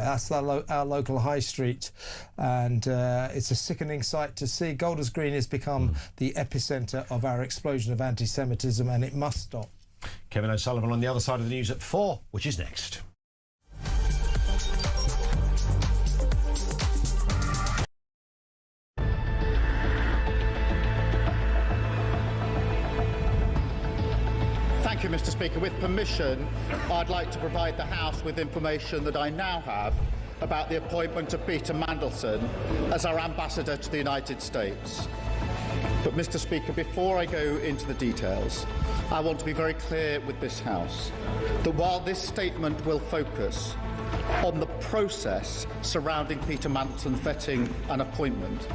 That's our local high street, and it's a sickening sight to see. Golders Green has become the epicentre of our explosion of anti-Semitism, and it must stop. Kevin O'Sullivan on the other side of the news at 4, which is next. Thank you, Mr. Speaker. With permission, I'd like to provide the House with information that I now have about the appointment of Peter Mandelson as our ambassador to the United States. But, Mr. Speaker, before I go into the details, I want to be very clear with this House that while this statement will focus on the process surrounding Peter Mandelson's vetting and appointment,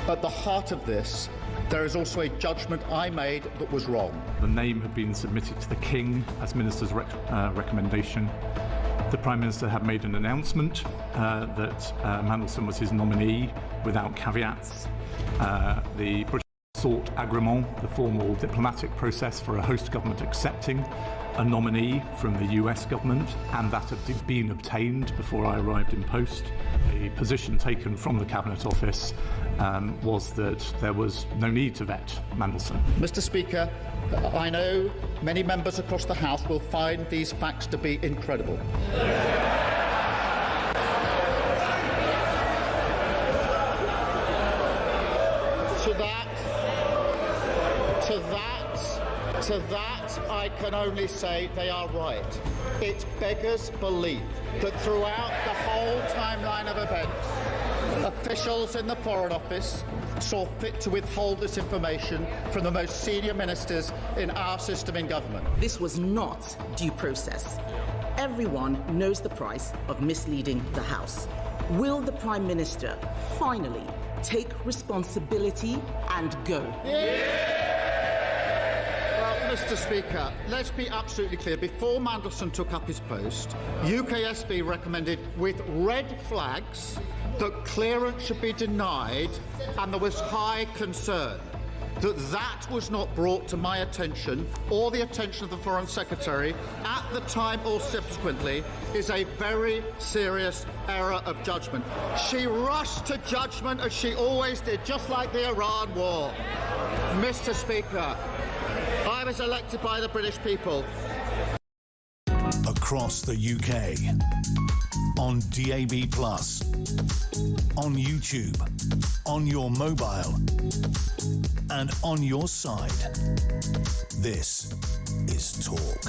at the heart of this, there is also a judgment I made that was wrong. The name had been submitted to the King as Minister's recommendation. The Prime Minister had made an announcement that Mandelson was his nominee without caveats. The British sought agrément, the formal diplomatic process for a host government accepting a nominee from the US government, and that had been obtained before I arrived in post. The position taken from the Cabinet Office was that there was no need to vet Mandelson. Mr. Speaker, I know many members across the House will find these facts to be incredible. To that, I can only say they are right. It beggars belief that throughout the whole timeline of events, officials in the Foreign Office saw fit to withhold this information from the most senior ministers in our system in government. This was not due process. Everyone knows the price of misleading the House. Will the Prime Minister finally take responsibility and go? Yeah! Mr. Speaker, let's be absolutely clear. Before Mandelson took up his post, UKSB recommended with red flags that clearance should be denied, and there was high concern that that was not brought to my attention or the attention of the Foreign Secretary at the time or subsequently is a very serious error of judgment. She rushed to judgment as she always did, just like the Iran war. Mr. Speaker, I was elected by the British people. Across the UK, on DAB+, on YouTube, on your mobile, and on your side. This is Talk.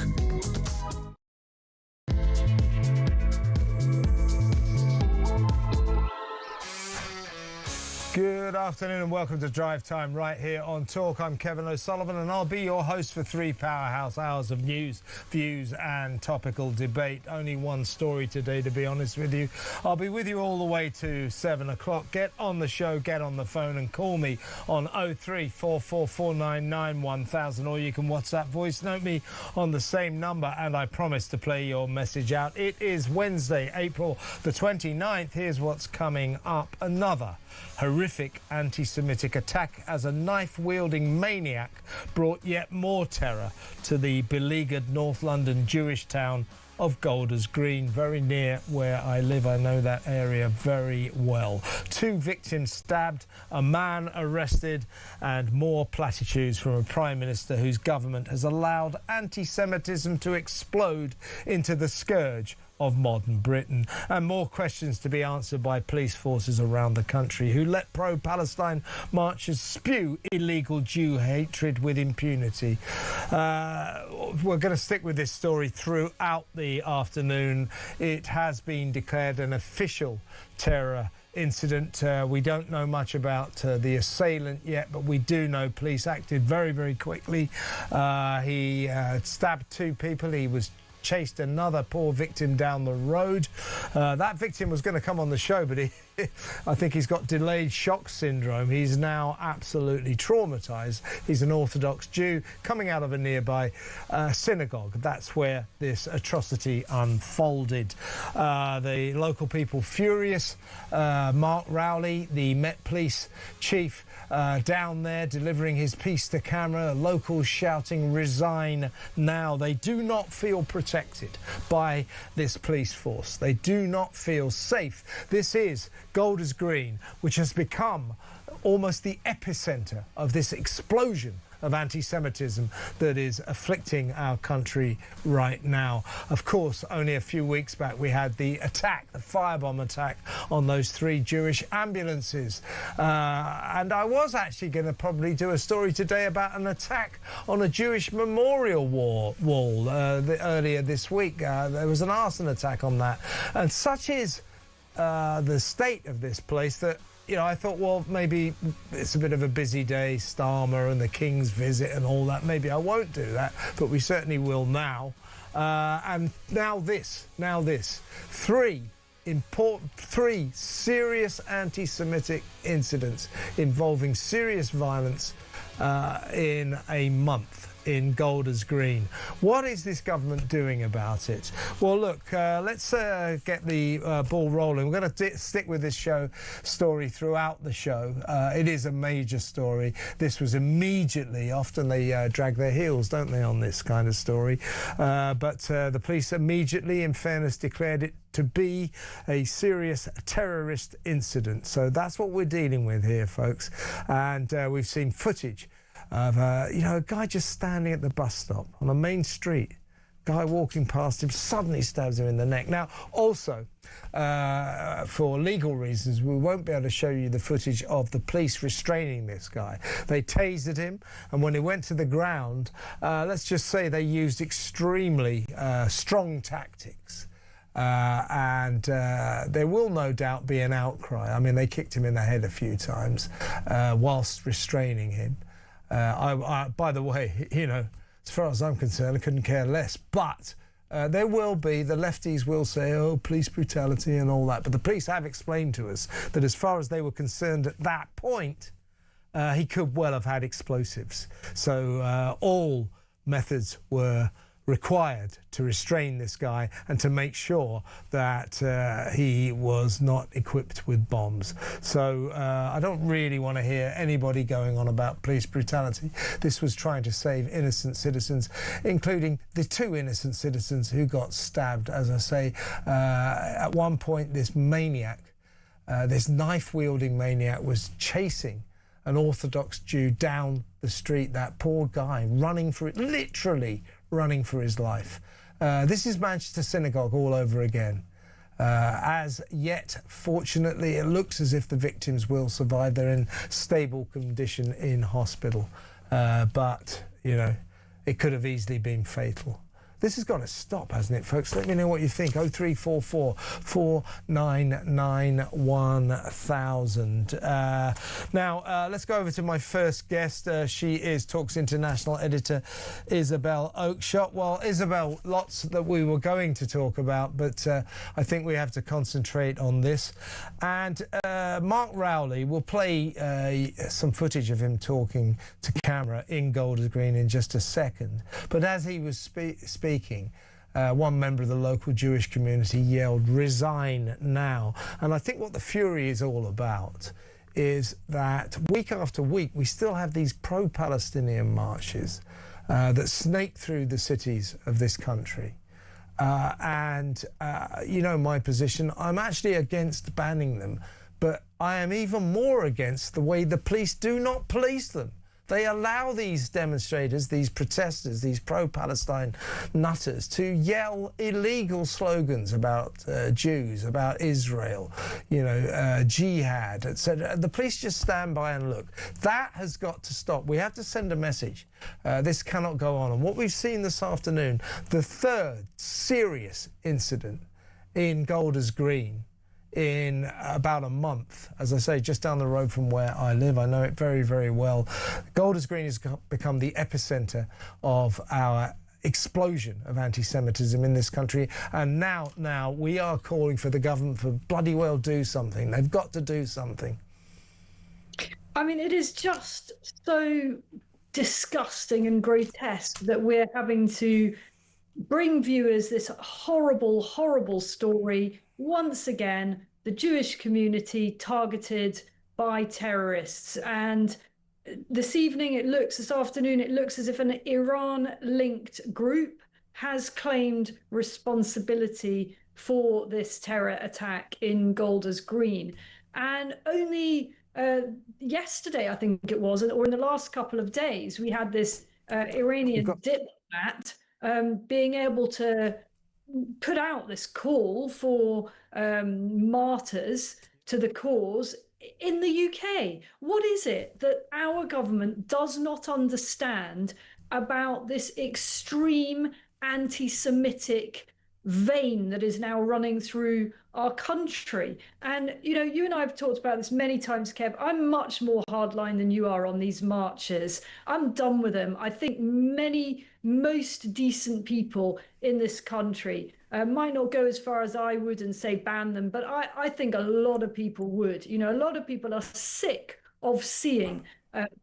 Good afternoon and welcome to Drive Time right here on Talk. I'm Kevin O'Sullivan and I'll be your host for 3 powerhouse hours of news, views and topical debate. Only one story today, to be honest with you. I'll be with you all the way to 7 o'clock. Get on the show, get on the phone and call me on 03444991000, or you can WhatsApp voice note me on the same number, and I promise to play your message out. It is Wednesday, April the 29th. Here's what's coming up. Another horrific anti-Semitic attack as a knife-wielding maniac brought yet more terror to the beleaguered North London Jewish town of Golders Green, very near where I live. I know that area very well. 2 victims stabbed, a man arrested, and more platitudes from a Prime Minister whose government has allowed anti-Semitism to explode into the scourge of modern Britain, and more questions to be answered by police forces around the country who let pro-Palestine marchers spew illegal Jew hatred with impunity. We're going to stick with this story throughout the afternoon. It has been declared an official terror incident. We don't know much about the assailant yet, but we do know police acted very, very quickly. He stabbed 2 people. He was chased another poor victim down the road. That victim was going to come on the show, but I think he's got delayed shock syndrome. He's now absolutely traumatised. He's an Orthodox Jew coming out of a nearby synagogue. That's where this atrocity unfolded. The local people furious. Mark Rowley, the Met Police chief, down there delivering his piece to camera. Locals shouting, "Resign now." They do not feel protected protected by this police force. They do not feel safe. This is Golders Green, which has become almost the epicenter of this explosion of anti-Semitism that is afflicting our country right now. Of course, only a few weeks back we had the attack, the firebomb attack on those 3 Jewish ambulances. And I was actually going to probably do a story today about an attack on a Jewish memorial wall earlier this week. There was an arson attack on that. And such is the state of this place that, you know, I thought, well, maybe it's a bit of a busy day, Starmer and the King's visit and all that. Maybe I won't do that, but we certainly will now. And now this. 3 serious anti-Semitic incidents involving serious violence in a month in Golders Green. What is this government doing about it? Well, look, let's get the ball rolling. We're going to stick with this story throughout the show. It is a major story. This was immediately, often they drag their heels, don't they, on this kind of story. But the police immediately, in fairness, declared it to be a serious terrorist incident. So that's what we're dealing with here, folks. And we've seen footage of a guy just standing at the bus stop on a main street. Guy walking past him suddenly stabs him in the neck. Now, also, for legal reasons, we won't be able to show you the footage of the police restraining this guy. They tasered him, and when he went to the ground, let's just say they used extremely strong tactics. And there will no doubt be an outcry. I mean, they kicked him in the head a few times whilst restraining him. By the way, you know, as far as I'm concerned, I couldn't care less. But there will be, the lefties will say, oh, police brutality and all that. But the police have explained to us that as far as they were concerned at that point, he could well have had explosives. So all methods were required to restrain this guy and to make sure that he was not equipped with bombs. So I don't really want to hear anybody going on about police brutality. This was trying to save innocent citizens, including the 2 innocent citizens who got stabbed. As I say, at one point this maniac, this knife-wielding maniac, was chasing an Orthodox Jew down the street. That poor guy running for it, literally running for his life. This is Manchester Synagogue all over again. As yet, fortunately, it looks as if the victims will survive. They're in stable condition in hospital. But, you know, it could have easily been fatal. This has got to stop, hasn't it, folks? Let me know what you think. 0344 499 1000. Now, let's go over to my first guest. She is Talks International editor Isabel Oakeshott. Well, Isabel, lots that we were going to talk about, but I think we have to concentrate on this. And Mark Rowley will play some footage of him talking to camera in Golders Green in just a second. But as he was speaking, one member of the local Jewish community yelled, "Resign now." And I think what the fury is all about is that week after week we still have these pro-Palestinian marches that snake through the cities of this country. You know my position, I'm actually against banning them, but I am even more against the way the police do not police them. They allow these demonstrators, these protesters, these pro-Palestine nutters to yell illegal slogans about Jews, about Israel, you know, jihad, etc. The police just stand by and look. That has got to stop. We have to send a message. This cannot go on. And what we've seen this afternoon, the 3rd serious incident in Golders Green in about a month, as I say, just down the road from where I live. I know it very, very well. Golders Green has become the epicenter of our explosion of anti-Semitism in this country, and now we are calling for the government to bloody well do something. They've got to do something. I mean, it is just so disgusting and grotesque that we're having to bring viewers this horrible, horrible story. Once again, the Jewish community targeted by terrorists. And this afternoon, it looks as if an Iran-linked group has claimed responsibility for this terror attack in Golders Green. And only yesterday, I think it was, or in the last couple of days, we had this Iranian diplomat being able to put out this call for martyrs to the cause in the UK. What is it that our government does not understand about this extreme anti-Semitic vein that is now running through our country? And you and I have talked about this many times, Kev. I'm much more hardline than you are on these marches. I'm done with them. I think most decent people in this country might not go as far as I would and say ban them, but I think a lot of people would. A lot of people are sick of seeing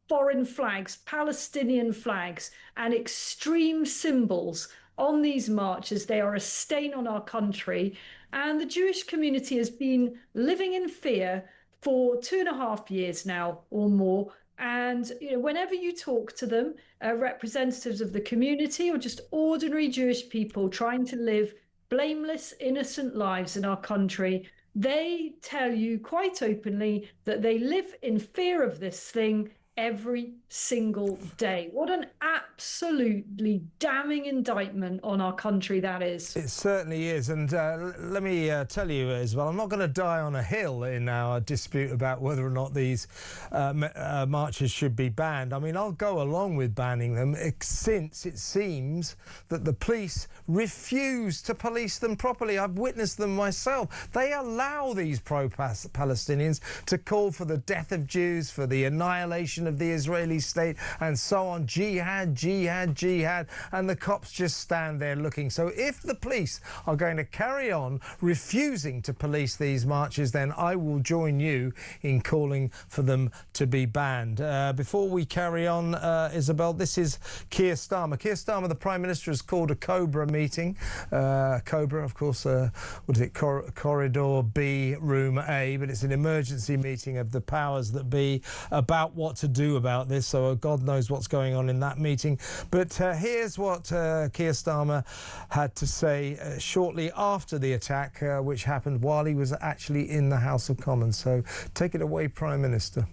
foreign flags, Palestinian flags, and extreme symbols on these marches. They are a stain on our country. And the Jewish community has been living in fear for 2.5 years now or more. And whenever you talk to them, representatives of the community or just ordinary Jewish people trying to live blameless, innocent lives in our country, they tell you quite openly that they live in fear of this thing every single day. What an absolutely damning indictment on our country that is. It certainly is. And let me tell you as well, I'm not going to die on a hill in our dispute about whether or not these marches should be banned. I mean, I'll go along with banning them since it seems that the police refuse to police them properly. I've witnessed them myself. They allow these pro-Palestinians to call for the death of Jews, for the annihilation of the Israeli state, and so on. Jihad, jihad, jihad. And the cops just stand there looking. So if the police are going to carry on refusing to police these marches, then I will join you in calling for them to be banned. Before we carry on, Isabel, this is Keir Starmer. Keir Starmer, the Prime Minister, has called a Cobra meeting. Cobra, of course, what is it? Corridor B, Room A, but it's an emergency meeting of the powers that be about what to do about this. So God knows what's going on in that meeting. But here's what Keir Starmer had to say shortly after the attack, which happened while he was actually in the House of Commons. So take it away, Prime Minister.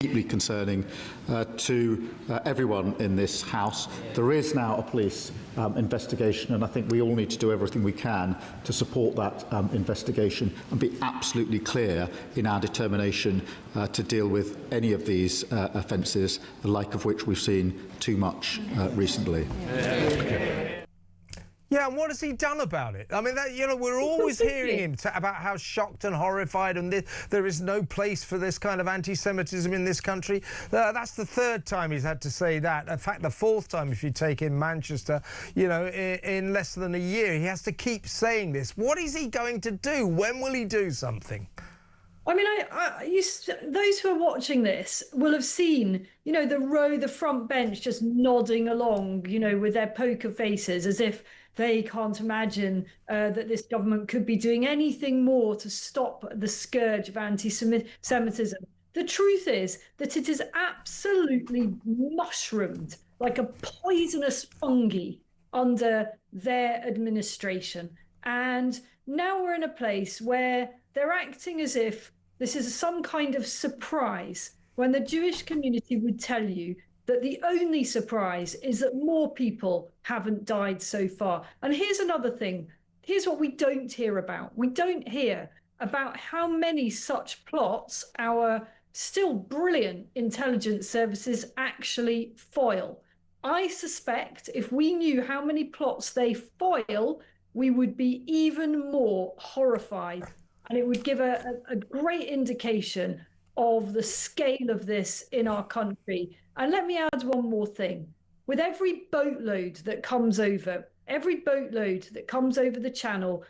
Deeply concerning to everyone in this House. There is now a police investigation, and I think we all need to do everything we can to support that investigation and be absolutely clear in our determination to deal with any of these offences, the like of which we've seen too much recently. Yeah, and what has he done about it? I mean, we're always hearing him about how shocked and horrified and there is no place for this kind of anti-Semitism in this country. That's the third time he's had to say that. In fact, the fourth time, if you take in Manchester, in less than a year. He has to keep saying this. What is he going to do? When will he do something? I mean, those who are watching this will have seen, the front bench just nodding along, with their poker faces as if they can't imagine that this government could be doing anything more to stop the scourge of anti-Semitism. The truth is that it is absolutely mushroomed like a poisonous fungi under their administration. And now we're in a place where they're acting as if this is some kind of surprise, when the Jewish community would tell you that the only surprise is that more people haven't died so far. And here's another thing. Here's what we don't hear about. We don't hear about how many such plots our still brilliant intelligence services actually foil. I suspect if we knew how many plots they foil, we would be even more horrified. And it would give a great indication of the scale of this in our country. And let me add one more thing. With every boatload that comes over, the channel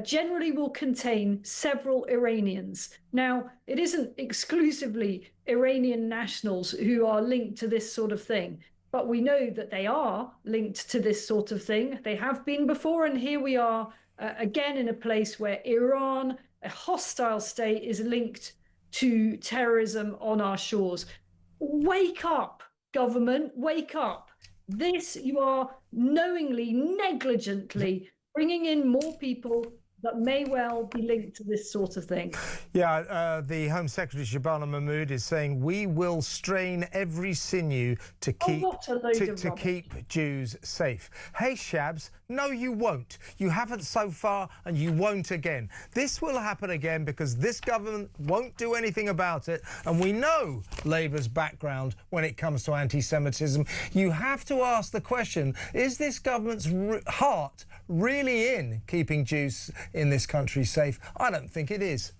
generally will contain several Iranians. Now, it isn't exclusively Iranian nationals who are linked to this sort of thing, but we know that they are linked to this sort of thing. They have been before, and here we are again in a place where Iran, a hostile state, is linked to terrorism on our shores. Wake up, government, wake up. This, you are knowingly, negligently bringing in more people that may well be linked to this sort of thing. Yeah, the Home Secretary Shabana Mahmood is saying we will strain every sinew to keep keep Jews safe. Hey, Shabs, no, you won't. You haven't so far, and you won't again. This will happen again because this government won't do anything about it, and we know Labour's background when it comes to anti-Semitism. You have to ask the question: is this government's heart really in keeping Jews in this country safe? I don't think it is.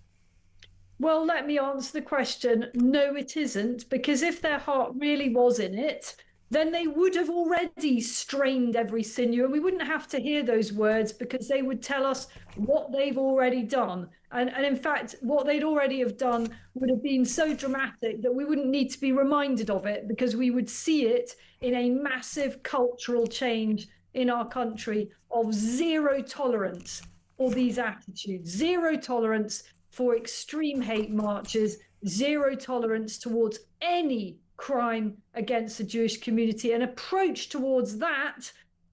Well, let me answer the question. No, it isn't, because if their heart really was in it, then they would have already strained every sinew, and we wouldn't have to hear those words because they would tell us what they've already done. And in fact, what they'd already have done would have been so dramatic that we wouldn't need to be reminded of it, because we would see it in a massive cultural change in our country of zero tolerance for these attitudes, zero tolerance for extreme hate marches, zero tolerance towards any crime against the Jewish community, an approach towards that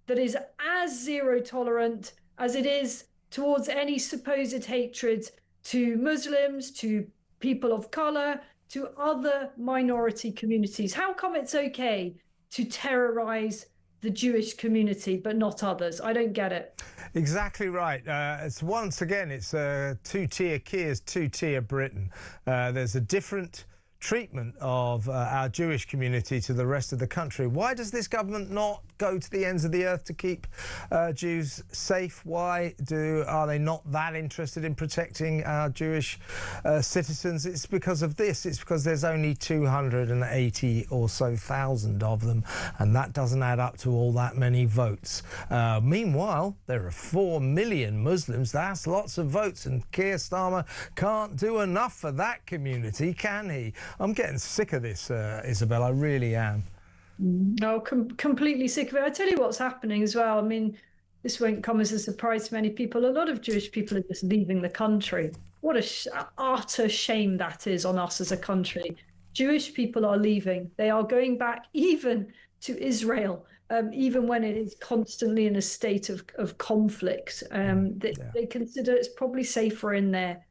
is as zero tolerant as it is towards any supposed hatred to Muslims, to people of color, to other minority communities. How come it's okay to terrorize the Jewish community but not others? I don't get it. Exactly right. It's once again, it's two-tier Keir's, two-tier Britain. There's a different treatment of our Jewish community to the rest of the country. Why does this government not go to the ends of the earth to keep Jews safe? Why are they not that interested in protecting our Jewish citizens? It's because of this. It's because there's only 280 or so thousand of them, and that doesn't add up to all that many votes. Meanwhile, there are 4 million Muslims. That's lots of votes, and Keir Starmer can't do enough for that community, can he? I'm getting sick of this, Isabel. I really am. No, completely sick of it. I tell you what's happening as well. I mean, this won't come as a surprise to many people. A lot of Jewish people are just leaving the country. What a utter shame that is on us as a country. Jewish people are leaving. They are going back even to Israel, even when it is constantly in a state of conflict. They consider it's probably safer in their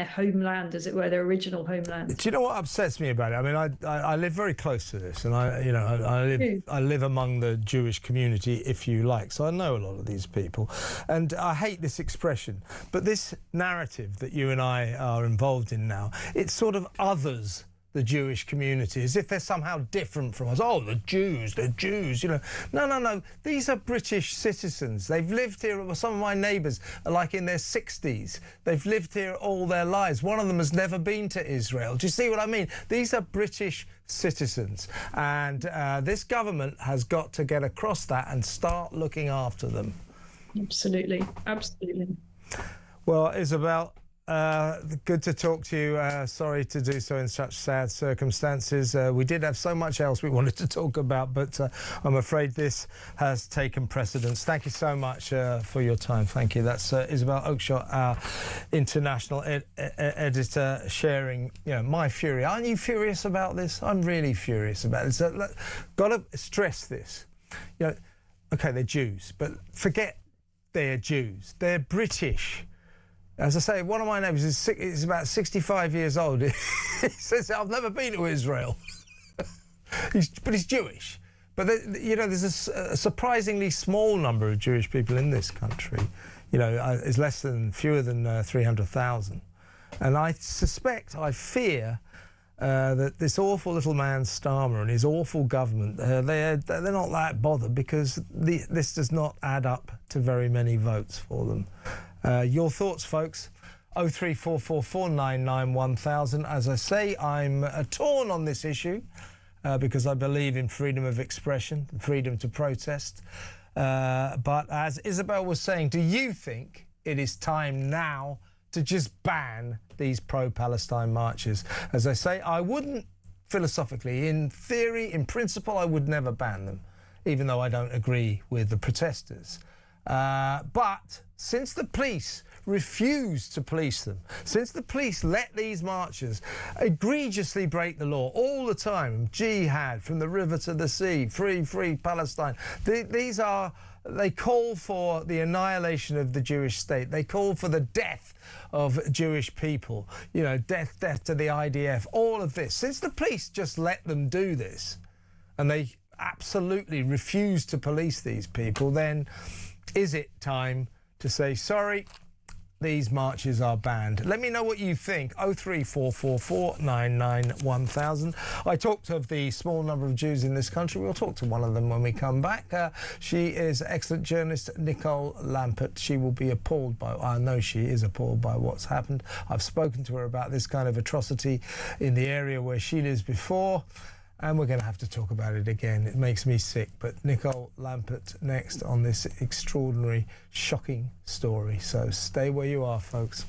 homeland, as it were, their original homeland. Do you know what upsets me about it? I mean, I live very close to this, and I live among the Jewish community, if you like, so I know a lot of these people, and I hate this expression, but this narrative that you and I are involved in now, it sort of others the Jewish community, as if they're somehow different from us. Oh, the Jews, you know. No. These are British citizens. They've lived here. Some of my neighbours are like in their 60s. They've lived here all their lives. One of them has never been to Israel. Do you see what I mean? These are British citizens. And this government has got to get across that and start looking after them. Absolutely. Absolutely. Well, Isabel, good to talk to you. Sorry to do so in such sad circumstances. We did have so much else we wanted to talk about, but I'm afraid this has taken precedence. Thank you so much for your time. Thank you. That's Isabel Oakeshott, our international editor, sharing my fury. Aren't you furious about this? I'm really furious about this. Got to stress this. Okay, they're Jews, but forget they're Jews. They're British. As I say, one of my neighbours is about 65 years old. He says, I've never been to Israel. But he's Jewish. But, there's a surprisingly small number of Jewish people in this country. It's fewer than 300,000. And I fear that this awful little man Starmer and his awful government, they're not that bothered, because this does not add up to very many votes for them. Your thoughts, folks? 03444991000. As I say, I'm torn on this issue because I believe in freedom of expression, freedom to protest. But as Isabel was saying, do you think it is time now to just ban these pro-Palestine marches? As I say, I wouldn't philosophically. In theory, in principle, I would never ban them, even though I don't agree with the protesters. But since the police refused to police them. Since the police let these marchers egregiously break the law all the time, jihad, from the river to the sea, free Palestine, they call for the annihilation of the Jewish state. They call for the death of Jewish people. You know, death to the IDF, all of this. Since the police just let them do this, and they absolutely refuse to police these people, then is it time to say, sorry, these marches are banned? Let me know what you think. 03444 99 1000. I talked of the small number of Jews in this country. We'll talk to one of them when we come back. She is excellent journalist Nicole Lampert. She will be appalled by, I know she is appalled by what's happened. I've spoken to her about this kind of atrocity in the area where she lives before, and we're going to have to talk about it again. It makes me sick. But Nicole Lampert next on this extraordinary, shocking story. So stay where you are, folks.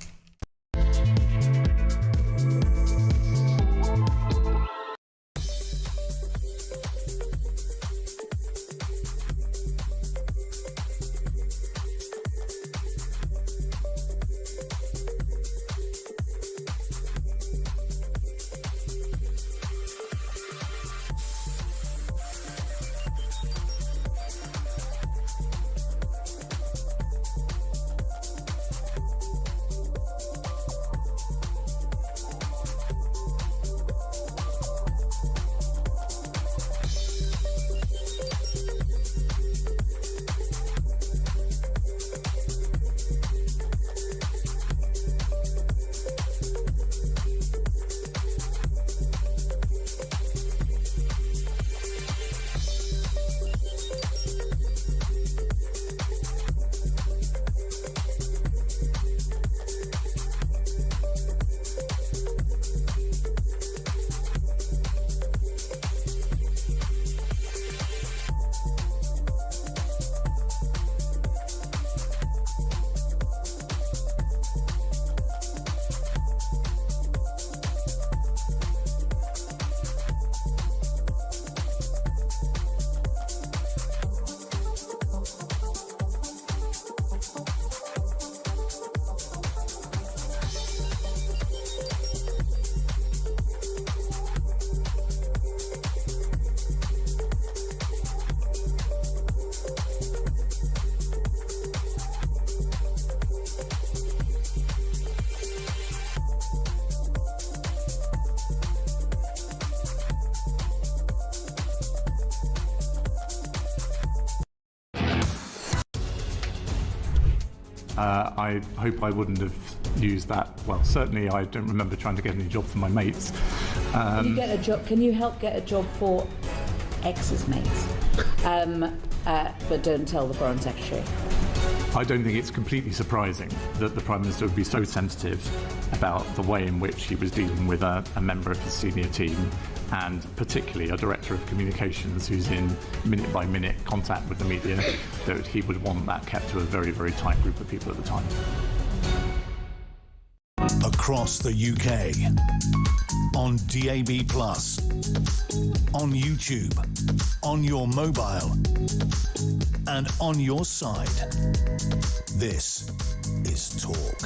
I hope I wouldn't have used that. Well, certainly I don't remember trying to get any job for my mates. Can you get a job? Can you help get a job for ex's mates? But don't tell the Foreign Secretary. I don't think it's completely surprising that the Prime Minister would be so sensitive about the way in which he was dealing with a member of his senior team, and particularly a Director of Communications who's in minute-by-minute contact with the media, that he would want that kept to a very, very tight group of people at the time. Across the UK, on DAB+, on YouTube, on your mobile, and on your side. This is Talk.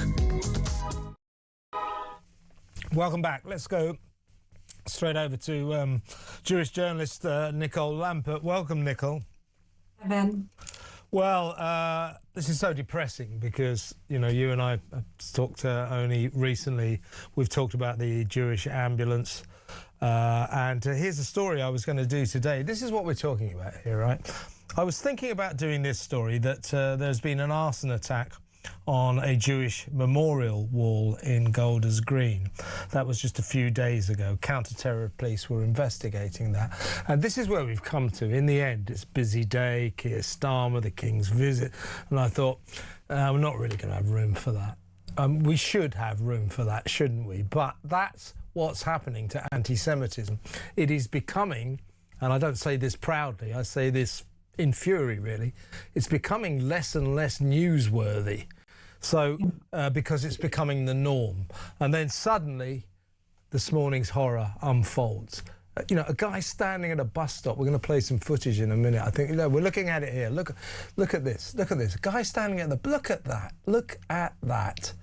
Welcome back. Let's go straight over to Jewish journalist Nicole Lampert. Welcome, Nicole. Hi, Ben. Well, this is so depressing because, you know, you and I have talked only recently. We've talked about the Jewish ambulance. And here's a story I was going to do today. This is what we're talking about here, right? I was thinking about doing this story that there's been an arson attack on a Jewish memorial wall in Golders Green. That was just a few days ago. Counter-terror police were investigating that. And this is where we've come to. In the end, it's a busy day, Keir Starmer, the King's visit. And I thought, we're not really going to have room for that. We should have room for that, shouldn't we? But that's what's happening to anti-Semitism. It is becoming, and I don't say this proudly, I say this in fury, really, it's becoming less and less newsworthy. So, because it's becoming the norm. And then suddenly, this morning's horror unfolds. a guy standing at a bus stop. We're going to play some footage in a minute. I think we're looking at it here. Look at this. Look at this. A guy standing at the. Look at that. Look at that.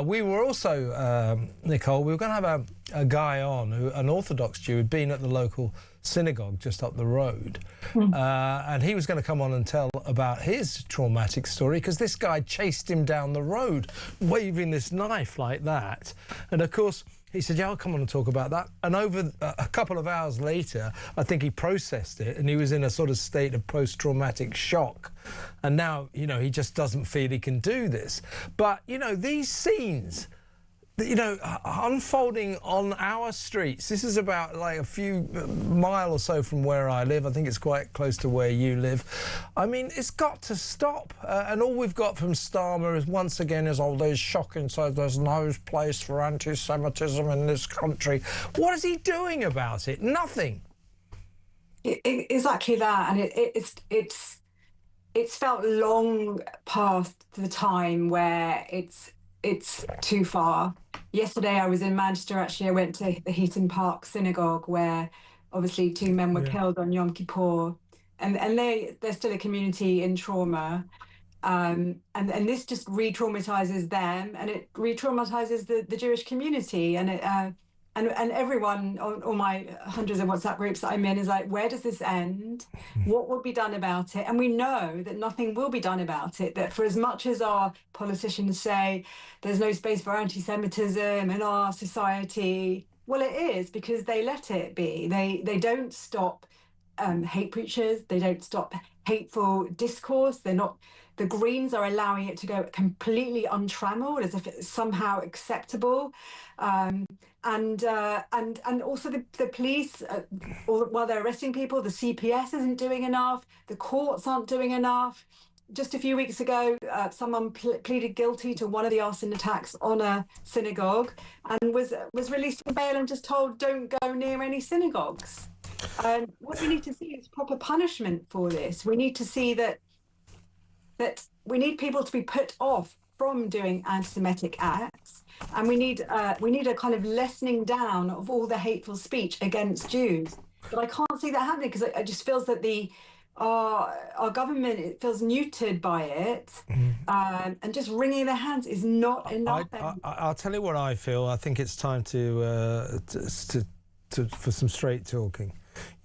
We were also, Nicole, we were going to have a guy on, an Orthodox Jew who'd been at the local synagogue just up the road. And he was going to come on and tell about his traumatic story, because this guy chased him down the road, waving this knife like that. And, of course, he said, yeah, I'll come on and talk about that. And over a couple of hours later, I think he processed it, and he was in a sort of state of post-traumatic shock. And now, he just doesn't feel he can do this. But, these scenes, unfolding on our streets. This is about like a few mile or so from where I live. I think it's quite close to where you live. I mean, it's got to stop. And all we've got from Starmer is, once again, there's shocking. So there's no place for anti-Semitism in this country. What is he doing about it? Nothing. Exactly that. And it's felt long past the time where it's too far. Yesterday I was in Manchester. Actually, I went to the Heaton Park synagogue, where obviously 2 men were killed on Yom Kippur, and they're still a community in trauma, and this just re-traumatizes them, and it re-traumatizes the Jewish community, and it and everyone on all my hundreds of WhatsApp groups that I'm in is like, where does this end? What will be done about it? And we know that nothing will be done about it, that for as much as our politicians say there's no space for anti-Semitism in our society, well, it is, because they let it be. They don't stop hate preachers. They don't stop hateful discourse. The Greens are allowing it to go completely untrammeled, as if it's somehow acceptable. And also the police, while they're arresting people, the CPS isn't doing enough. The courts aren't doing enough. Just a few weeks ago, someone pleaded guilty to one of the arson attacks on a synagogue and was released from bail and just told, don't go near any synagogues. What we need to see is proper punishment for this. We need to see that we need people to be put off from doing anti-Semitic acts, and we need a kind of lessening down of all the hateful speech against Jews. But I can't see that happening, because it just feels that our government, it feels neutered by it, and just wringing their hands is not enough. I'll tell you what I feel. I think it's time for some straight talking.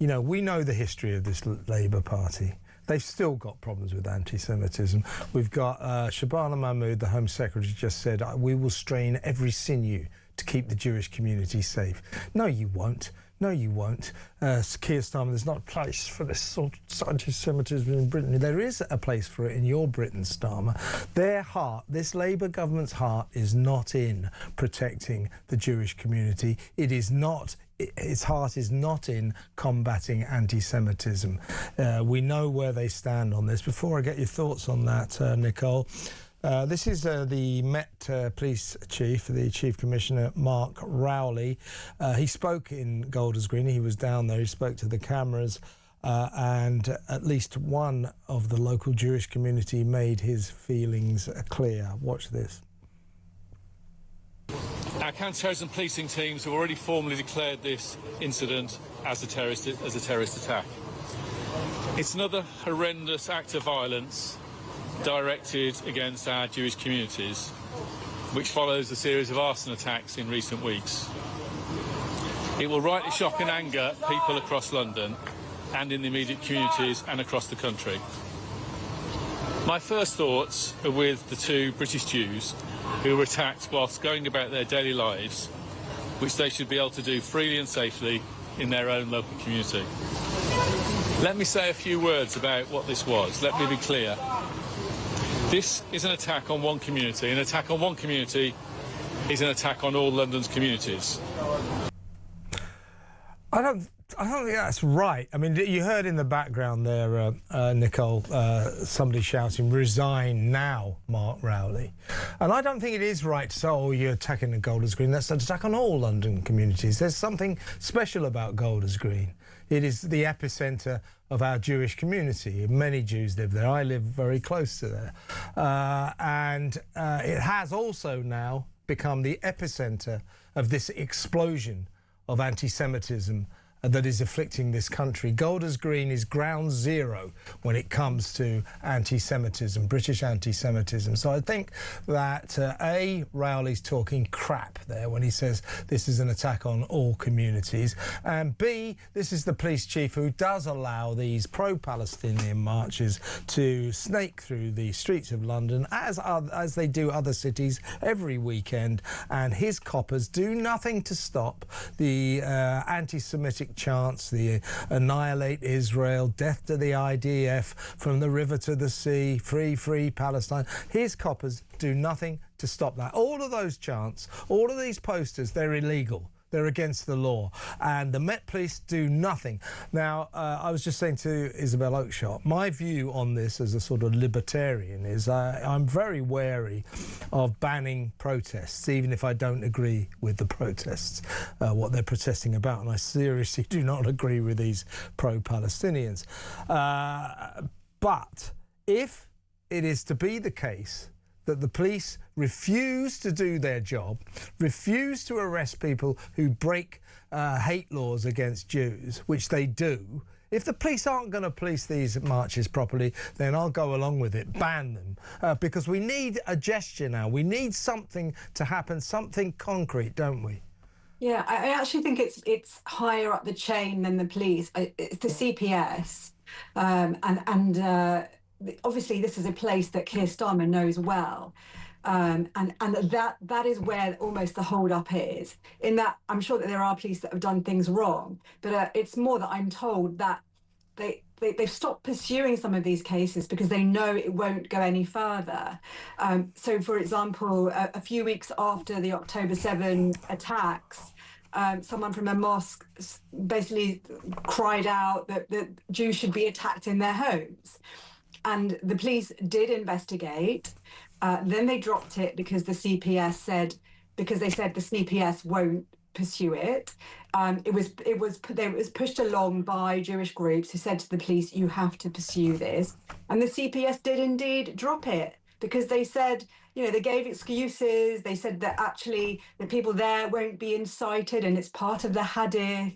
We know the history of this Labour Party. They've still got problems with anti-Semitism. We've got Shabana Mahmood, the Home Secretary, just said, we will strain every sinew to keep the Jewish community safe. No, you won't. No, you won't. Keir Starmer, there's not a place for this sort of anti-Semitism in Britain. There is a place for it in your Britain, Starmer. Their heart, this Labour government's heart, is not in protecting the Jewish community. It is not. Its heart is not in combating anti-Semitism. We know where they stand on this. Before I get your thoughts on that, Nicole, this is the Met Police Chief, the Chief Commissioner, Mark Rowley. He spoke in Golders Green. He was down there. He spoke to the cameras, and at least one of the local Jewish community made his feelings clear. Watch this. Our counter-terrorism policing teams have already formally declared this incident as a terrorist attack. It's another horrendous act of violence directed against our Jewish communities, which follows a series of arson attacks in recent weeks. It will rightly shock and anger people across London and in the immediate communities and across the country. My first thoughts are with the 2 British Jews who were attacked whilst going about their daily lives, which they should be able to do freely and safely in their own local community. Let me say a few words about what this was. Let me be clear. This is an attack on one community. An attack on one community is an attack on all London's communities. I don't think that's right. I mean, you heard in the background there, Nicole, somebody shouting, "Resign now, Mark Rowley." And I don't think it is right to say, oh, you're attacking the Golders Green. That's an attack on all London communities. There's something special about Golders Green. It is the epicentre of our Jewish community. Many Jews live there. I live very close to there. And it has also now become the epicentre of this explosion of anti-Semitism that is afflicting this country. Golders Green is ground zero when it comes to anti-Semitism, British anti-Semitism. So I think that A, Rowley's talking crap there when he says this is an attack on all communities, and B, this is the police chief who does allow these pro-Palestinian marches to snake through the streets of London as they do other cities every weekend, and his coppers do nothing to stop the anti-Semitic chants, the annihilate Israel, death to the IDF, from the river to the sea, free Palestine. His coppers do nothing to stop that. All of those chants, all of these posters, they're illegal. They're against the law, and the Met Police do nothing. Now, I was just saying to Isabel Oakeshott, my view on this as a sort of libertarian is I'm very wary of banning protests, even if I don't agree with the protests, what they're protesting about, and I seriously do not agree with these pro-Palestinians. But if it is to be the case that the police refuse to do their job, refuse to arrest people who break hate laws against Jews, which they do, if the police aren't going to police these marches properly, then I'll go along with it, ban them, because we need a gesture now. We need something to happen, something concrete, don't we? Yeah, I actually think it's higher up the chain than the police. It's the CPS, and obviously this is a place that Keir Starmer knows well, and that is where almost the hold-up is. In that, I'm sure that there are police that have done things wrong, but it's more that I'm told that they've stopped pursuing some of these cases because they know it won't go any further. So, for example, a few weeks after the October 7 attacks, someone from a mosque basically cried out that Jews should be attacked in their homes. And the police did investigate. Then they dropped it because the CPS said the CPS won't pursue it. It was pushed along by Jewish groups who said to the police, "You have to pursue this." And the CPS did indeed drop it because they said, they gave excuses. They said that actually the people there won't be incited and it's part of the hadith.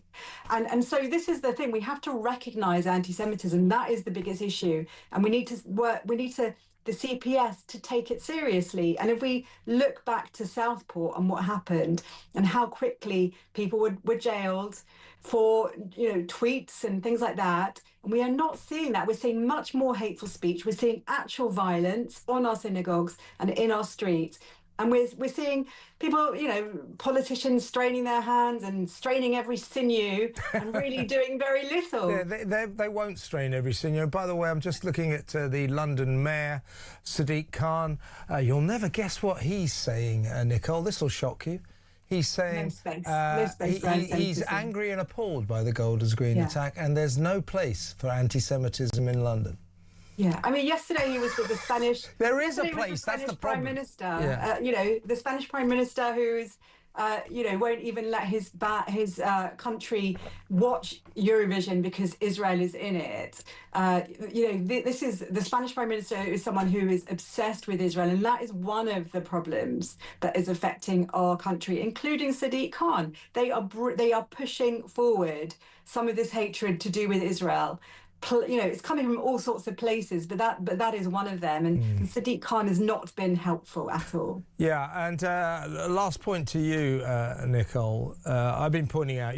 And so this is the thing. We have to recognise anti-Semitism. That is the biggest issue. And we need the CPS to take it seriously. And if we look back to Southport and what happened and how quickly people were jailed for tweets and things like that, and we are not seeing that. We're seeing much more hateful speech. We're seeing actual violence on our synagogues and in our streets. And we're seeing people, politicians straining their hands and straining every sinew and really doing very little. They won't strain every sinew. By the way, I'm just looking at the London Mayor, Sadiq Khan. You'll never guess what he's saying, Nicole. This will shock you. He's saying he's angry and appalled by the Golders Green attack, and there's no place for anti-Semitism in London. Yeah, I mean, yesterday he was with the Spanish. There is a place. That's the problem. Prime Minister. Yeah. The Spanish Prime Minister who's, won't even let his country watch Eurovision because Israel is in it. This is the Spanish Prime Minister is someone who is obsessed with Israel, and that is one of the problems that is affecting our country, including Sadiq Khan. They are pushing forward some of this hatred to do with Israel. It's coming from all sorts of places, but that is one of them. And Sadiq Khan has not been helpful at all. Yeah, and last point to you, Nicole. I've been pointing out,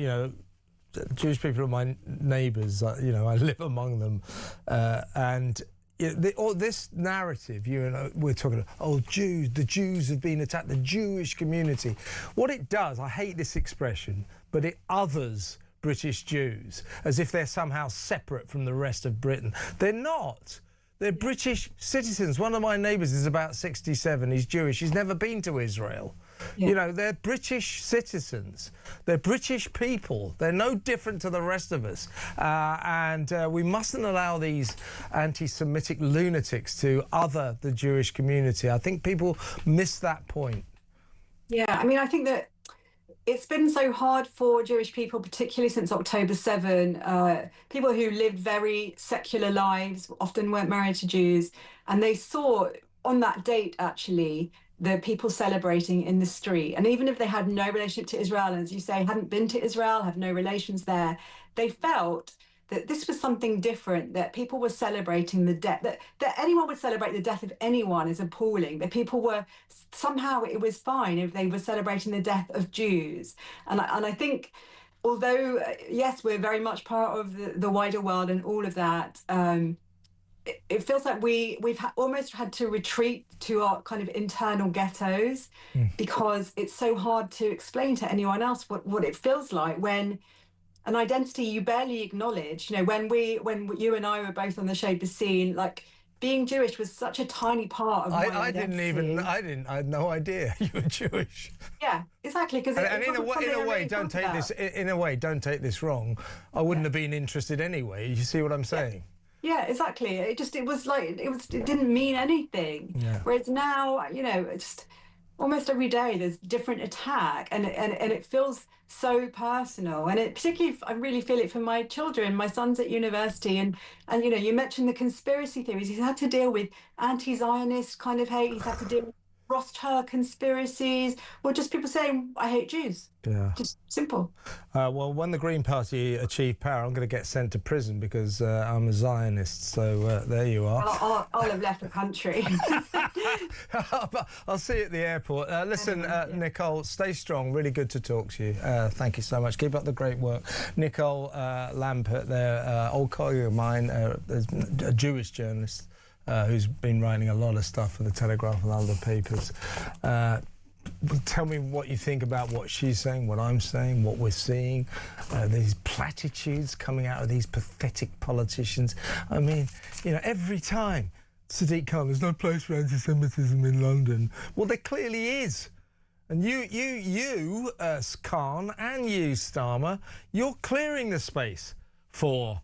Jewish people are my neighbours. I live among them, and this narrative, we're talking about, Jews, the Jews have been attacked, the Jewish community. What it does, I hate this expression, but it others British Jews, as if they're somehow separate from the rest of Britain. They're not. They're British citizens. One of my neighbours is about 67. He's Jewish. He's never been to Israel. Yeah. They're British citizens. They're British people. They're no different to the rest of us. And we mustn't allow these anti-Semitic lunatics to other the Jewish community. I think people miss that point. Yeah, I mean, I think that it's been so hard for Jewish people, particularly since October 7, people who lived very secular lives, often weren't married to Jews, and they saw on that date, actually, the people celebrating in the street, and even if they had no relationship to Israel, and as you say, hadn't been to Israel, have no relations there, they felt that this was something different, that people were celebrating the death, that anyone would celebrate the death of anyone is appalling, but people were, somehow it was fine if they were celebrating the death of Jews. And I think, although, yes, we're very much part of the wider world and all of that, it feels like we've almost had to retreat to our kind of internal ghettos, because it's so hard to explain to anyone else what it feels like when an identity you barely acknowledge. You know, when you and I were both on the Shapers scene, like, being Jewish was such a tiny part of my identity. I had no idea you were Jewish. Yeah, exactly. Because in a way, don't take this wrong. I wouldn't have been interested anyway. You see what I'm saying? Yeah, exactly. It didn't mean anything. Yeah. Whereas now, you know, just almost every day there's different attack, and it feels so personal. And it particularly, I really feel it for my children. My son's at university, and you know, you mentioned the conspiracy theories. He's had to deal with anti-Zionist kind of hate. He's had to deal with Rothschild conspiracies, or just people saying, I hate Jews. Yeah. Just simple. Well, when the Green Party achieve power, I'm going to get sent to prison because I'm a Zionist. So there you are. I'll have left the country. I'll see you at the airport. Listen, Nicole, stay strong. Really good to talk to you. Thank you so much. Keep up the great work. Nicole Lampert there, old colleague of mine, a Jewish journalist who's been writing a lot of stuff for the Telegraph and other papers. Tell me what you think about what she's saying, what I'm saying, what we're seeing, these platitudes coming out of these pathetic politicians. I mean, you know, every time Sadiq Khan, there's no place for anti-Semitism in London. Well, there clearly is. And you, Khan, and you, Starmer, you're clearing the space for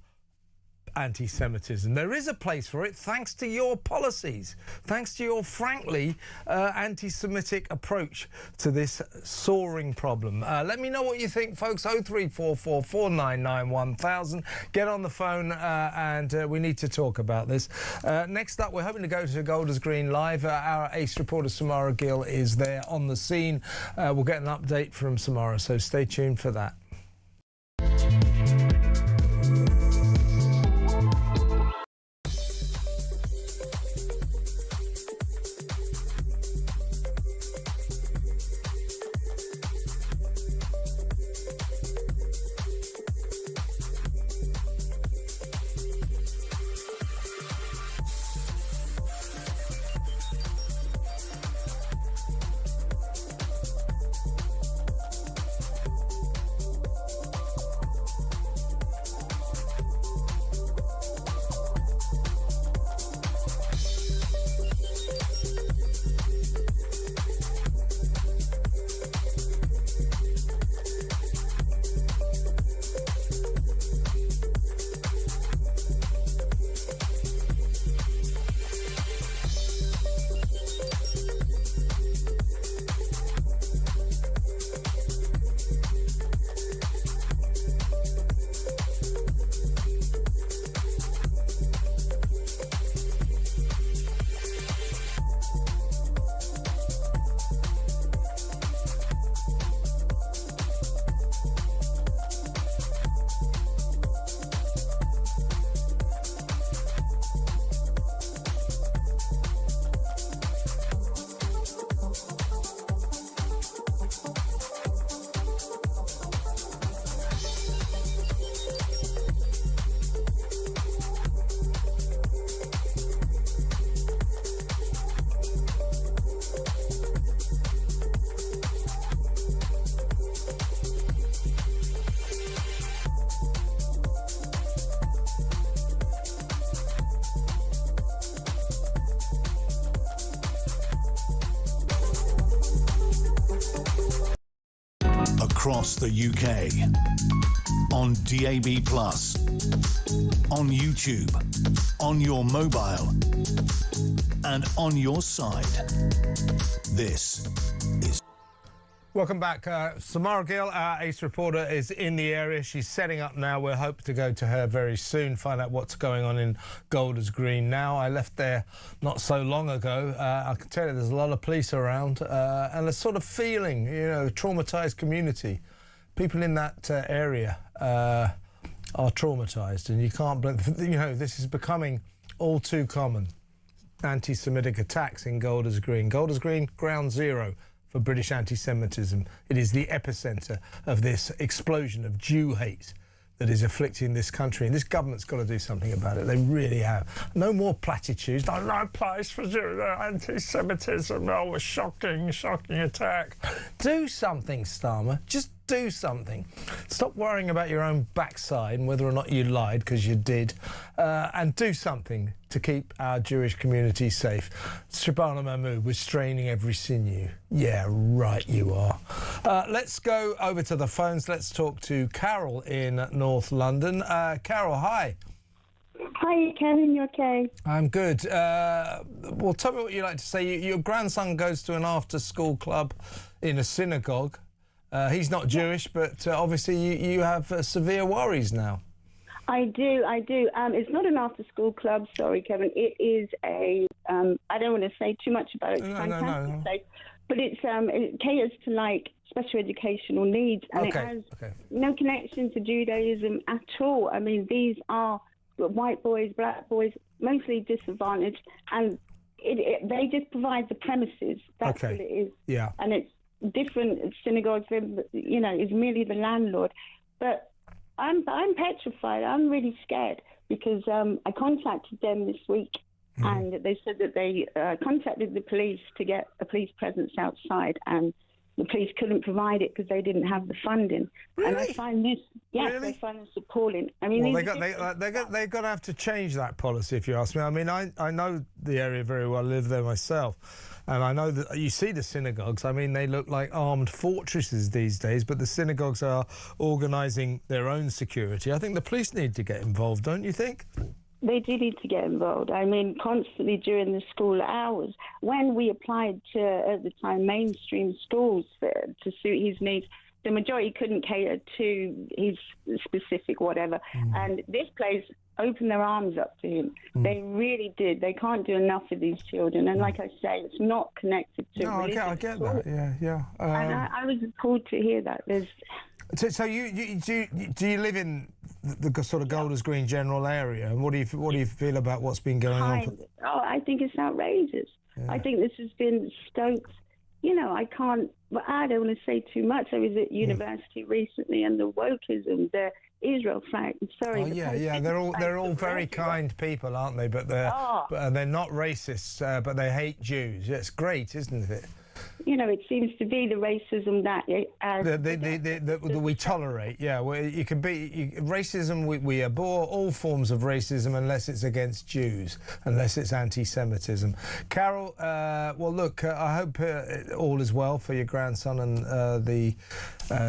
anti-Semitism. There is a place for it thanks to your policies, thanks to your frankly anti-Semitic approach to this soaring problem. Let me know what you think, folks. 0344 499 1000. Get on the phone and we need to talk about this. Next up, we're hoping to go to Golders Green Live. Our ace reporter Samara Gill is there on the scene. We'll get an update from Samara, so stay tuned for that. Across the UK, on DAB+, on YouTube, on your mobile, and on your side. This is Welcome back. Samara Gill, our ace reporter, is in the area. She's setting up now. We'll hope to go to her very soon, find out what's going on in Golders Green now. I left there not so long ago. I can tell you there's a lot of police around and a sort of feeling, you know, traumatised community. People in that area are traumatised, and you can't blame, you know, this is becoming all too common. Anti-Semitic attacks in Golders Green. Golders Green, ground zero for British anti-Semitism. It is the epicentre of this explosion of Jew hate that is afflicting this country, and this government's got to do something about it. They really have. No more platitudes. No place for anti-Semitism. Oh, a shocking attack. Do something, Starmer. Just do something. Stop worrying about your own backside and whether or not you lied, because you did, and do something to keep our Jewish community safe. Shabana Mahmood was straining every sinew. Yeah, right you are. Let's go over to the phones. Let's talk to Carol in North London. Carol, hi. Hi, Kevin, you okay? I'm good. Well, tell me what you like to say. Your grandson goes to an after-school club in a synagogue. He's not Jewish, but obviously you have severe worries now. I do. It's not an after-school club, sorry, Kevin. It is a, I don't want to say too much about it. It's fantastic place, but it caters to, like, special educational needs, and it has no connection to Judaism at all. I mean, these are white boys, black boys, mostly disadvantaged, and they just provide the premises. That's what it is. Yeah. And it's different synagogues, you know, is merely the landlord. But I'm petrified. I'm really scared because I contacted them this week, and they said that they contacted the police to get a police presence outside, and the police couldn't provide it because they didn't have the funding. Really? And I find this, I find this appalling. I mean, well, they've got to have to change that policy, if you ask me. I mean, I know the area very well. I live there myself, and I know that you see the synagogues. I mean, they look like armed fortresses these days, but the synagogues are organising their own security. I think the police need to get involved, don't you think? They do need to get involved. I mean, constantly during the school hours. When we applied to, at the time, mainstream schools to suit his needs, the majority couldn't cater to his specific whatever. And this place opened their arms up to him. They really did. They can't do enough for these children. And like I say, it's not connected to religion. I get that, yeah. And I was appalled to hear that. So do you live in the sort of Golders Green general area, and what do you feel about what's been going on? I think it's outrageous. Yeah. I think this has been stoked. You know, I don't want to say too much. I was at university recently, and the wokeism, the Israel flag. Sorry. Oh yeah. They're all very kind people, aren't they? But they're not racists. But they hate Jews. It's great, isn't it? You know, it seems to be the racism that we tolerate. Yeah, well, you can be racism. We abhor all forms of racism unless it's against Jews, unless it's anti-Semitism. Carol, well, look, I hope all is well for your grandson and the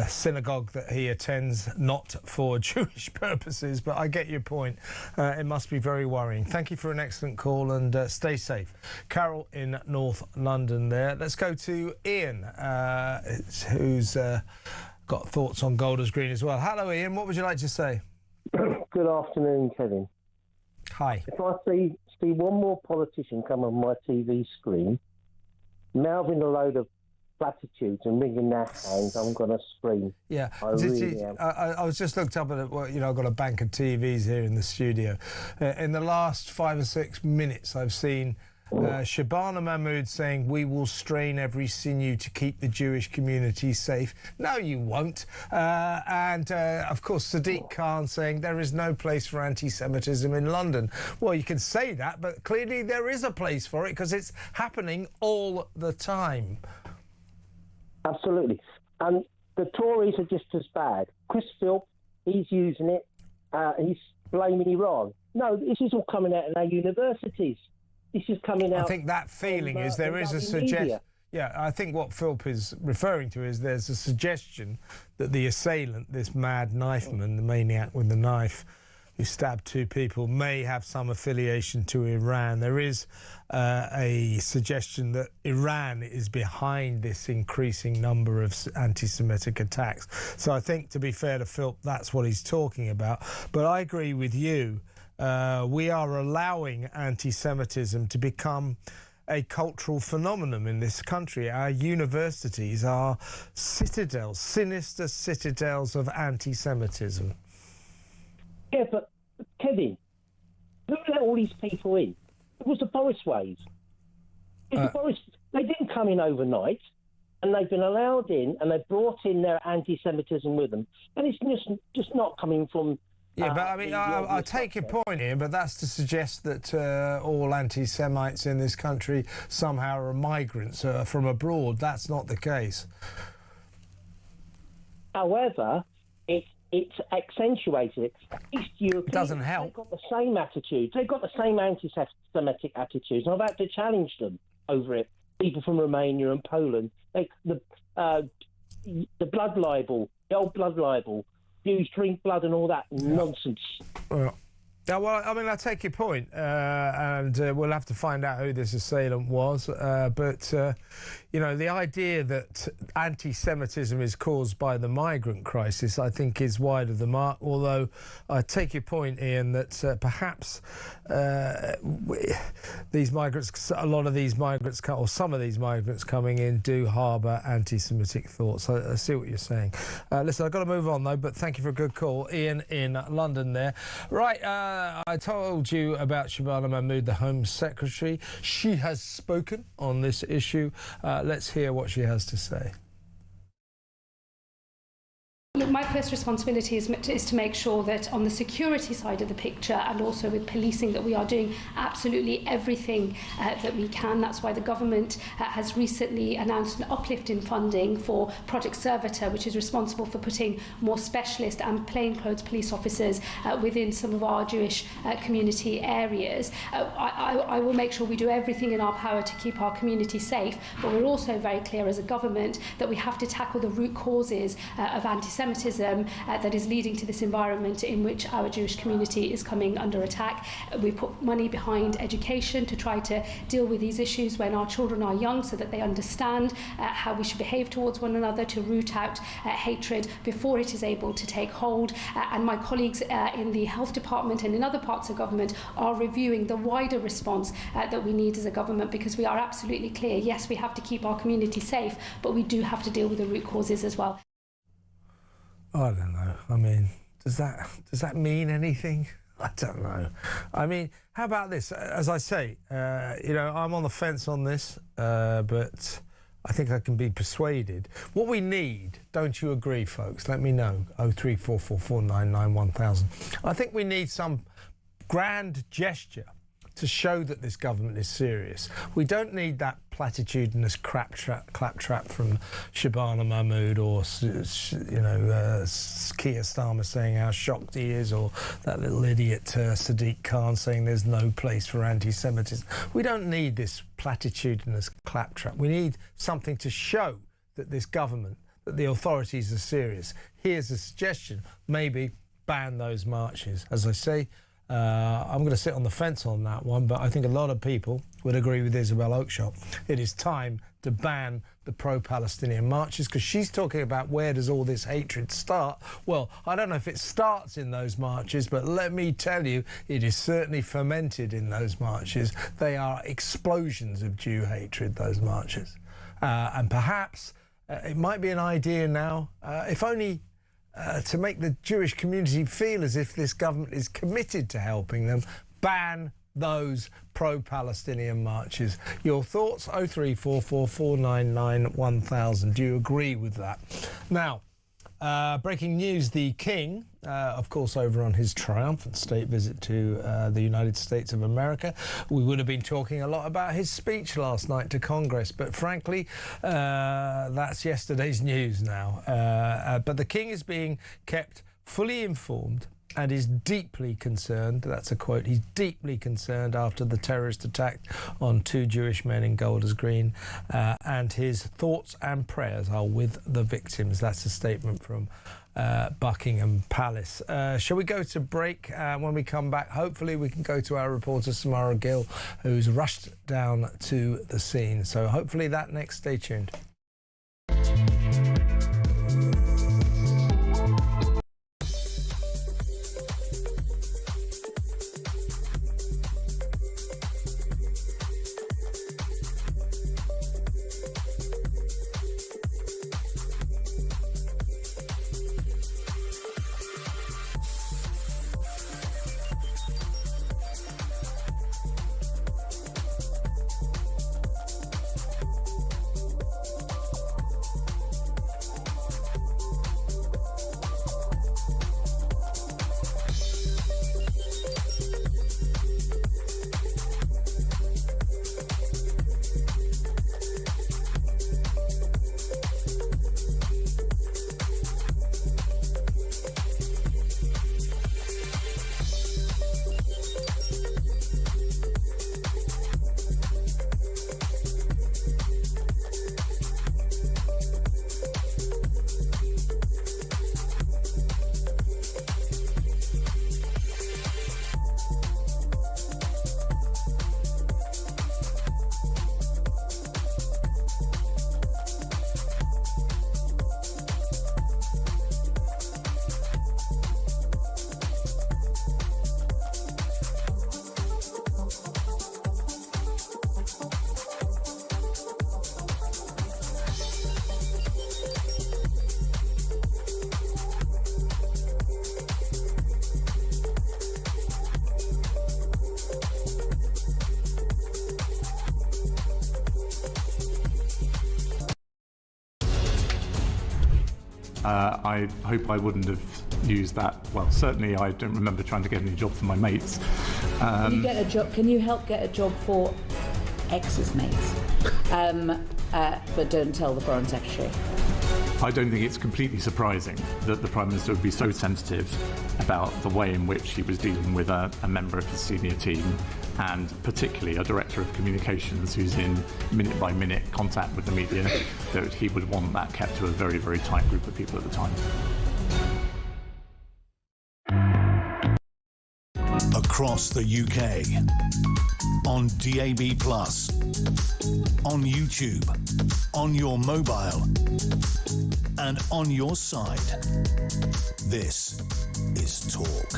synagogue that he attends, not for Jewish purposes. But I get your point. It must be very worrying. Thank you for an excellent call, and stay safe. Carol in North London there. Let's go to Ian, who's got thoughts on Golders Green as well. Hello, Ian. What would you like to say? Good afternoon, Kevin. Hi. If I see one more politician come on my TV screen, mouthing a load of platitudes and wringing their hands, I'm going to scream. Yeah. I really am. I was just looked up at it. Well, you know, I've got a bank of TVs here in the studio. In the last 5 or 6 minutes, I've seen Shabana Mahmood saying, "We will strain every sinew to keep the Jewish community safe." No, you won't. And of course, Sadiq Khan saying there is no place for anti-Semitism in London. Well, you can say that, but clearly there is a place for it because it's happening all the time. Absolutely. And the Tories are just as bad. Chris Philp, he's using it. He's blaming Iran. No, this is all coming out of our universities. This is coming out. I think that feeling is there is a suggestion. Yeah, I think what Philp is referring to is there's a suggestion that the assailant, this mad knifeman, the maniac with the knife, who stabbed 2 people may have some affiliation to Iran. There is a suggestion that Iran is behind this increasing number of anti-Semitic attacks. So I think, to be fair to Philp, that's what he's talking about. But I agree with you. We are allowing anti-Semitism to become a cultural phenomenon in this country. Our universities are citadels, sinister citadels of anti-Semitism. Yeah, but Kevin, who let all these people in? It was the Boris waves. They didn't come in overnight, and they've been allowed in, and they've brought in their anti-Semitism with them, and it's just not coming from. Yeah, but I mean, I take your point here, but that's to suggest that all anti-Semites in this country somehow are migrants from abroad. That's not the case. However, it's accentuated it. East Europeans, it doesn't help. They've got the same attitudes. They've got the same anti-Semitic attitudes. And I've had to challenge them over it. People from Romania and Poland. The blood libel, the old blood libel, Jews drink blood and all that nonsense. Well, I mean, I take your point, and we'll have to find out who this assailant was. But you know, the idea that anti-Semitism is caused by the migrant crisis, I think, is wide of the mark. Although I take your point, Ian, that perhaps these migrants, a lot of these migrants, or some of these migrants coming in, do harbour anti-Semitic thoughts. I see what you're saying. Listen, I've got to move on though. But thank you for a good call, Ian in London. There, right. I told you about Shabana Mahmood, the Home Secretary. She has spoken on this issue. Let's hear what she has to say. Look, my first responsibility is to make sure that on the security side of the picture and also with policing that we are doing absolutely everything that we can. That's why the government has recently announced an uplift in funding for Project Servitor, which is responsible for putting more specialist and plainclothes police officers within some of our Jewish community areas. I will make sure we do everything in our power to keep our community safe, but we're also very clear as a government that we have to tackle the root causes of anti-Semitism that is leading to this environment in which our Jewish community is coming under attack. We put money behind education to try to deal with these issues when our children are young, so that they understand how we should behave towards one another, to root out hatred before it is able to take hold. And my colleagues in the health department and in other parts of government are reviewing the wider response that we need as a government, because we are absolutely clear, yes, we have to keep our community safe, but we do have to deal with the root causes as well. I don't know. I mean, does that mean anything? I don't know. I mean, how about this? As I say, you know, I'm on the fence on this, but I think I can be persuaded. What we need, don't you agree, folks? Let me know. 03444991000. I think we need some grand gesture to show that this government is serious. We don't need that platitudinous claptrap from Shabana Mahmood, or you know, Keir Starmer saying how shocked he is, or that little idiot Sadiq Khan saying there's no place for anti-Semitism. We don't need this platitudinous claptrap. We need something to show that this government, that the authorities are serious. Here's a suggestion: maybe ban those marches. As I say, I'm going to sit on the fence on that one, but I think a lot of people would agree with Isabel Oakeshott. It is time to ban the pro-Palestinian marches, because she's talking about where does all this hatred start. Well, I don't know if it starts in those marches, but let me tell you, it is certainly fermented in those marches. They are explosions of Jew hatred, those marches. And perhaps it might be an idea now, if only to make the Jewish community feel as if this government is committed to helping them, ban those pro-Palestinian marches. Your thoughts? 03444991000. Do you agree with that? Now, breaking news, the King, of course, over on his triumphant state visit to the United States of America. We would have been talking a lot about his speech last night to Congress, but frankly, that's yesterday's news now. But the King is being kept fully informed and is deeply concerned, that's a quote, he's deeply concerned after the terrorist attack on 2 Jewish men in Golders Green, and his thoughts and prayers are with the victims. That's a statement from Buckingham Palace. Shall we go to break? When we come back, hopefully we can go to our reporter Samara Gill, who's rushed down to the scene. So hopefully that next. Stay tuned. I hope I wouldn't have used that. Well, certainly I don't remember trying to get any job for my mates. Can you get a job? Can you help get a job for ex's mates? But don't tell the Foreign Secretary. I don't think it's completely surprising that the Prime Minister would be so sensitive about the way in which he was dealing with a member of his senior team, and particularly a Director of Communications who's in minute-by-minute contact with the media, that he would want that kept to a very, very tight group of people at the time. Across the UK, on DAB+, on YouTube, on your mobile, and on your side. This is Talk.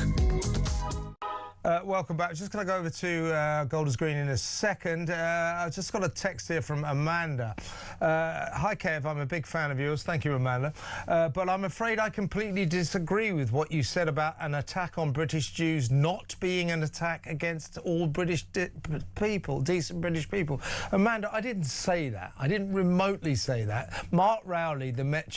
Welcome back. Just going to go over to Golders Green in a second. I just got a text here from Amanda. Hi, Kev. I'm a big fan of yours. Thank you, Amanda. But I'm afraid I completely disagree with what you said about an attack on British Jews not being an attack against all British people, decent British people. Amanda, I didn't say that. I didn't remotely say that. Mark Rowley, the Met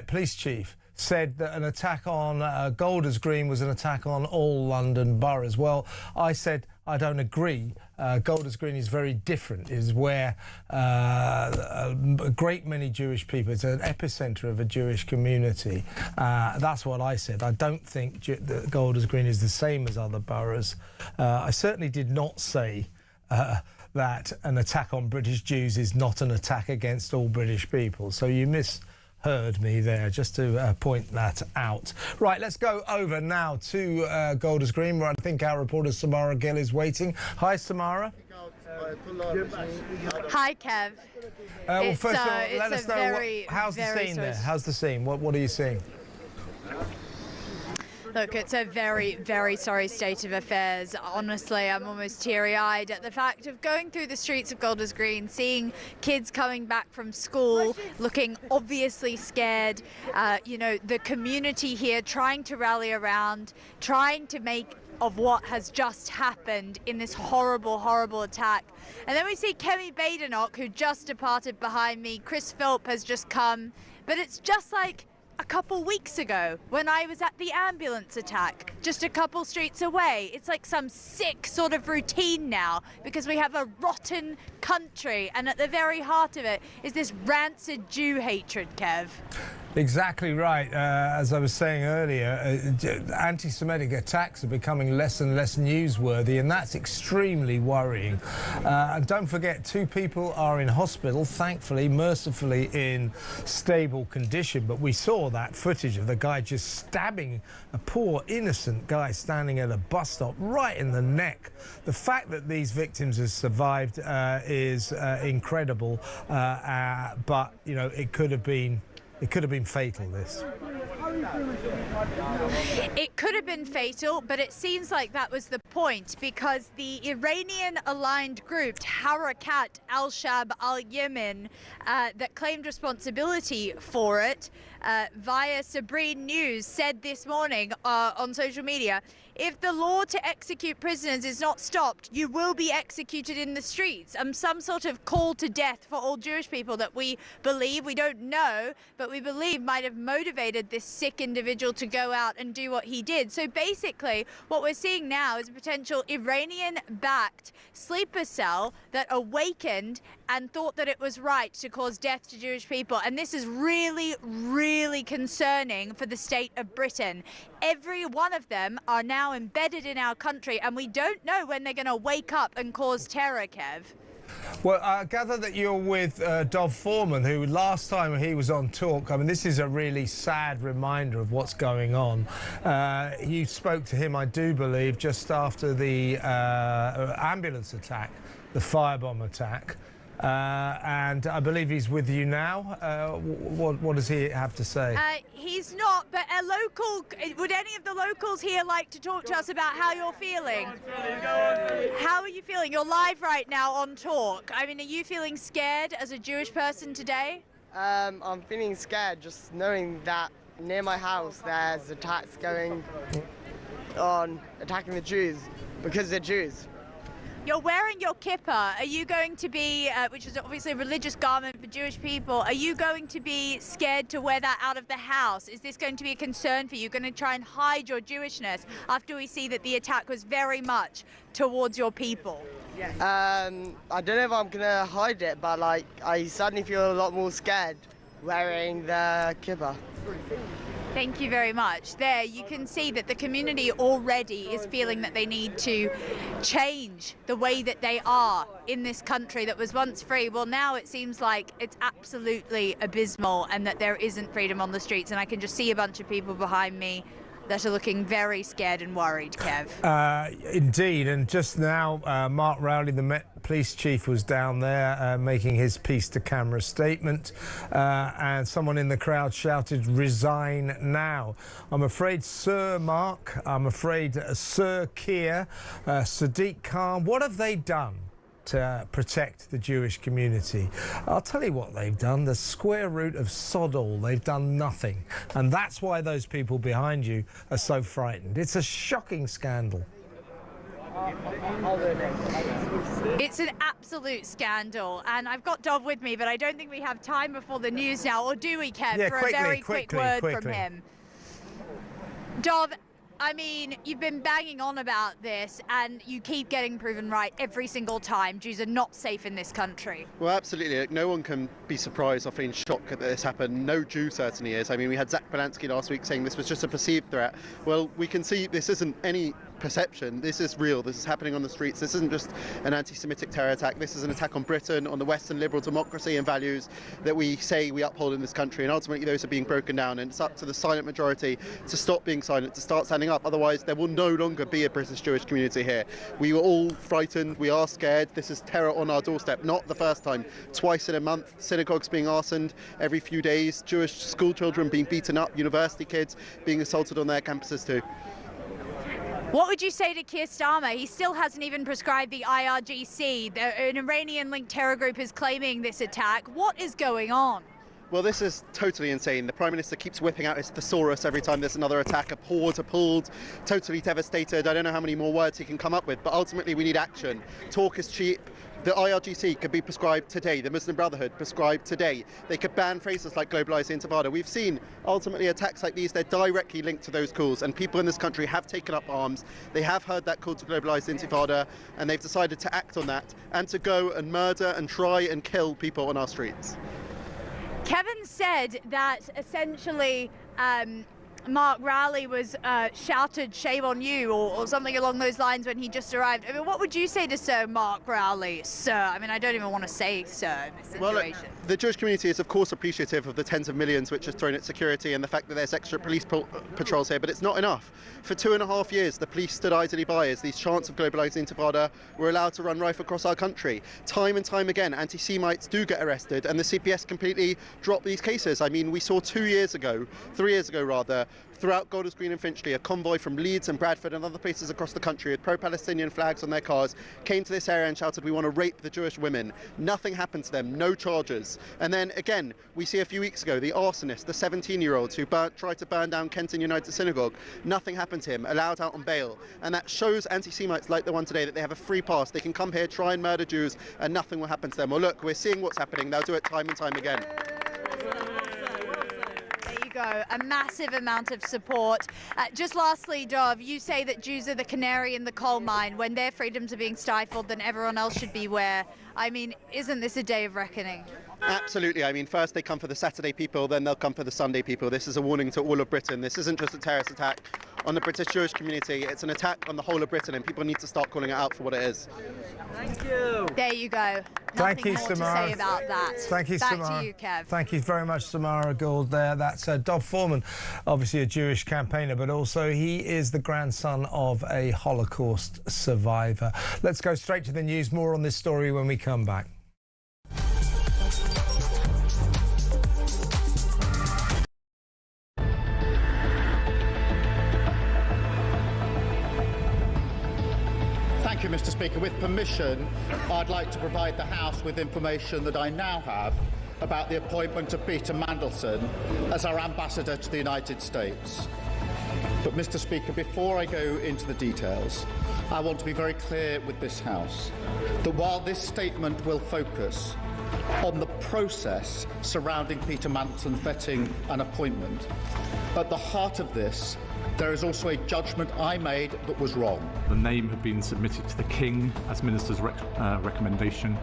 Police Chief, said that an attack on Golders Green was an attack on all London boroughs. Well, I said I don't agree. Golders Green is very different. It is where a great many Jewish people, it's an epicentre of a Jewish community. That's what I said. I don't think that Golders Green is the same as other boroughs. I certainly did not say that an attack on British Jews is not an attack against all British people. So you misheard me there, just to point that out. Right, let's go over now to Golders Green, where I think our reporter Samara Gill is waiting. Hi, Samara. Hi, Kev. Well, first of all, let us know, how's the scene there? How's the scene? What are you seeing? Look, it's a very, very sorry state of affairs. Honestly, I'm almost teary-eyed at the fact of going through the streets of Golders Green, seeing kids coming back from school, looking obviously scared. You know, the community here trying to rally around, trying to make of what has just happened in this horrible, horrible attack. And then we see Kemi Badenoch, who just departed behind me. Chris Philp has just come. But it's just like a couple weeks ago when I was at the ambulance attack just a couple streets away. It's like some sick sort of routine now because we have a rotten country, and at the very heart of it is this rancid Jew hatred, Kev. Exactly right. As I was saying earlier, anti-Semitic attacks are becoming less and less newsworthy, and that's extremely worrying. And don't forget, 2 people are in hospital, thankfully, mercifully in stable condition. But we saw that footage of the guy just stabbing a poor innocent guy standing at a bus stop right in the neck. The fact that these victims have survived is incredible, but you know, it could have been fatal, this. It could have been fatal, but it seems like that was the point, because the Iranian-aligned group Harakat al-Shab al-Yemen that claimed responsibility for it via Sabreen News said this morning on social media, if the law to execute prisoners is not stopped, you will be executed in the streets. Some sort of call to death for all Jewish people that we believe, we don't know, but we believe might have motivated this sick individual to go out and do what he did. So basically, what we're seeing now is a potential Iranian-backed sleeper cell that awakened and thought that it was right to cause death to Jewish people. And this is really, really concerning for the state of Britain. Every one of them are now embedded in our country, and we don't know when they're going to wake up and cause terror, Kev. Well, I gather that you're with Dov Foreman, who last time he was on Talk, I mean, this is a really sad reminder of what's going on. You spoke to him, I do believe, just after the ambulance attack, the firebomb attack. And I believe he's with you now. What does he have to say? He's not, but a local, would any of the locals here like to talk to us about how you're feeling? How are you feeling? You're live right now on Talk. I mean, are you feeling scared as a Jewish person today? I'm feeling scared just knowing that near my house there's attacks going on, attacking the Jews because they're Jews. You're wearing your kippah. Are you going to be, which is obviously a religious garment for Jewish people, are you going to be scared to wear that out of the house? Is this going to be a concern for you? Going to try and hide your Jewishness after we see that the attack was very much towards your people? I don't know if I'm going to hide it, but like I suddenly feel a lot more scared wearing the kippah. Thank you very much. There you can see that the community already is feeling that they need to change the way that they are in this country that was once free. Well, now it seems like it's absolutely abysmal and that there isn't freedom on the streets. And I can just see a bunch of people behind me that are looking very scared and worried, Kev. Indeed, and just now Mark Rowley, the Met Police Chief, was down there making his piece-to-camera statement, and someone in the crowd shouted, "Resign now." I'm afraid, Sir Mark, I'm afraid, Sir Keir, Sadiq Khan, what have they done to protect the Jewish community? I'll tell you what they've done. The square root of sod all. They've done nothing. And that's why those people behind you are so frightened. It's a shocking scandal. It's an absolute scandal, and I've got Dov with me, but I don't think we have time before the news now, or do we, Kev, yeah, for quickly, a very quick word from him? Dov, I mean, you've been banging on about this, and you keep getting proven right every single time. Jews are not safe in this country. Well, absolutely. No one can be surprised or feeling shocked that this happened. No Jew certainly is. I mean, we had Zach Balansky last week saying this was just a perceived threat. Well, we can see this isn't any perception. This is real. This is happening on the streets. This isn't just an anti-Semitic terror attack. This is an attack on Britain, on the Western liberal democracy and values that we say we uphold in this country. And ultimately, those are being broken down. And it's up to the silent majority to stop being silent, to start standing up. Otherwise, there will no longer be a British Jewish community here. We were all frightened. We are scared. This is terror on our doorstep. Not the first time. Twice in a month, synagogues being arsoned every few days, Jewish school children being beaten up, university kids being assaulted on their campuses too. What would you say to Keir Starmer? He still hasn't even prescribed the IRGC. An Iranian-linked terror group is claiming this attack. What is going on? Well, this is totally insane. The Prime Minister keeps whipping out his thesaurus every time there's another attack. Abhorred, appalled, totally devastated. I don't know how many more words he can come up with, but ultimately we need action. Talk is cheap. The IRGC could be prescribed today. The Muslim Brotherhood prescribed today. They could ban phrases like globalised intifada. We've seen ultimately attacks like these. They're directly linked to those calls, and people in this country have taken up arms. They have heard that call to globalised intifada, and they've decided to act on that and to go and murder and try and kill people on our streets. Kevin said that essentially Mark Rowley was shouted shame on you or something along those lines when he just arrived. I mean, what would you say to Sir Mark Rowley, sir? I mean, I don't even want to say sir in this situation. Well, the Jewish community is of course appreciative of the tens of millions which is thrown at security and the fact that there's extra police patrols here, but it's not enough. For 2.5 years, the police stood idly by as these chants of globalised intifada were allowed to run rife across our country. Time and time again, anti-Semites do get arrested, and the CPS completely drop these cases. I mean, we saw 3 years ago rather, throughout Golders Green and Finchley, a convoy from Leeds and Bradford and other places across the country with pro-Palestinian flags on their cars came to this area and shouted, "We want to rape the Jewish women." Nothing happened to them, no charges. And then again, we see a few weeks ago the arsonist, the 17-year-old who tried to burn down Kenton United Synagogue. Nothing happened to him, allowed out on bail. And that shows anti-Semites like the one today that they have a free pass. They can come here, try and murder Jews, and nothing will happen to them. Well, look, we're seeing what's happening. They'll do it time and time again. A massive amount of support. Just lastly, Dov, you say that Jews are the canary in the coal mine. When their freedoms are being stifled, then everyone else should beware. I mean, isn't this a day of reckoning? Absolutely. I mean, first they come for the Saturday people, then they'll come for the Sunday people. This is a warning to all of Britain. This isn't just a terrorist attack on the British Jewish community. It's an attack on the whole of Britain, and people need to start calling it out for what it is. Thank you. There you go. Thank you, Nothing more Samara. to say about that. Thank you, Back Samara. to you, Kev. Thank you very much, Samara Gould there. That's Dov Foreman, obviously a Jewish campaigner, but also he is the grandson of a Holocaust survivor. Let's go straight to the news. More on this story when we come back. Thank you, Mr. Speaker. With permission, I'd like to provide the House with information that I now have about the appointment of Peter Mandelson as our ambassador to the United States. But, Mr. Speaker, before I go into the details, I want to be very clear with this House that while this statement will focus on the process surrounding Peter Mandelson's vetting and appointment, at the heart of this there is also a judgment I made that was wrong. The name had been submitted to the King as Minister's recommendation.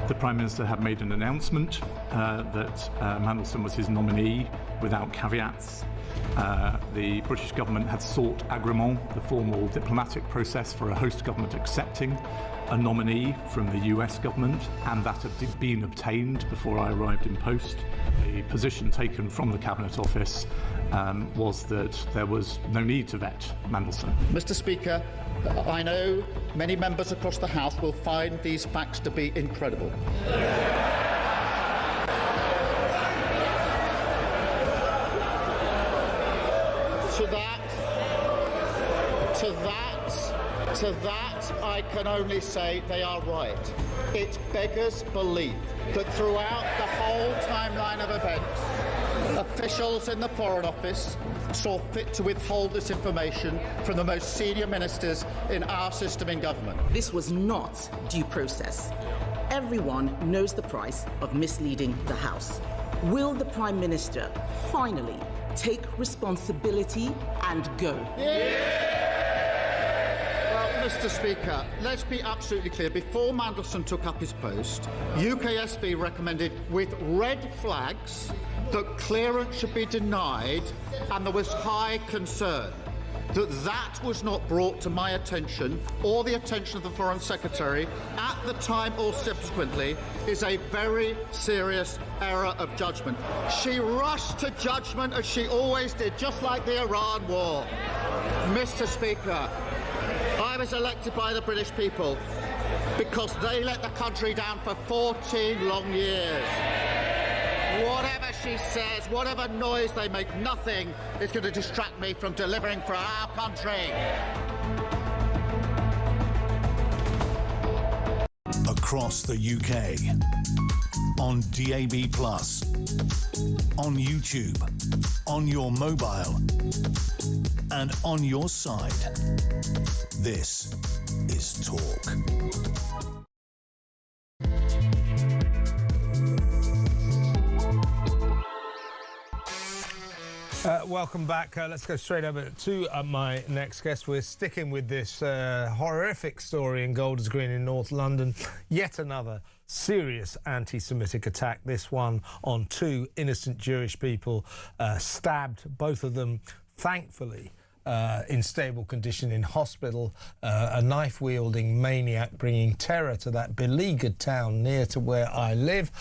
The Prime Minister had made an announcement that Mandelson was his nominee without caveats. The British government had sought agrément, the formal diplomatic process for a host government accepting a nominee from the US government, and that had been obtained before I arrived in post. The position taken from the Cabinet Office was that there was no need to vet Mandelson. Mr. Speaker, I know many members across the House will find these facts to be incredible. To that, I can only say they are right. It beggars belief that throughout the whole timeline of events, officials in the Foreign Office saw fit to withhold this information from the most senior ministers in our system in government. This was not due process. Everyone knows the price of misleading the House. Will the Prime Minister finally take responsibility and go? Mr. Speaker, let's be absolutely clear. Before Mandelson took up his post, UKSV recommended with red flags that clearance should be denied, and there was high concern that was not brought to my attention or the attention of the Foreign Secretary at the time or subsequently is a very serious error of judgment. She rushed to judgment as she always did, just like the Iran war. Mr. Speaker, I was elected by the British people because they let the country down for 14 long years. Whatever she says, whatever noise they make, nothing is going to distract me from delivering for our country. Across the UK, on DAB+, on YouTube, on your mobile, and on your side. This is Talk. Welcome back. Let's go straight over to my next guest. We're sticking with this horrific story in Golders Green in North London. Yet another serious anti-Semitic attack, this one on 2 innocent Jewish people stabbed, both of them thankfully in stable condition in hospital, a knife-wielding maniac bringing terror to that beleaguered town near to where I live.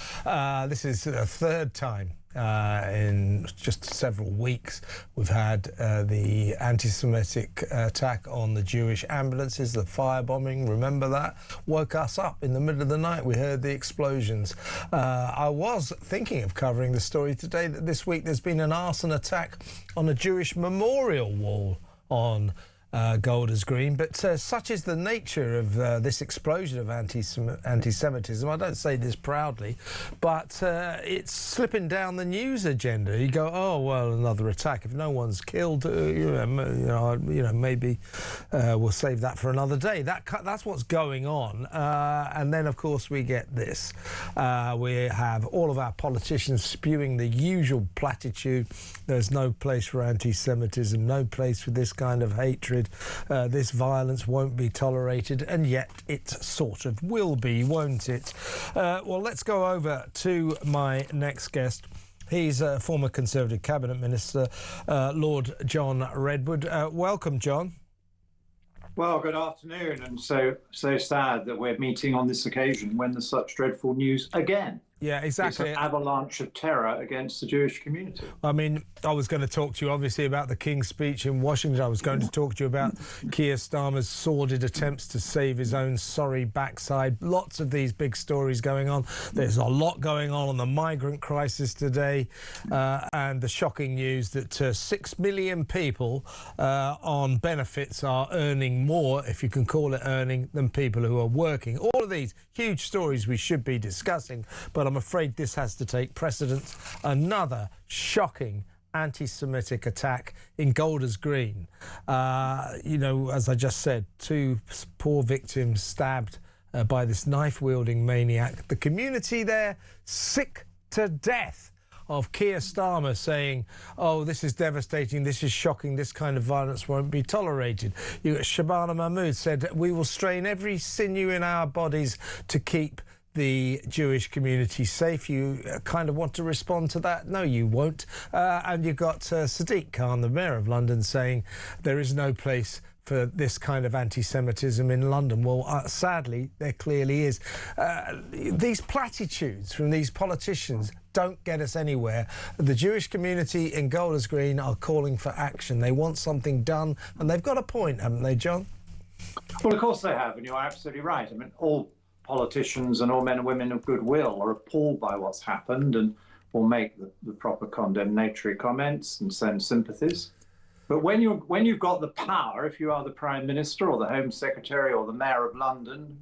This is the 3rd time in just several weeks we've had the anti-Semitic attack on the Jewish ambulances, the firebombing, remember that? Woke us up in the middle of the night. We heard the explosions. I was thinking of covering the story today that this week there's been an arson attack on a Jewish memorial wall on Golders Green, but such is the nature of this explosion of anti-Semitism. I don't say this proudly, but it's slipping down the news agenda. You go, oh well, another attack. If no one's killed, maybe we'll save that for another day. That's what's going on, and then of course we get this. We have all of our politicians spewing the usual platitude. There's no place for anti-Semitism, no place for this kind of hatred. This violence won't be tolerated, and yet it sort of will be, won't it? Well, let's go over to my next guest. He's a former Conservative Cabinet Minister, Lord John Redwood. Welcome, John. Well, good afternoon, and so sad that we're meeting on this occasion when there's such dreadful news again. Yeah, exactly. It's an avalanche of terror against the Jewish community. I mean, I was going to talk to you, obviously, about the King's speech in Washington. I was going to talk to you about Keir Starmer's sordid attempts to save his own sorry backside. Lots of these big stories going on. There's a lot going on the migrant crisis today, and the shocking news that 6 million people on benefits are earning more, if you can call it earning, than people who are working. All of these huge stories we should be discussing, but I'm afraid this has to take precedence. Another shocking anti-Semitic attack in Golders Green. As I just said, 2 poor victims stabbed by this knife-wielding maniac. The community there sick to death of Keir Starmer saying, oh, this is devastating, this is shocking, this kind of violence won't be tolerated. Shabana Mahmood said, we will strain every sinew in our bodies to keep the Jewish community safe. You kind of want to respond to that? No, you won't. And you've got Sadiq Khan, the Mayor of London, saying there is no place for this kind of anti-Semitism in London. Well, sadly, there clearly is. These platitudes from these politicians don't get us anywhere. The Jewish community in Golders Green are calling for action. They want something done, and they've got a point, haven't they, John? Well, of course they have, and you're absolutely right. I mean, all politicians and all men and women of goodwill are appalled by what's happened and will make the proper condemnatory comments and send sympathies. But when you've got the power, if you are the Prime Minister or the Home Secretary or the Mayor of London,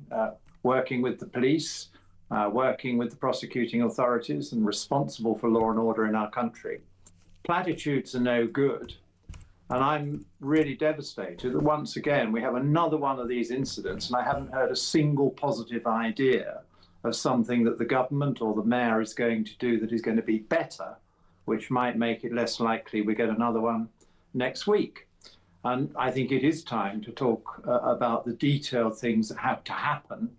working with the police, working with the prosecuting authorities and responsible for law and order in our country, platitudes are no good. And I'm really devastated that once again we have another one of these incidents, and I haven't heard a single positive idea of something that the government or the mayor is going to do that is going to be better, which might make it less likely we get another one next week. And I think it is time to talk about the detailed things that have to happen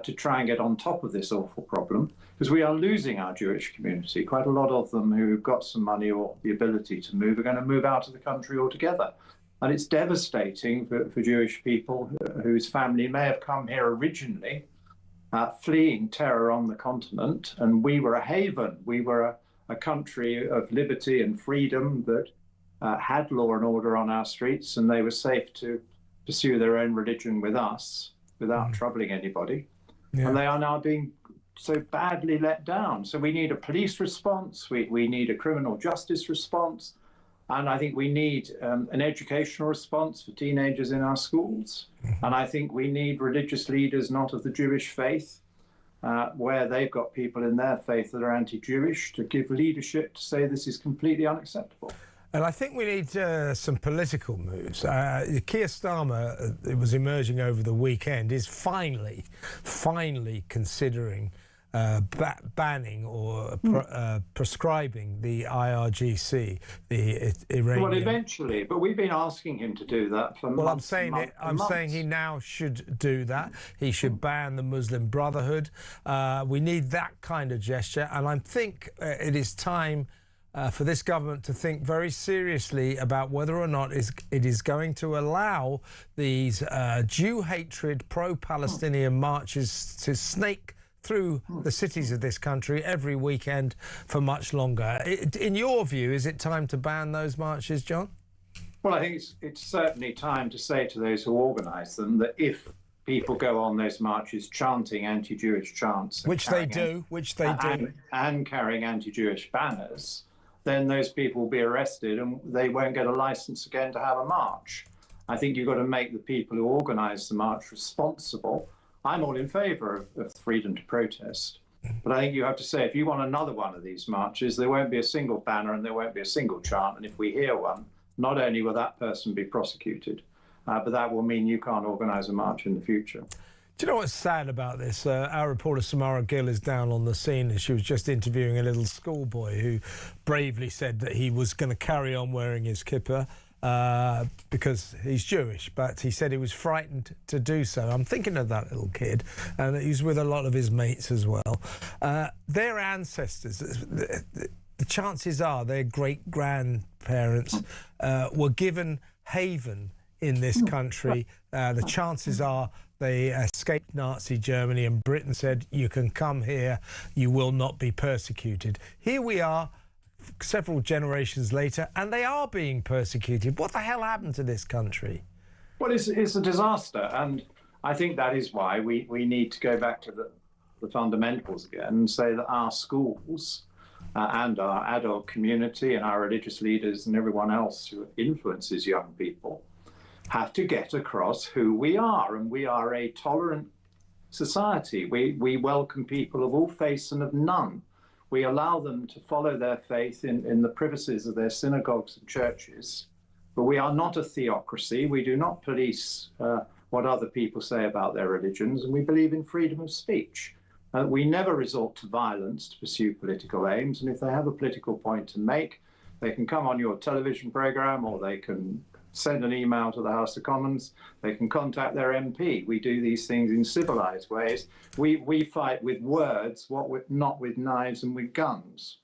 to try and get on top of this awful problem, because we are losing our Jewish community. Quite a lot of them who've got some money or the ability to move are going to move out of the country altogether. And it's devastating for Jewish people whose family may have come here originally, fleeing terror on the continent. And we were a haven. We were a country of liberty and freedom that had law and order on our streets, and they were safe to pursue their own religion with us without troubling anybody. Yeah. And they are now being so badly let down. So we need a police response, we need a criminal justice response, and I think we need an educational response for teenagers in our schools. And I think we need religious leaders not of the Jewish faith, where they've got people in their faith that are anti-Jewish, to give leadership to say this is completely unacceptable. And I think we need some political moves. Keir Starmer, it was emerging over the weekend, is finally considering banning or prescribing the IRGC, the Iranian. Well, eventually, but we've been asking him to do that for months. Well, I'm saying he now should do that. He should ban the Muslim Brotherhood. We need that kind of gesture, and I think it is time for this government to think very seriously about whether or not it is going to allow these Jew hatred, pro-Palestinian marches to snake through the cities of this country every weekend for much longer. In your view, is it time to ban those marches, John? Well, I think it's certainly time to say to those who organise them that if people go on those marches chanting anti-Jewish chants, which they do, and carrying anti-Jewish banners, then those people will be arrested and they won't get a licence again to have a march. I think you've got to make the people who organise the march responsible. I'm all in favour of freedom to protest, but I think you have to say, if you want another one of these marches, there won't be a single banner and there won't be a single chant, and if we hear one, not only will that person be prosecuted, but that will mean you can't organise a march in the future. Do you know what's sad about this? Our reporter Samara Gill is down on the scene, and she was just interviewing a little schoolboy who bravely said that he was going to carry on wearing his kippah because he's Jewish, but he said he was frightened to do so. I'm thinking of that little kid, and he's with a lot of his mates as well. Their ancestors, the chances are their great-grandparents were given haven in this country. The chances are they escaped Nazi Germany, and Britain said, you can come here, you will not be persecuted. Here we are, several generations later, and they are being persecuted. What the hell happened to this country? Well, it's a disaster, and I think that is why we need to go back to the fundamentals again and say that our schools and our adult community and our religious leaders and everyone else who influences young people have to get across who we are, and we are a tolerant society. We welcome people of all faiths and of none. We allow them to follow their faith in the privacies of their synagogues and churches, but we are not a theocracy. We do not police what other people say about their religions, and we believe in freedom of speech. We never resort to violence to pursue political aims, and if they have a political point to make, they can come on your television programme, or they can send an email to the House of Commons, they can contact their MP. We do these things in civilised ways. We fight with words, not with knives and with guns.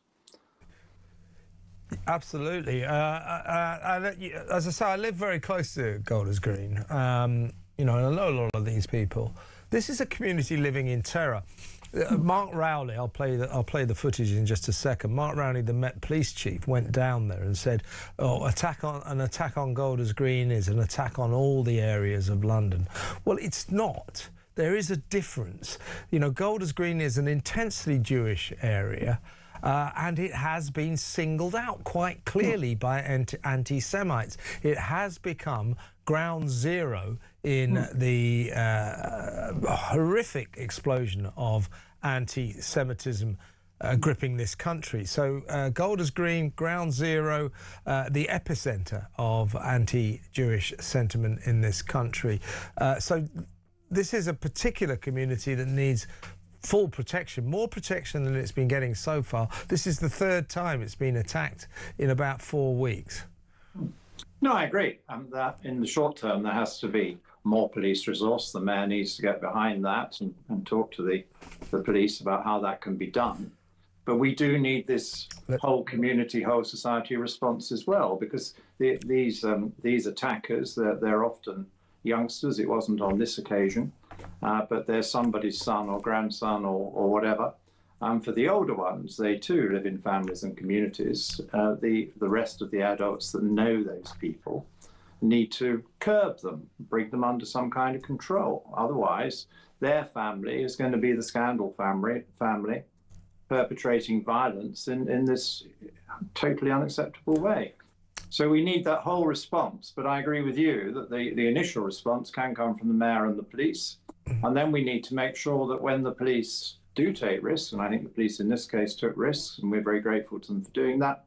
Absolutely. As I say, I live very close to Golders Green, you know, and I know a lot of these people. This is a community living in terror. Mark Rowley, I'll play the footage in just a second. Mark Rowley, the Met Police chief, went down there and said, "Oh, an attack on Golders Green is an attack on all the areas of London." Well, it's not. There is a difference. You know, Golders Green is an intensely Jewish area. And it has been singled out quite clearly by anti-Semites. It has become ground zero in the horrific explosion of anti-Semitism gripping this country. So Golders Green, ground zero, the epicenter of anti-Jewish sentiment in this country. So this is a particular community that needs full protection, more protection than it's been getting so far. This is the third time it's been attacked in about 4 weeks. No, I agree. That in the short term, there has to be more police resource. The mayor needs to get behind that and talk to the police about how that can be done. But we do need this whole community, whole society response as well, because these attackers, they're often youngsters. It wasn't on this occasion. But they're somebody's son or grandson or whatever. For the older ones, they too live in families and communities. The rest of the adults that know those people need to curb them, bring them under some kind of control. Otherwise, their family is going to be the scandal family perpetrating violence in this totally unacceptable way. So we need that whole response. But I agree with you that the initial response can come from the mayor and the police. And then we need to make sure that when the police do take risks, and I think the police in this case took risks, and we're very grateful to them for doing that,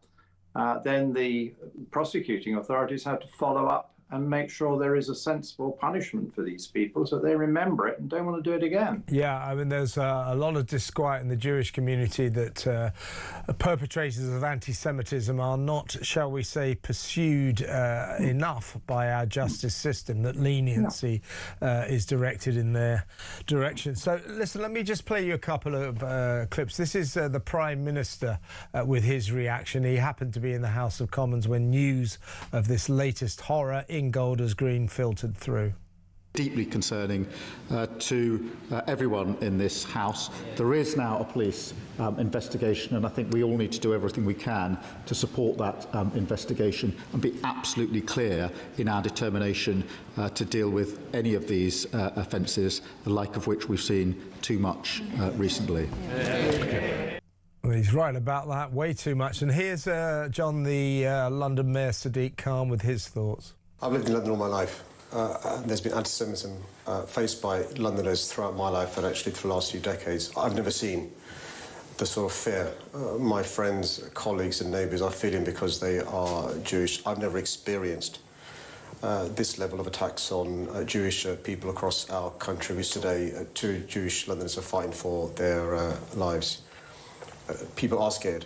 then the prosecuting authorities have to follow up and make sure there is a sensible punishment for these people so they remember it and don't want to do it again. Yeah, I mean, there's a lot of disquiet in the Jewish community that perpetrators of anti-Semitism are not, shall we say, pursued enough by our justice system, that leniency is directed in their direction. So, listen, let me just play you a couple of clips. This is the Prime Minister with his reaction. He happened to be in the House of Commons when news of this latest horror in Golders Green filtered through. Deeply concerning to everyone in this House. There is now a police investigation, and I think we all need to do everything we can to support that investigation and be absolutely clear in our determination to deal with any of these offences, the like of which we've seen too much recently. Well, he's right about that, way too much. And here's John, the London Mayor Sadiq Khan, with his thoughts. I've lived in London all my life. There's been anti-Semitism faced by Londoners throughout my life, and actually for the last few decades. I've never seen the sort of fear my friends, colleagues and neighbours are feeling because they are Jewish. I've never experienced this level of attacks on Jewish people across our country, which today 2 Jewish Londoners are fighting for their lives. People are scared.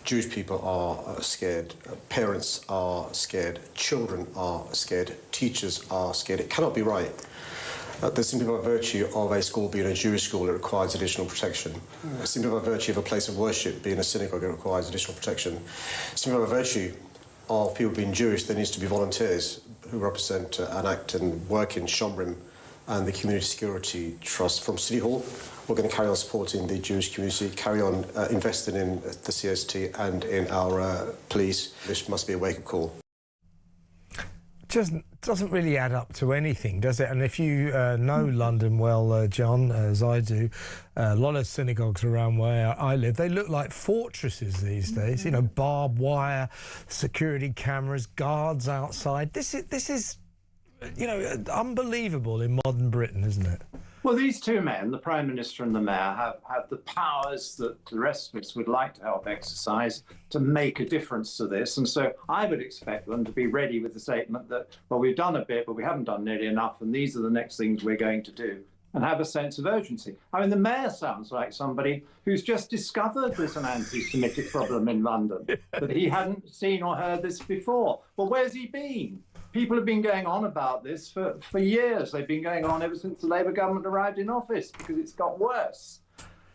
Jewish people are scared. Parents are scared. Children are scared. Teachers are scared. It cannot be right. There's simply by virtue of a school being a Jewish school, it requires additional protection. Simply by virtue of a place of worship being a synagogue, it requires additional protection. Simply by virtue of people being Jewish, there needs to be volunteers who represent and act and work in Shomrim and the Community Security Trust. From City Hall, we're going to carry on supporting the Jewish community, carry on investing in the CST and in our police. This must be a wake-up call. Just doesn't really add up to anything, does it? And if you know London well, John, as I do, a lot of synagogues around where I live, they look like fortresses these days. You know, barbed wire, security cameras, guards outside. This is, you know, unbelievable in modern Britain, isn't it? Well, these two men, the Prime Minister and the Mayor, have the powers that the rest of us would like to help exercise to make a difference to this. And so I would expect them to be ready with the statement that, well, we've done a bit, but we haven't done nearly enough, and these are the next things we're going to do, and have a sense of urgency. I mean, the Mayor sounds like somebody who's just discovered there's an anti-Semitic problem in London, that he hadn't seen or heard this before. Well, where's he been? People have been going on about this for years. They've been going on ever since the Labour government arrived in office, because it's got worse.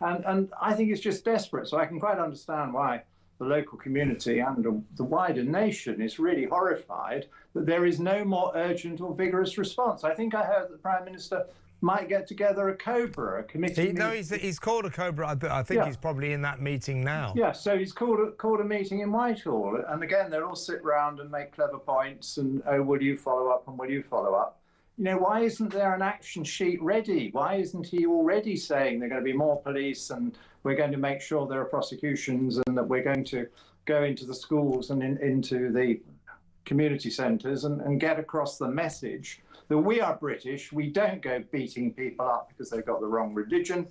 And I think it's just desperate. So I can quite understand why the local community and the wider nation is really horrified that there is no more urgent or vigorous response. I think I heard the Prime Minister might get together a COBRA, a committee. No, he's called a COBRA. I think he's probably in that meeting now. Yeah, so he's called a meeting in Whitehall. And again, they'll all sit round and make clever points and, oh, will you follow up and will you follow up? You know, why isn't there an action sheet ready? Why isn't he already saying there are going to be more police and we're going to make sure there are prosecutions and that we're going to go into the schools and into the community centres and get across the message that we are British, we don't go beating people up because they've got the wrong religion.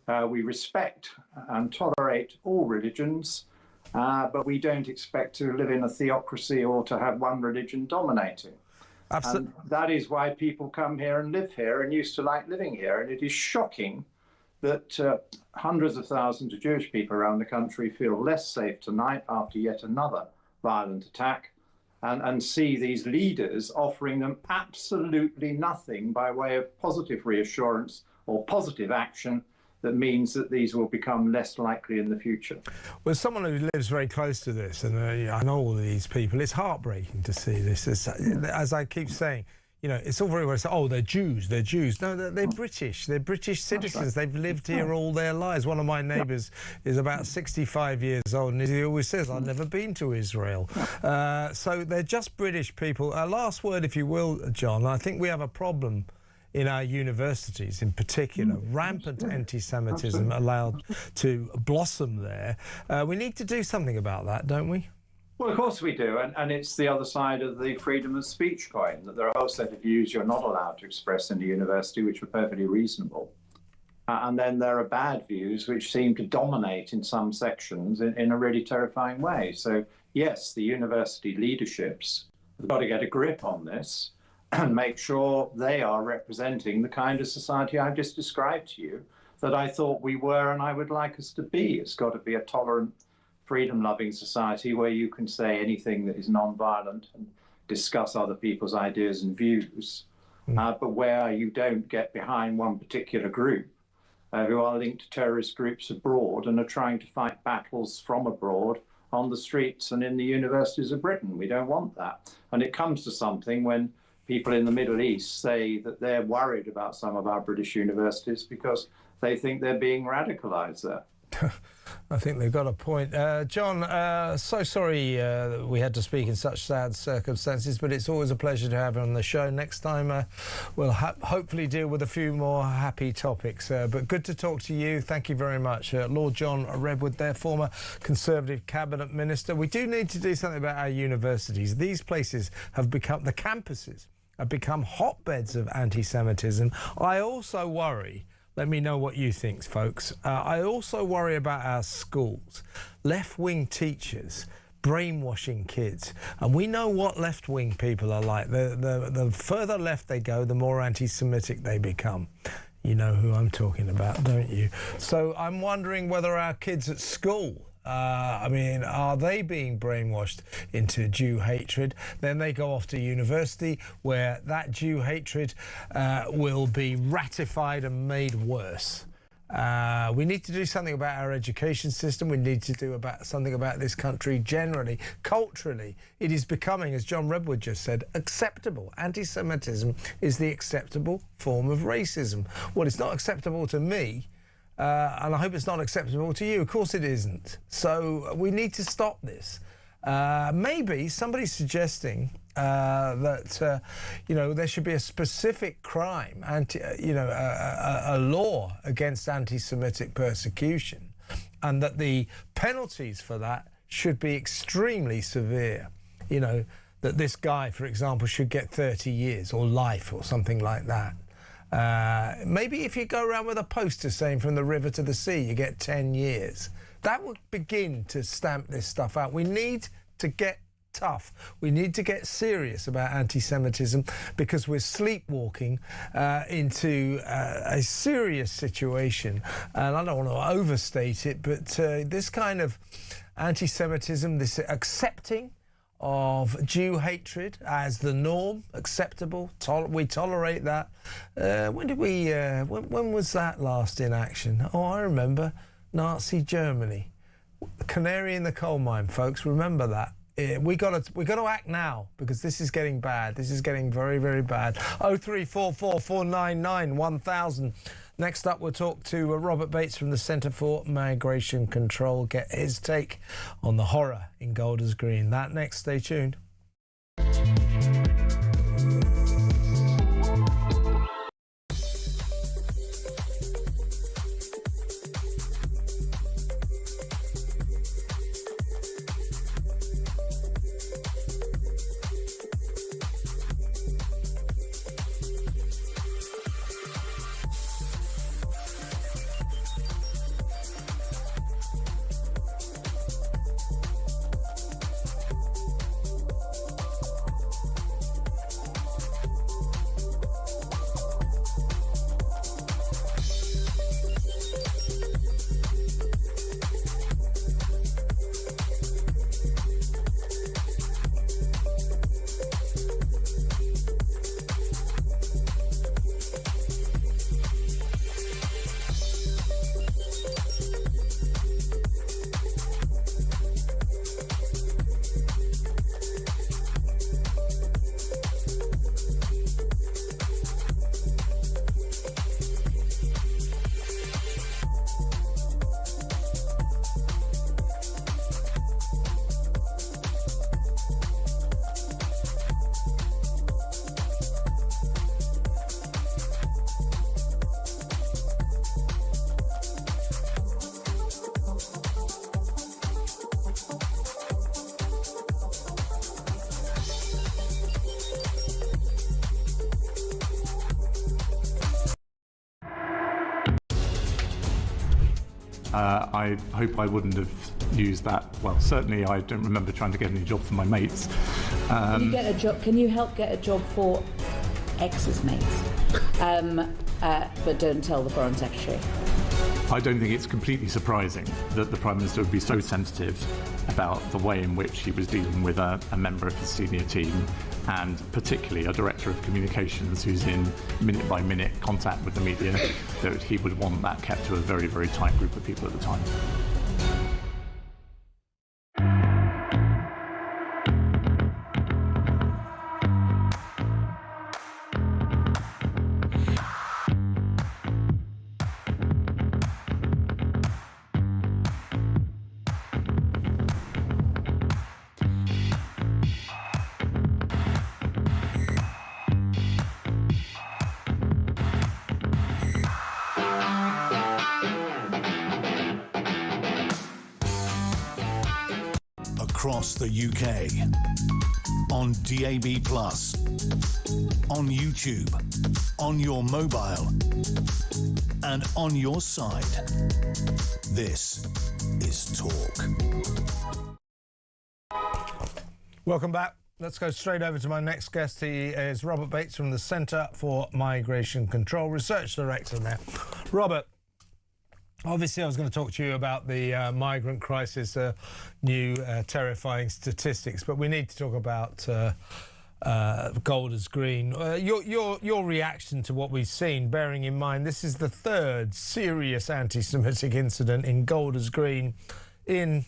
We respect and tolerate all religions, but we don't expect to live in a theocracy or to have one religion dominating. Absolutely. And that is why people come here and live here and used to like living here. And it is shocking that hundreds of thousands of Jewish people around the country feel less safe tonight after yet another violent attack. And see these leaders offering them absolutely nothing by way of positive reassurance or positive action that means that these will become less likely in the future. Well, as someone who lives very close to this, and I know all of these people, it's heartbreaking to see this. As I keep saying, you know, it's all very well to say, oh, they're Jews, they're Jews. No, they're British. They're British citizens. Right. They've lived here all their lives. One of my neighbours is about 65 years old, and he always says, I've never been to Israel. So they're just British people. Last word, if you will, John, I think we have a problem in our universities in particular. Rampant anti-Semitism allowed to blossom there. We need to do something about that, don't we? Well, of course we do, and it's the other side of the freedom of speech coin, that there are a whole set of views you're not allowed to express in the university, which are perfectly reasonable. And then there are bad views which seem to dominate in some sections in a really terrifying way. So, yes, the university leaderships We've got to get a grip on this and make sure they are representing the kind of society I've just described to you that I thought we were and I would like us to be. It's got to be a tolerant, freedom-loving society where you can say anything that is non-violent and discuss other people's ideas and views, but where you don't get behind one particular group who are linked to terrorist groups abroad and are trying to fight battles from abroad on the streets and in the universities of Britain. We don't want that. And it comes to something when people in the Middle East say that they're worried about some of our British universities because they think they're being radicalised there. I think they've got a point. John, so sorry that we had to speak in such sad circumstances, but it's always a pleasure to have you on the show. Next time we'll hopefully deal with a few more happy topics. But good to talk to you. Thank you very much. Lord John Redwood there, former Conservative Cabinet Minister. We do need to do something about our universities. These places have become, the campuses have become hotbeds of anti-Semitism. I also worry, let me know what you think, folks. I also worry about our schools. Left-wing teachers brainwashing kids. And we know what left-wing people are like. The further left they go, the more anti-Semitic they become. You know who I'm talking about, don't you? So I'm wondering whether our kids at school, are they being brainwashed into Jew hatred? Then they go off to university where that Jew hatred will be ratified and made worse. We need to do something about our education system. We need to do something about this country generally. Culturally, it is becoming, as John Redwood just said, acceptable. Anti-Semitism is the acceptable form of racism. Well, it's not acceptable to me. And I hope it's not acceptable to you. Of course it isn't. So we need to stop this. Maybe somebody's suggesting that there should be a specific crime, a law against anti-Semitic persecution, and that the penalties for that should be extremely severe. That this guy, for example, should get 30 years or life or something like that. Maybe if you go around with a poster saying from the river to the sea, you get 10 years. That would begin to stamp this stuff out. We need to get tough. We need to get serious about anti-Semitism because we're sleepwalking into a serious situation. And I don't want to overstate it, but this kind of anti-Semitism, this accepting of Jew hatred as the norm, acceptable, we tolerate that. When was that last in action? Oh, I remember, Nazi Germany. Canary in the coal mine, folks, remember that. We got to act now because this is getting bad. This is getting very, very bad. 0344 499 1000. Next up, we'll talk to Robert Bates from the Centre for Migration Control, get his take on the horror in Golders Green. That next, stay tuned. I hope I wouldn't have used that. Well, certainly I don't remember trying to get any job for my mates. Can you get a job? Can you help get a job for X's mates? But don't tell the Foreign Secretary. I don't think it's completely surprising that the Prime Minister would be so sensitive about the way in which he was dealing with a member of his senior team, and particularly a Director of Communications who's in minute-by-minute contact with the media, that he would want that kept to a very, very tight group of people at the time. Across the UK, on DAB+, on YouTube, on your mobile, and on your side. This is Talk. Welcome back. Let's go straight over to my next guest. He is Robert Bates from the Centre for Migration Control, Research Director there. Robert, obviously I was going to talk to you about the migrant crisis, new terrifying statistics, but we need to talk about Golders Green. Your reaction to what we've seen, bearing in mind this is the third serious anti-Semitic incident in Golders Green in,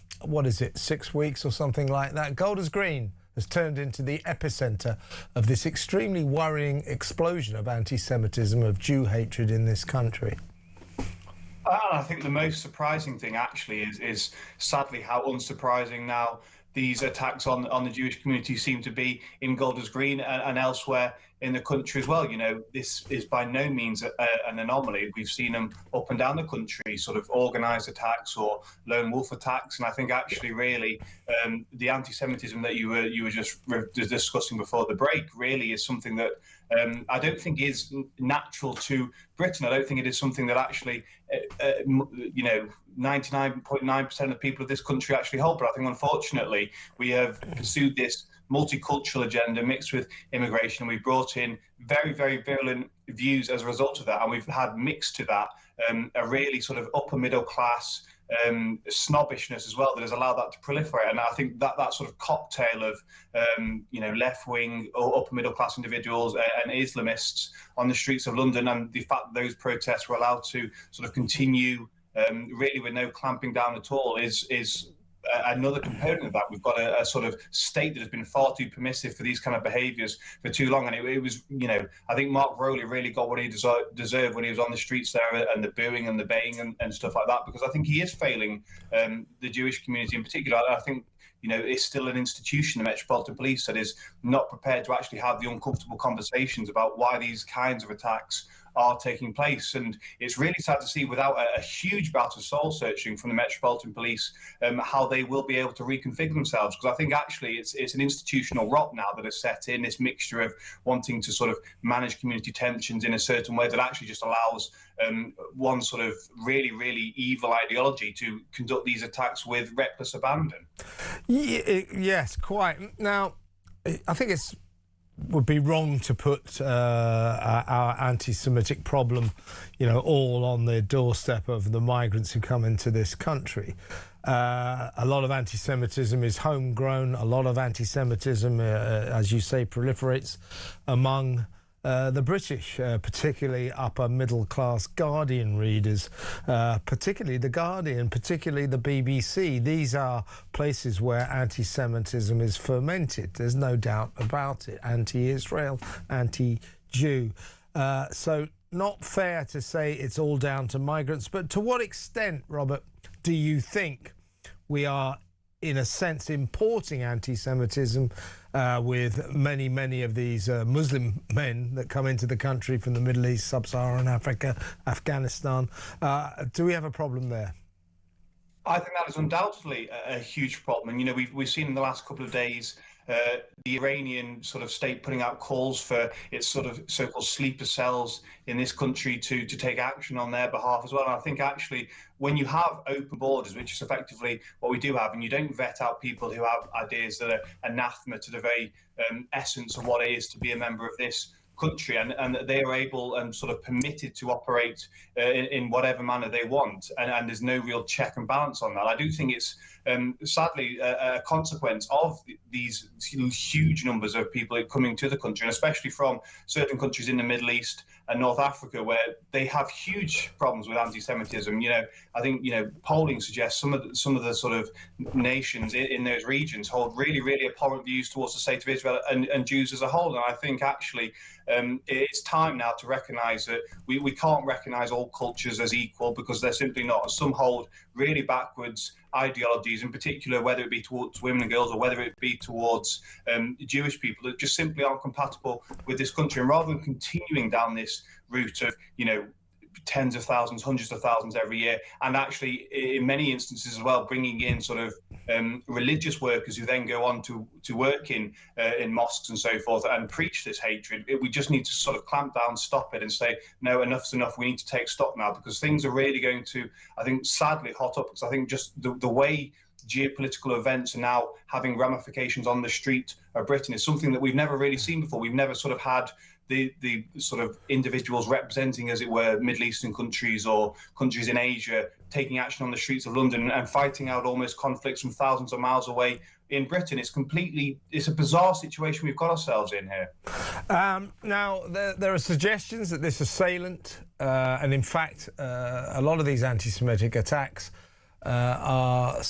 6 weeks or something like that. Golders Green has turned into the epicentre of this extremely worrying explosion of anti-Semitism, of Jew hatred in this country. I think the most surprising thing actually is sadly how unsurprising now these attacks on the Jewish community seem to be in Golders Green and elsewhere in the country as well. You know, this is by no means an anomaly. We've seen them up and down the country, sort of organised attacks or lone wolf attacks. And I think actually really the anti-Semitism that you were just discussing before the break really is something that I don't think is natural to Britain. I don't think it is something that actually, 99.9% of the people of this country actually hold. But I think, unfortunately, we have pursued this multicultural agenda mixed with immigration, and we've brought in very, very virulent views as a result of that. And we've had mixed to that a really sort of upper middle class snobbishness as well that has allowed that to proliferate. And I think that sort of cocktail of left-wing or upper middle class individuals and Islamists on the streets of London, and the fact that those protests were allowed to sort of continue really with no clamping down at all is another component of that. We've got a sort of state that has been far too permissive for these kind of behaviours for too long. And it was, I think Mark Rowley really got what he deserved when he was on the streets there, and the booing and the baying and stuff like that, because I think he is failing the Jewish community in particular. I think, it's still an institution, the Metropolitan Police, that is not prepared to actually have the uncomfortable conversations about why these kinds of attacks are taking place. And it's really sad to see, without a huge bout of soul searching from the Metropolitan Police, how they will be able to reconfigure themselves. Because I think actually it's an institutional rot now that has set in, this mixture of wanting to sort of manage community tensions in a certain way that actually just allows one sort of really, really evil ideology to conduct these attacks with reckless abandon. Yes, quite. Now, I think would be wrong to put our anti-Semitic problem, all on the doorstep of the migrants who come into this country. A lot of anti-Semitism is homegrown. A lot of anti-Semitism, as you say, proliferates among the British, particularly upper middle class Guardian readers, particularly The Guardian, particularly the BBC. These are places where anti-Semitism is fermented. There's no doubt about it. Anti-Israel, anti-Jew. So not fair to say it's all down to migrants. But to what extent, Robert, do you think we are, in a sense, importing anti-Semitism with many of these Muslim men that come into the country from the Middle East, Sub-Saharan Africa, Afghanistan? Do we have a problem there? I think that is undoubtedly a huge problem. And, we've seen in the last couple of days the Iranian sort of state putting out calls for its sort of so-called sleeper cells in this country to take action on their behalf as well. And I think actually when you have open borders, which is effectively what we do have, and you don't vet out people who have ideas that are anathema to the very essence of what it is to be a member of this country, and that they are able and sort of permitted to operate in whatever manner they want, and there's no real check and balance on that. I do think it's sadly a consequence of these huge numbers of people coming to the country, and especially from certain countries in the Middle East and North Africa, where they have huge problems with anti-Semitism. I think polling suggests some of the sort of nations in those regions hold really, really abhorrent views towards the state of Israel and Jews as a whole. And I think actually it's time now to recognise that we can't recognise all cultures as equal, because they're simply not. Some hold really backwards ideologies, in particular, whether it be towards women and girls or whether it be towards Jewish people, that just simply aren't compatible with this country. And rather than continuing down this route of, tens of thousands, hundreds of thousands every year, and actually in many instances as well bringing in sort of religious workers who then go on to work in mosques and so forth and preach this hatred, we just need to sort of clamp down, stop it, and say, no, enough's enough. We need to take stock now, because things are really going to, I think, sadly hot up. Because I think just the way geopolitical events are now having ramifications on the street of Britain is something that we've never really seen before. We've never sort of had the sort of individuals representing, as it were, Middle Eastern countries or countries in Asia taking action on the streets of London and fighting out almost conflicts from thousands of miles away in Britain. It's a bizarre situation we've got ourselves in here. Now, there are suggestions that this assailant, and in fact, a lot of these anti-Semitic attacks are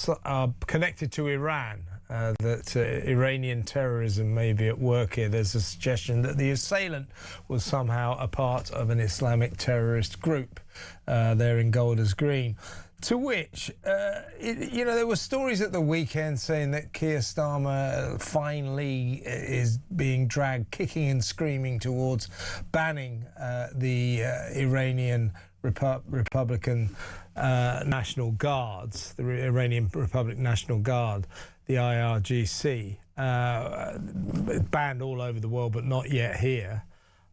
connected to Iran. That Iranian terrorism may be at work here. There's a suggestion that the assailant was somehow a part of an Islamic terrorist group there in Golders Green. To which, there were stories at the weekend saying that Keir Starmer finally is being dragged kicking and screaming towards banning the Iranian Republican National Guards, the Iranian Republic National Guard, the IRGC, banned all over the world, but not yet here.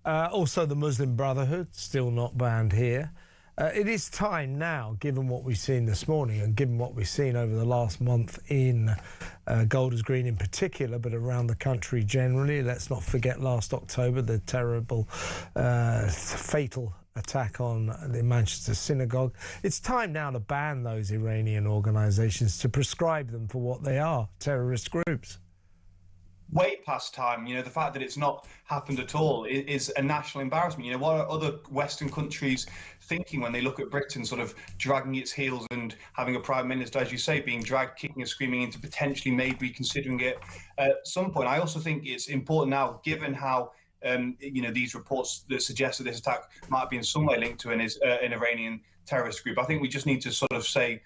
Also, the Muslim Brotherhood, still not banned here. It is time now, given what we've seen this morning and given what we've seen over the last month in Golders Green in particular, but around the country generally. Let's not forget last October, the terrible, fatal attack on the Manchester synagogue. It's time now to ban those Iranian organisations, to prescribe them for what they are, terrorist groups. Way past time. The fact that it's not happened at all is a national embarrassment. What are other Western countries thinking when they look at Britain sort of dragging its heels and having a Prime Minister, as you say, being dragged kicking and screaming into potentially maybe considering it at some point? I also think it's important now, given how these reports that suggest that this attack might be in some way linked to an Iranian terrorist group. I think we just need to sort of say,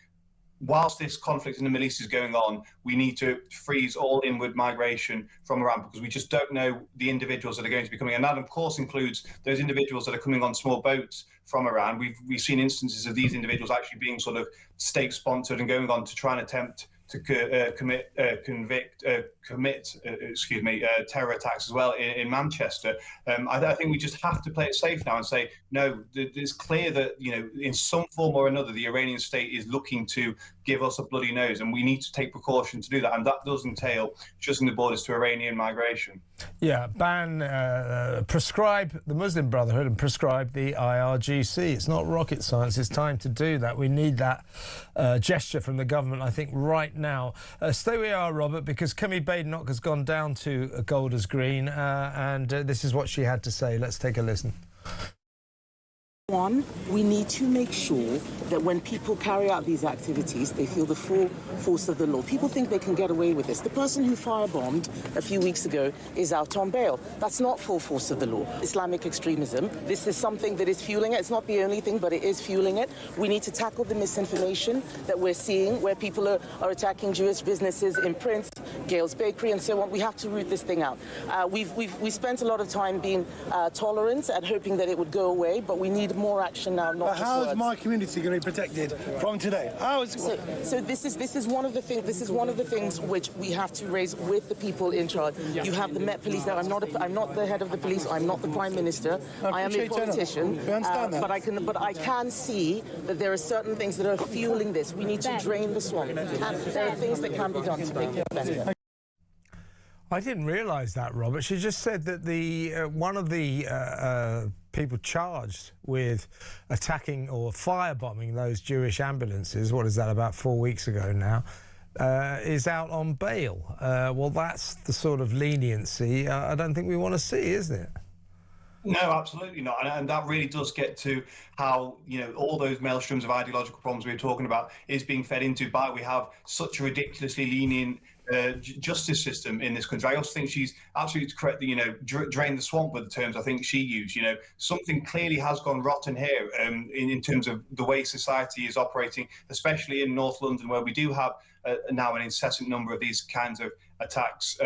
whilst this conflict in the Middle East is going on, we need to freeze all inward migration from Iran, because we just don't know the individuals that are going to be coming. And that, of course, includes those individuals that are coming on small boats from Iran. We've seen instances of these individuals actually being sort of state-sponsored and going on to try and attempt to commit terror attacks as well in Manchester. I think we just have to play it safe now and say, no, it's clear that, in some form or another, the Iranian state is looking to give us a bloody nose, and we need to take precaution to do that. And that does entail shutting the borders to Iranian migration. Yeah, prescribe the Muslim Brotherhood and prescribe the IRGC. It's not rocket science. It's time to do that. We need that gesture from the government, I think, right now. Stay where you are, Robert, because Kemi Badenoch has gone down to Golders Green, and this is what she had to say. Let's take a listen. One, we need to make sure that when people carry out these activities, they feel the full force of the law. People think they can get away with this. The person who firebombed a few weeks ago is out on bail. That's not full force of the law. Islamic extremism, this is something that is fueling it. It's not the only thing, but it is fueling it. We need to tackle the misinformation that we're seeing, where people are attacking Jewish businesses in Prince, Gale's Bakery, and so on. We have to root this thing out. We spent a lot of time being tolerant and hoping that it would go away, but we need more action now, not just how words. is my community going to be protected from today? How is so this is one of the things. This is one of the things which we have to raise with the people in charge. You have the Met Police. Now, I'm not the head of the police. I'm not the Prime Minister. I am a politician. But I can see that there are certain things that are fueling this. We need to drain the swamp. There are things that can be done to make it better. I didn't realise that, Robert. She just said that the one of the people charged with attacking or firebombing those Jewish ambulances, what is that, about 4 weeks ago now, is out on bail. Well, that's the sort of leniency I don't think we want to see, isn't it? No, absolutely not. And that really does get to how, all those maelstroms of ideological problems we were talking about is being fed into by, we have such a ridiculously lenient justice system in this country. I also think she's absolutely correct that, drain the swamp were the terms I think she used. Something clearly has gone rotten here in terms of the way society is operating, especially in North London, where we do have now an incessant number of these kinds of attacks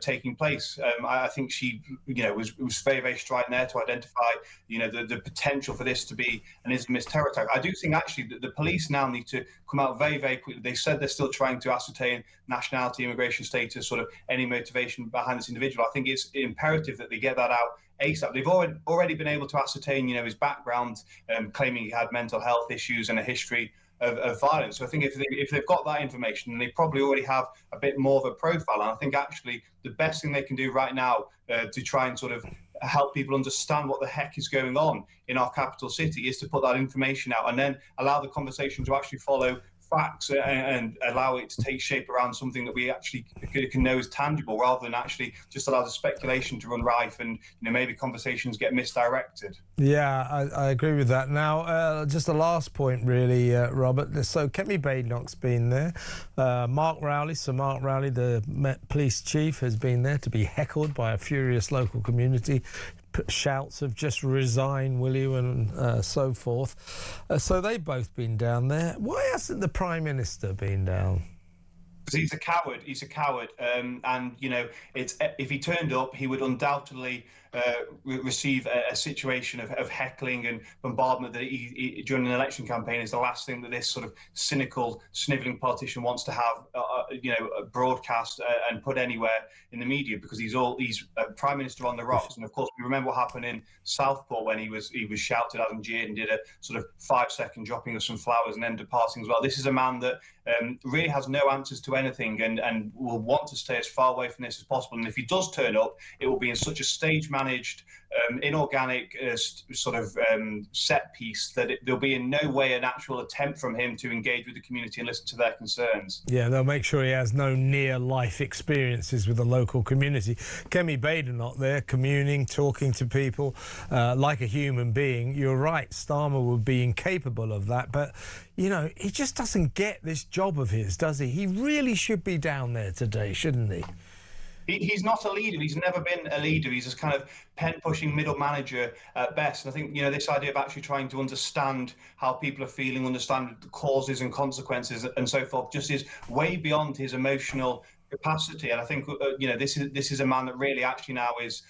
taking place. I think she, was very, very strident there to identify, the potential for this to be an Islamist terror attack. I do think actually that the police now need to come out very, very quickly. They said they're still trying to ascertain nationality, immigration status, sort of any motivation behind this individual. I think it's imperative that they get that out ASAP. They've already been able to ascertain, his background, claiming he had mental health issues and a history of violence. So I think if they've got that information, then they probably already have a bit more of a profile. And I think actually the best thing they can do right now to try and sort of help people understand what the heck is going on in our capital city is to put that information out and then allow the conversation to actually follow facts and allow it to take shape around something that we actually can know is tangible, rather than actually just allow the speculation to run rife and maybe conversations get misdirected. Yeah, I agree with that. Now, just the last point really, Robert. So Kemi Badenoch's been there. Sir Mark Rowley, the Met Police Chief, has been there to be heckled by a furious local community. Shouts of "just resign, will you," and so forth. So they've both been down there. Why hasn't the Prime Minister been down? Because he's a coward. He's a coward, and it's if he turned up, he would undoubtedly receive a situation of heckling and bombardment that he during an election campaign is the last thing that this sort of cynical, snivelling politician wants to have, broadcast and put anywhere in the media, because he's a Prime Minister on the rocks. And of course, we remember what happened in Southport when he was shouted at and jeered and did a sort of 5-second dropping of some flowers and then departing as well. This is a man that really has no answers to anything and will want to stay as far away from this as possible. And if he does turn up, it will be in such a stage-managed, inorganic sort of set piece that there'll be in no way an actual attempt from him to engage with the community and listen to their concerns. Yeah, they'll make sure he has no near-life experiences with the local community. Kemi Badenoch there, communing, talking to people like a human being. You're right, Starmer would be incapable of that, but he just doesn't get this job of his, does he? He really should be down there today, shouldn't he? He's not a leader. He's never been a leader. He's this kind of pen-pushing middle manager at best. And I think, this idea of actually trying to understand how people are feeling, understand the causes and consequences and so forth, just is way beyond his emotional capacity. And I think, this is a man that really actually now is,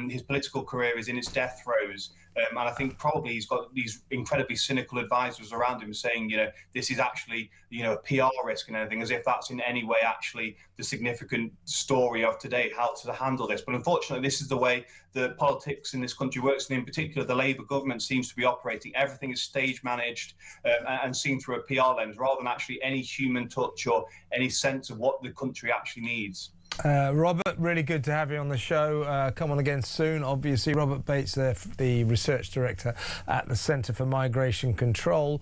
his political career is in its death throes. And I think probably he's got these incredibly cynical advisors around him saying, this is actually, a PR risk and anything, as if that's in any way actually the significant story of today, how to handle this. But unfortunately, this is the way the politics in this country works. And in particular, the Labour government seems to be operating. Everything is stage managed and seen through a PR lens, rather than actually any human touch or any sense of what the country actually needs. Robert, really good to have you on the show. Come on again soon. Obviously, Robert Bates there, the research director at the Centre for Migration Control,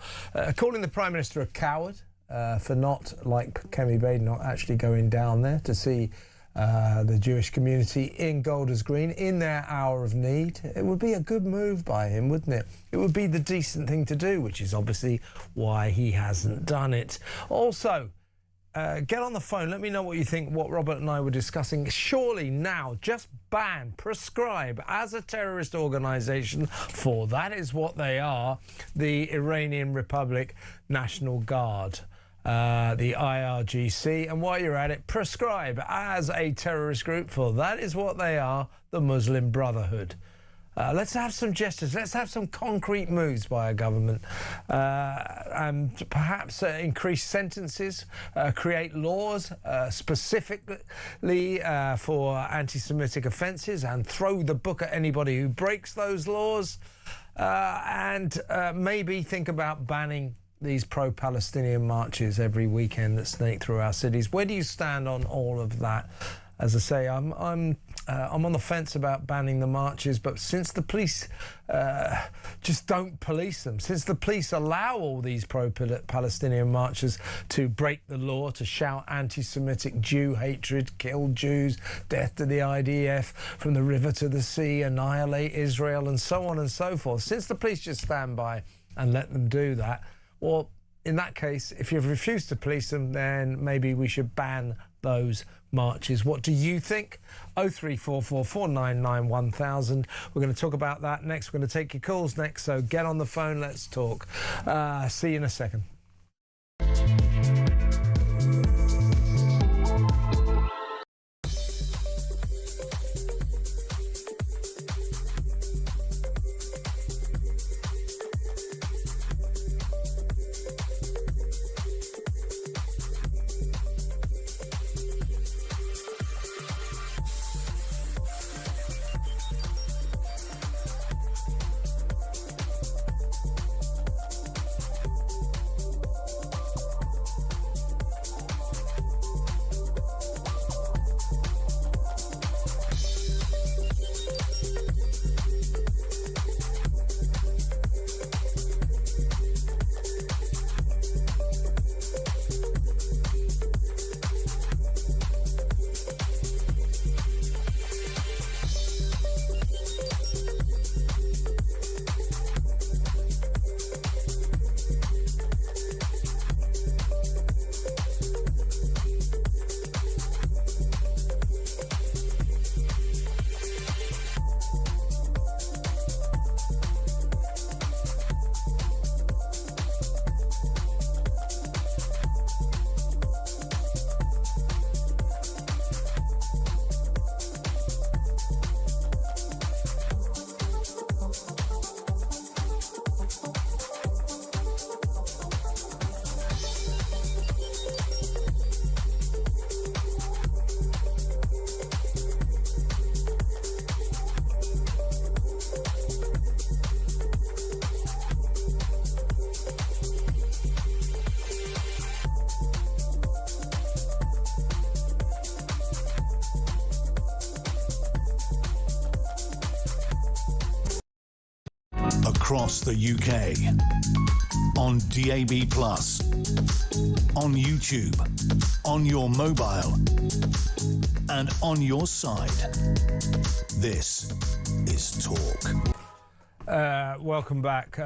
calling the Prime Minister a coward for not, like Kemi Badenoch, actually going down there to see the Jewish community in Golders Green in their hour of need. It would be a good move by him, wouldn't it? It would be the decent thing to do, which is obviously why he hasn't done it. Also, get on the phone. Let me know what you think, what Robert and I were discussing. Surely now just prescribe as a terrorist organisation, for that is what they are, the Iranian Republic National Guard, the IRGC. And while you're at it, prescribe as a terrorist group, for that is what they are, the Muslim Brotherhood. Let's have some gestures. Let's have some concrete moves by a government, and perhaps increase sentences, create laws specifically for anti-Semitic offences, and throw the book at anybody who breaks those laws, and maybe think about banning these pro-Palestinian marches every weekend that snake through our cities. Where do you stand on all of that? As I say, I'm on the fence about banning the marches, but since the police just don't police them, since the police allow all these pro-Palestinian marchers to break the law, to shout anti-Semitic Jew hatred, kill Jews, death to the IDF, from the river to the sea, annihilate Israel, and so on and so forth, since the police just stand by and let them do that, well, in that case, if you've refused to police them, then maybe we should ban those marches. What do you think? 0344 499 1000. We're going to talk about that next. We're going to take your calls next, so get on the phone, let's talk. See you in a second. Across the UK, on DAB+, on YouTube, on your mobile, and on your side. This is Talk. Welcome back.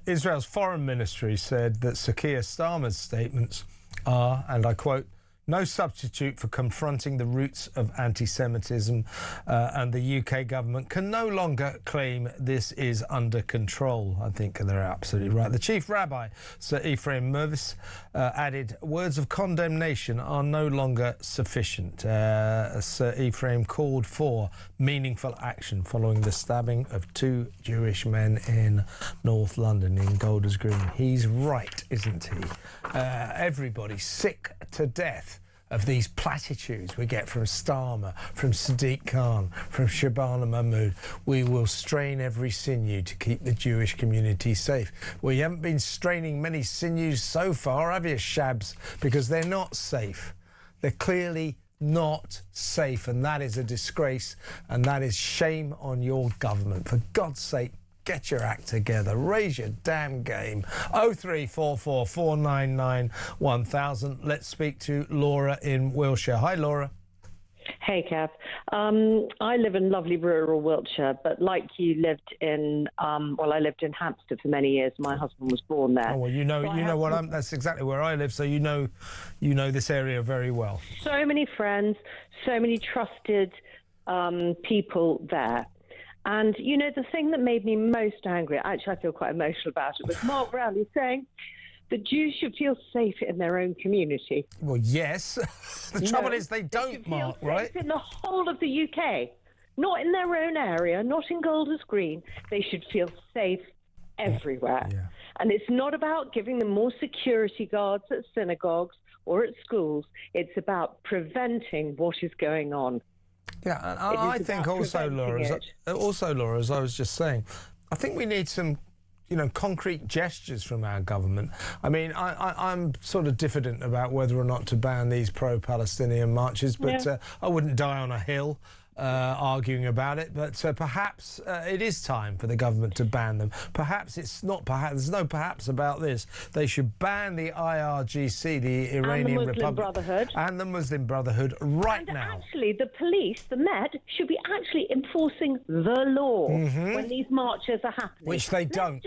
Israel's foreign ministry said that Sir Keir Starmer's statements are, and I quote, no substitute for confronting the roots of anti-Semitism, and the UK government can no longer claim this is under control. I think they're absolutely right. The chief rabbi, Sir Ephraim Mervis, added, words of condemnation are no longer sufficient. Sir Ephraim called for meaningful action following the stabbing of 2 Jewish men in North London, in Golders Green. He's right, isn't he? Everybody's sick to death of these platitudes we get from Starmer, from Sadiq Khan, from Shabana Mahmood. We will strain every sinew to keep the Jewish community safe. Well, you haven't been straining many sinews so far, have you, Shabs? Because they're not safe. They're clearly not safe, and that is a disgrace, and that is shame on your government. For God's sake, get your act together. Raise your damn game. 0344 499 1000. Let's speak to Laura in Wiltshire. Hi, Laura. Hey, Kev. I live in lovely rural Wiltshire, but like you lived in, I lived in Hampstead for many years. My husband was born there. Oh, well, that's exactly where I live, so you know this area very well. So many friends, so many trusted people there. And, you know, the thing that made me most angry, actually I feel quite emotional about it, was Mark Rowley saying the Jews should feel safe in their own community. Well, yes. The trouble is they don't, Mark, right? In the whole of the UK. not in their own area, not in Golders Green. They should feel safe everywhere. Yeah. And it's not about giving them more security guards at synagogues or at schools. It's about preventing what is going on. Yeah, and I think also, Laura, as I was just saying, I think we need some, concrete gestures from our government. I mean, I'm sort of diffident about whether or not to ban these pro-Palestinian marches, but I wouldn't die on a hill arguing about it. But perhaps it is time for the government to ban them. Perhaps it's not. There's no perhaps about this. They should ban the IRGC, the Iranian Republic, Brotherhood, and the Muslim Brotherhood right and now. Actually, the police, the Met, should be actually enforcing the law when these marches are happening. Which they don't.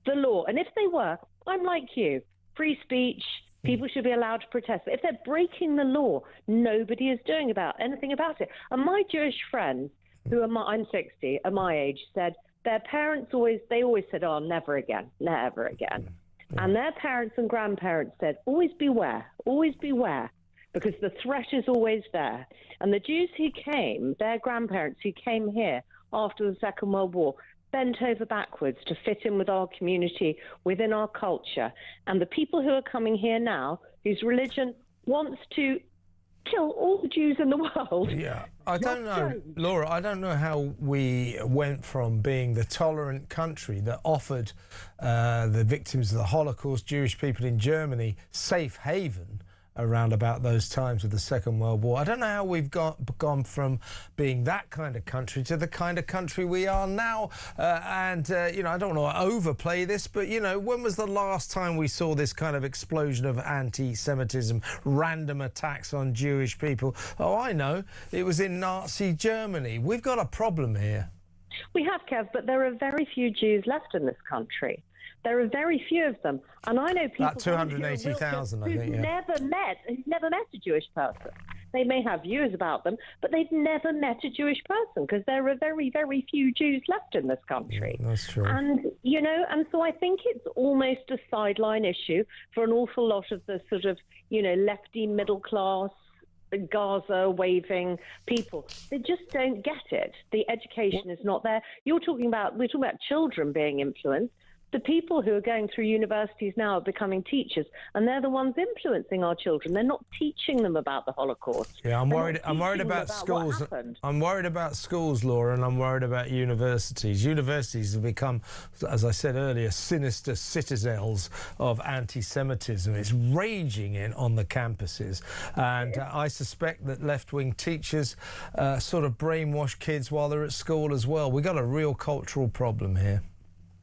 The law. And if they were, I'm like you. Free speech. People should be allowed to protest. If they're breaking the law, nobody is doing anything about it. And my Jewish friends, I'm 60, are my age, said their parents always said, oh, never again, never again. Yeah. And their parents and grandparents said, always beware, because the threat is always there. And the Jews who came, their grandparents who came here after the Second World War, bent over backwards to fit in with our community, within our culture. And the people who are coming here now, whose religion wants to kill all the Jews in the world. Yeah, I don't know, Laura, I don't know how we went from being the tolerant country that offered the victims of the Holocaust, Jewish people in Germany, safe haven around about those times of the Second World War. I don't know how we've gone from being that kind of country to the kind of country we are now. I don't want to overplay this, but, when was the last time we saw this kind of explosion of anti-Semitism, random attacks on Jewish people? Oh, I know. It was in Nazi Germany. We've got a problem here. We have, Kev, but there are very few Jews left in this country. There are very few of them, and I know people. About 280,000, I think. Who've never met a Jewish person. They may have views about them, but they've never met a Jewish person because there are very, very few Jews left in this country. Yeah, that's true. And and so I think it's almost a sideline issue for an awful lot of the sort of lefty middle class, Gaza waving people. They just don't get it. The education is not there. We're talking about children being influenced. The people who are going through universities now are becoming teachers, and they're the ones influencing our children. They're not teaching them about the Holocaust. Yeah, I'm worried about schools. I'm worried about schools, Laura, and I'm worried about universities. Universities have become, as I said earlier, sinister citadels of anti-Semitism. It's raging on the campuses, and I suspect that left-wing teachers sort of brainwash kids while they're at school as well. We've got a real cultural problem here.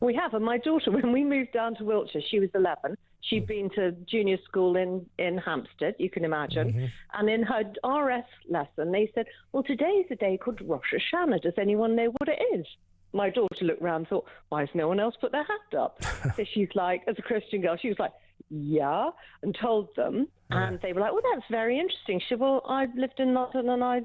We have, and my daughter, when we moved down to Wiltshire, she was 11. She'd been to junior school in Hampstead, you can imagine. And in her RS lesson, they said, well, today's a day called Rosh Hashanah. Does anyone know what it is? My daughter looked around and thought, why has no one else put their hand up? So she's like, as a Christian girl, she was like, yeah, and told them. And they were like, well, that's very interesting. She said, well, I lived in London and I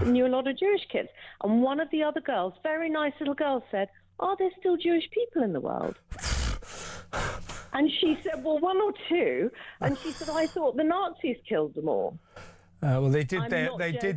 knew a lot of Jewish kids. And one of the other girls, very nice little girl, said, are there still Jewish people in the world? And she said, well, one or two. And she said, I thought the Nazis killed them all. Well, they did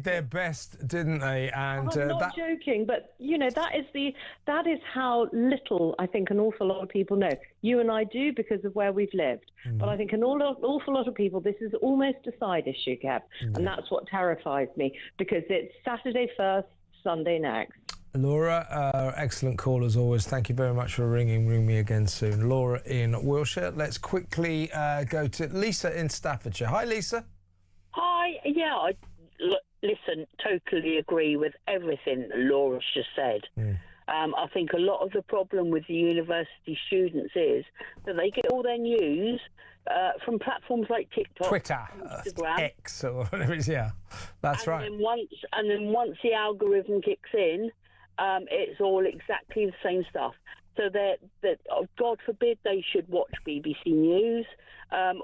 their best, didn't they? And I'm not joking, but that is how little I think an awful lot of people know. You and I do because of where we've lived, but I think an awful lot of people, this is almost a side issue, Kev, and that's what terrifies me because it's Saturday first, Sunday next. Laura, excellent call as always. Thank you very much for ringing. Ring me again soon. Laura in Wiltshire. Let's quickly go to Lisa in Staffordshire. Hi, Lisa. Hi. Yeah, listen, totally agree with everything Laura's just said. I think a lot of the problem with the university students is that they get all their news from platforms like TikTok, Twitter, Instagram, X, or whatever it is. Yeah, that's right. And then once the algorithm kicks in, it's all exactly the same stuff. So that God forbid they should watch BBC News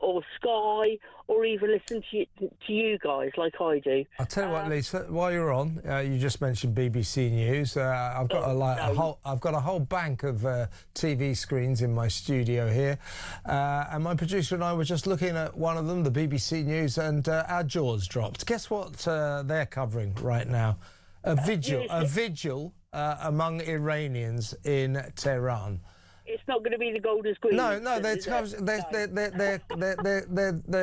or Sky or even listen to you guys like I do. I'll tell you what, Lisa. While you're on, you just mentioned BBC News. I've got a whole bank of TV screens in my studio here, and my producer and I were just looking at one of them, the BBC News, and our jaws dropped. Guess what they're covering right now? A vigil among Iranians in Tehran. It's not going to be the Golders Green. No, they're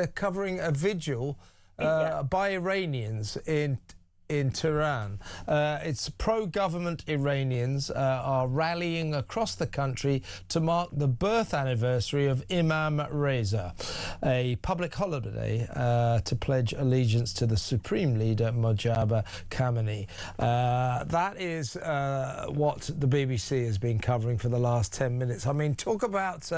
covering a vigil by Iranians in Tehran. It's pro-government Iranians are rallying across the country to mark the birth anniversary of Imam Reza, a public holiday to pledge allegiance to the supreme leader Mojtaba Khamenei. That is what the BBC has been covering for the last 10 minutes. I mean, talk about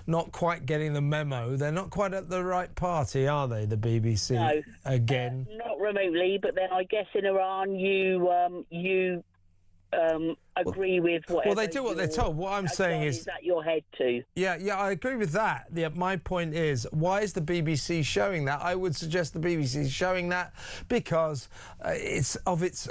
not quite getting the memo. They're not quite at the right party, are they, the BBC? No. Again. Not remotely, but then I guess in Iran you agree with whatever. Well, they do what they're told. What I'm saying is that your head to. Yeah, I agree with that. Yeah, my point is, why is the BBC showing that? I would suggest the BBC is showing that because it's of its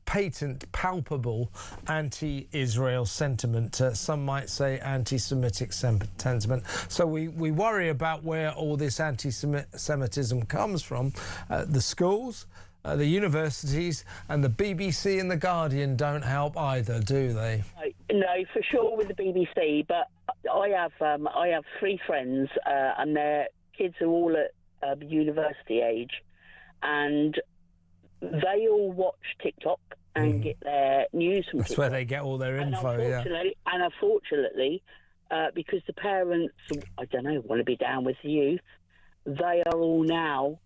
patent, palpable anti-Israel sentiment. Some might say anti-Semitic sentiment. So we worry about where all this anti-Semitism comes from. The schools, the universities, and the BBC and the Guardian don't help either, do they? No, for sure with the BBC. But I have 3 friends, and their kids are all at university age, and they all watch TikTok and get their news from TikTok. That's where they get all their info. And unfortunately, because the parents, I don't know, want to be down with the youth, they are all now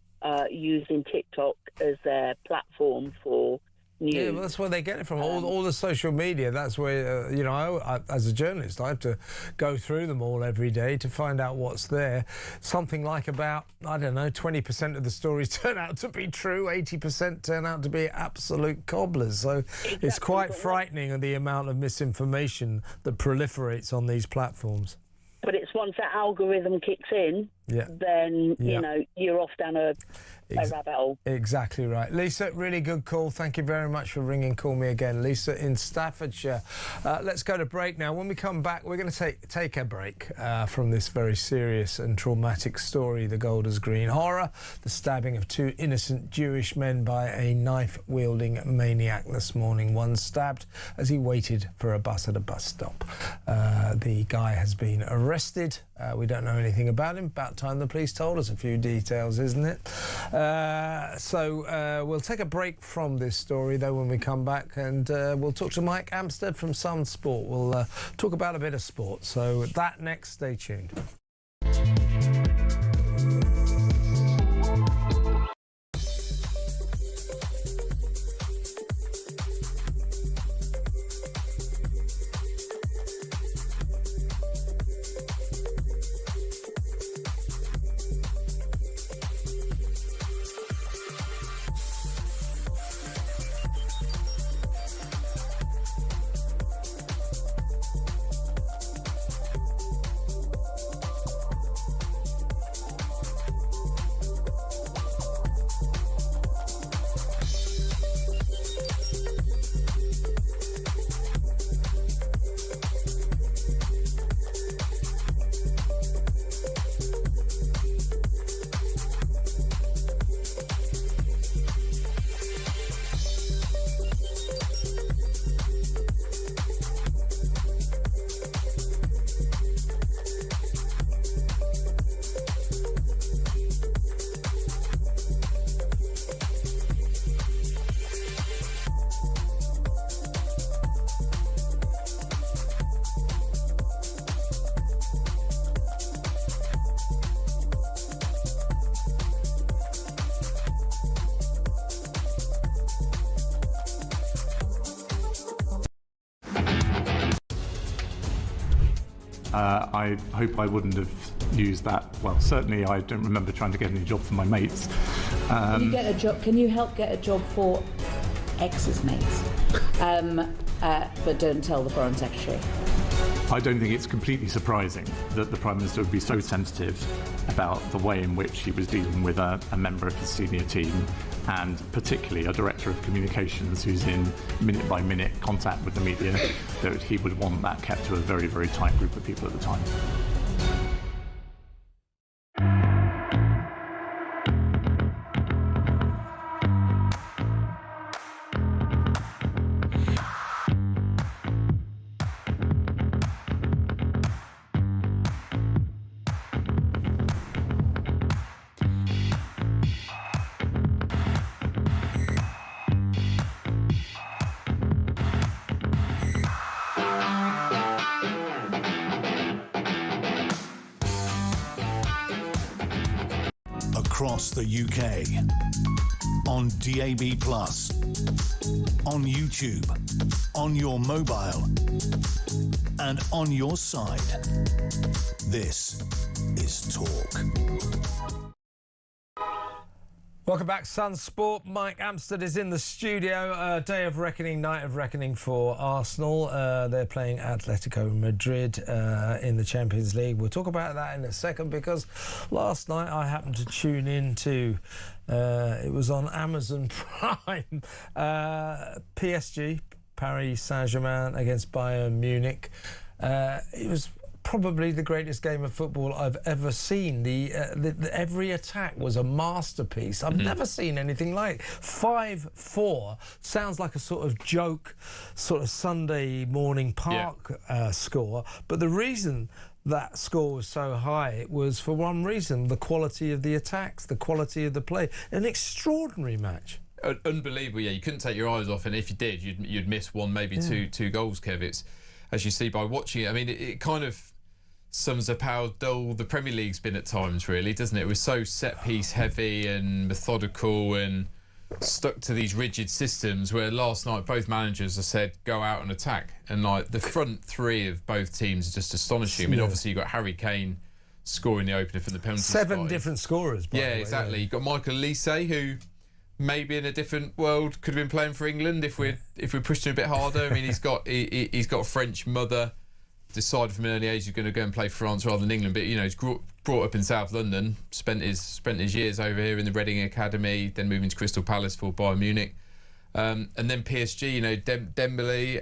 using TikTok as their platform for news. Yeah, well, that's where they get it from. All the social media. That's where I, as a journalist, I have to go through them all every day to find out what's there. Something like about 20% of the stories turn out to be true. 80% turn out to be absolute cobblers. So it's quite frightening the amount of misinformation that proliferates on these platforms. But it's once that algorithm kicks in, then you're off down a rabbit hole. Exactly right. Lisa, really good call. Thank you very much for ringing. Call me again. Lisa in Staffordshire. Let's go to break now. When we come back, we're going to take a break from this very serious and traumatic story, the Golders Green horror, the stabbing of 2 innocent Jewish men by a knife-wielding maniac this morning. One stabbed as he waited for a bus at a bus stop. The guy has been arrested. We don't know anything about him. About time the police told us a few details, isn't it? So we'll take a break from this story, though, when we come back, and we'll talk to Mike Amstead from Sun Sport. We'll talk about a bit of sport. So that next, stay tuned. I hope I wouldn't have used that. Well, certainly I don't remember trying to get any job for my mates. Can you get a job? Can you help get a job for ex's mates? But don't tell the Foreign Secretary. I don't think it's completely surprising that the Prime Minister would be so sensitive about the way in which he was dealing with a member of his senior team, and particularly a Director of Communications who's in minute-by-minute contact with the media, that he would want that kept to a very, very tight group of people at the time. across the UK. On DAB+, on YouTube, on your mobile, and on your side. This is Talk. Welcome back, Sun Sport. Mike Amstad is in the studio. Day of reckoning, night of reckoning for Arsenal. They're playing Atletico Madrid in the Champions League. We'll talk about that in a second, because last night I happened to tune in to, it was on Amazon Prime, PSG, Paris Saint-Germain against Bayern Munich. It was probably the greatest game of football I've ever seen. Every attack was a masterpiece. I've never seen anything like it. 5-4 sounds like a sort of joke, sort of Sunday morning park score, but the reason that score was so high was for one reason: the quality of the attacks, the quality of the play. An extraordinary match. Unbelievable. Yeah, you couldn't take your eyes off, and if you did, you'd miss one, maybe two goals, Kev. It's, as you see by watching it, I mean, it kind of sums up how dull the Premier League's been at times, really, doesn't it? It was so set-piece heavy and methodical and stuck to these rigid systems, where last night both managers have said, go out and attack. And, like, the front three of both teams are just astonishing. I mean, obviously, you've got Harry Kane scoring the opener from the penalty spot. 7 different scorers, by the way. Exactly. You've got Michael Olise, who maybe in a different world could have been playing for England if we pushed him a bit harder. I mean, he's got a French mother, decided from an early age he's going to go and play for France rather than England. But, you know, he's brought up in South London, spent his years over here in the Reading Academy, then moving to Crystal Palace for Bayern Munich. And then PSG, you know, Dembele,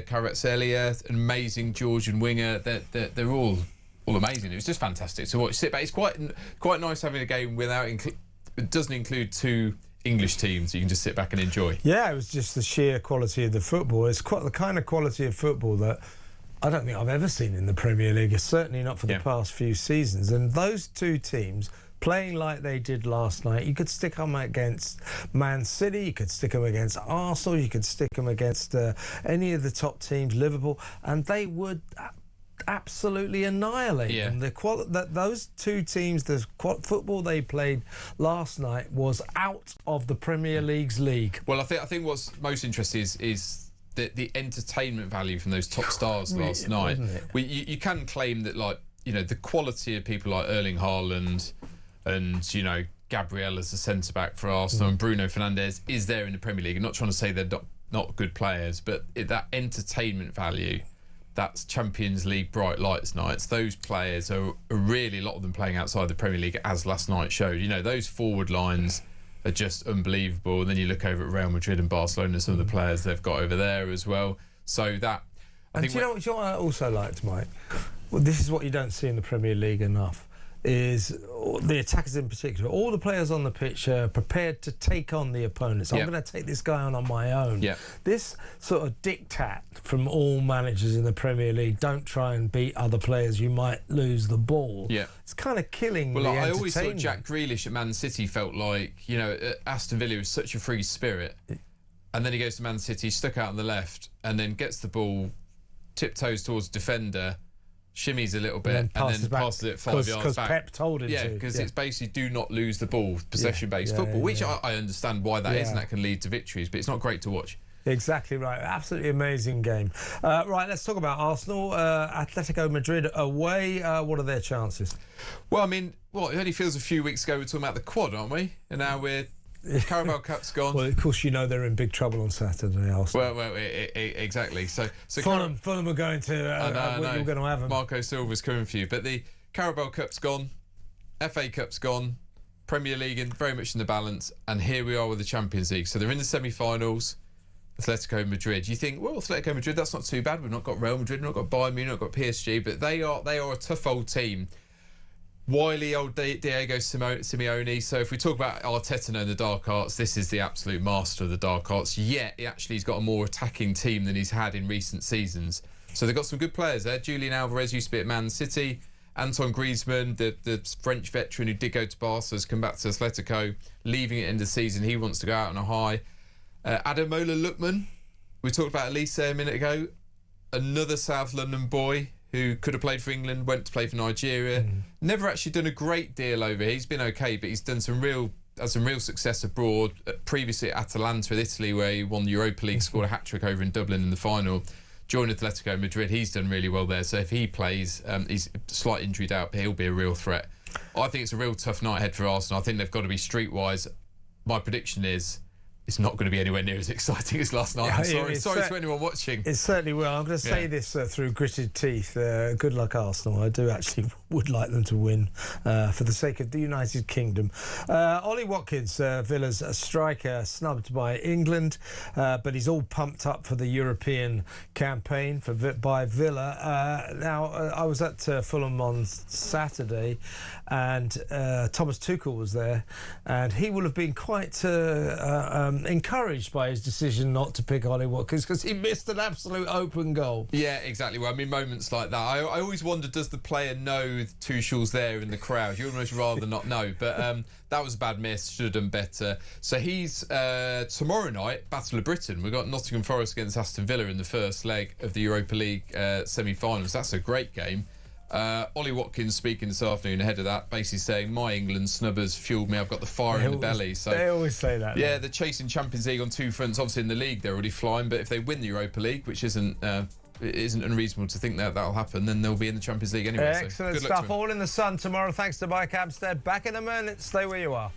Kvaratskhelia, an amazing Georgian winger. They're all amazing. It was just fantastic to watch. Sit back. It's quite nice having a game without it doesn't include two English teams. You can just sit back and enjoy. Yeah, it was just the sheer quality of the football. It's quite the kind of quality of football that I don't think I've ever seen in the Premier League, certainly not for the past few seasons. And those two teams playing like they did last night, you could stick them against Man City, you could stick them against Arsenal, you could stick them against any of the top teams, Liverpool, and they would absolutely annihilate them. Those two teams, the football they played last night was out of the Premier League's league. Well, I think what's most interesting is the entertainment value from those top stars last night. You can claim that, like, you know, the quality of people like Erling Haaland and, you know, Gabriel as a centre-back for Arsenal and Bruno Fernandes is there in the Premier League. I'm not trying to say they're not good players, but that entertainment value, that's Champions League bright lights nights. Those players are really, a lot of them playing outside the Premier League, as last night showed. You know, those forward lines are just unbelievable. And then you look over at Real Madrid and Barcelona, some of the players they've got over there as well. So that... do you know what I also liked, Mike? Well, this is what you don't see in the Premier League enough, is the attackers in particular. All the players on the pitch are prepared to take on the opponents. I'm going to take this guy on my own. This sort of diktat from all managers in the Premier League, don't try and beat other players, you might lose the ball. It's kind of killing the entertainment. I always thought Jack Grealish at Man City felt like, you know, Aston Villa was such a free spirit. And then he goes to Man City, stuck out on the left, and then gets the ball, tiptoes towards defender, shimmies a little bit, and then passes it 5 yards back. Because Pep told him to. Because it's basically do not lose the ball, possession-based football, which I understand why that is, and that can lead to victories, but it's not great to watch. Exactly right. Absolutely amazing game. Right, let's talk about Arsenal. Atletico Madrid away. What are their chances? Well, I mean, it only feels a few weeks ago we were talking about the quad, aren't we? And now we're... Carabao Cup's gone. Well, of course, you know they're in big trouble on Saturday, Arsenal. Well, exactly. So Fulham are going to... you're going to have them. Marco Silva's coming for you. But the Carabao Cup's gone, FA Cup's gone, Premier League very much in the balance, and here we are with the Champions League. So they're in the semi-finals, Atletico Madrid. You think, well, Atletico Madrid, that's not too bad. We've not got Real Madrid, we've not got Bayern Munich, we've not got PSG, but they are a tough old team. Wily old Diego Simeone. So if we talk about Arteta and the dark arts, this is the absolute master of the dark arts. Yet he's got a more attacking team than he's had in recent seasons. So they've got some good players there. Julian Alvarez used to be at Man City. Antoine Griezmann, the French veteran who did go to Barca, has come back to Atletico, leaving it in the season. He wants to go out on a high. Ademola Lookman, we talked about Olise a minute ago. Another South London boy who could have played for England, went to play for Nigeria. Never actually done a great deal over here. He's been okay, but he's done some real success abroad. Previously at Atalanta in Italy, where he won the Europa League, scored a hat-trick over in Dublin in the final. Joined Atletico Madrid. He's done really well there. So if he plays, he's slight injury out, but he'll be a real threat. I think it's a real tough night ahead for Arsenal. I think they've got to be streetwise. My prediction is it's not going to be anywhere near as exciting as last night. I'm sorry to anyone watching. It certainly will. I'm going to say this through gritted teeth. Good luck, Arsenal. I do actually would like them to win for the sake of the United Kingdom. Ollie Watkins, Villa's striker, snubbed by England, but he's all pumped up for the European campaign by Villa. Now, I was at Fulham on Saturday, and Thomas Tuchel was there, and he will have been quite encouraged by his decision not to pick Ollie Watkins because he missed an absolute open goal. Yeah, exactly. Well, I mean, moments like that. I always wonder, does the player know Tuchel's there in the crowd? You'd almost rather not know. But that was a bad miss. Should have done better. So he's tomorrow night, Battle of Britain. We've got Nottingham Forest against Aston Villa in the first leg of the Europa League semi-finals. That's a great game. Ollie Watkins speaking this afternoon ahead of that, basically saying, my England snubbers fueled me, I've got the fire in the belly. So they always say that. Yeah, they're chasing Champions League on two fronts. Obviously in the league they're already flying, but if they win the Europa League, which isn't unreasonable to think that'll happen, then they'll be in the Champions League anyway. Excellent stuff. All in the sun tomorrow. Thanks to Mike Amstead. Back in a minute. Stay where you are.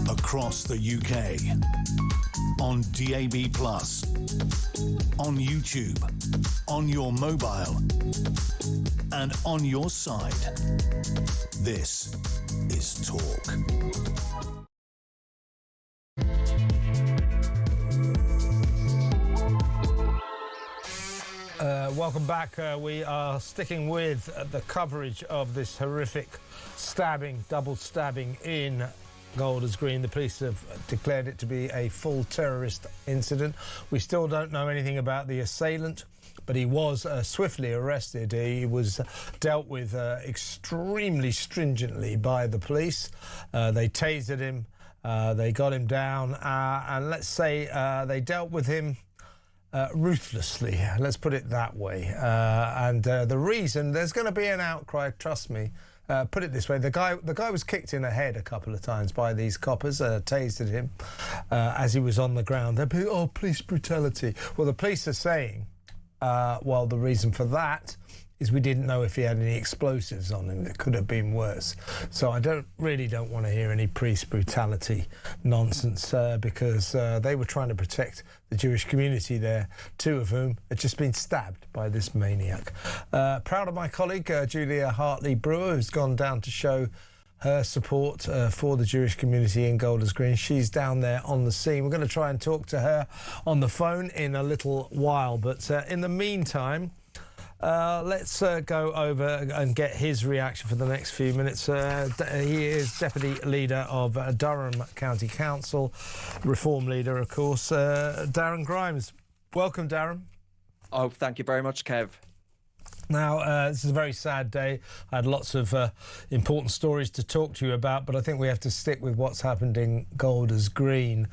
Across the UK, on DAB+, on YouTube, on your mobile, and on your side. This is Talk. Welcome back. We are sticking with the coverage of this horrific double stabbing in Golders Green. The police have declared it to be a full terrorist incident. We still don't know anything about the assailant, but he was swiftly arrested. He was dealt with extremely stringently by the police. They tasered him, they got him down, and let's say they dealt with him ruthlessly. Let's put it that way. And the reason, there's going to be an outcry, trust me. Put it this way, the guy was kicked in the head a couple of times by these coppers, tased him as he was on the ground. They're being, oh, police brutality. Well, the police are saying, well, the reason for that is we didn't know if he had any explosives on him. It could have been worse. So I really don't want to hear any police brutality nonsense because they were trying to protect the Jewish community there, two of whom had just been stabbed by this maniac. Proud of my colleague, Julia Hartley-Brewer, who's gone down to show her support for the Jewish community in Golders Green. She's down there on the scene. We're going to try and talk to her on the phone in a little while. But in the meantime, let's go over and get his reaction for the next few minutes. He is Deputy Leader of Durham County Council, Reform Leader, of course, Darren Grimes. Welcome, Darren. Oh, thank you very much, Kev. Now, this is a very sad day. I had lots of important stories to talk to you about, but I think we have to stick with what's happened in Golders Green.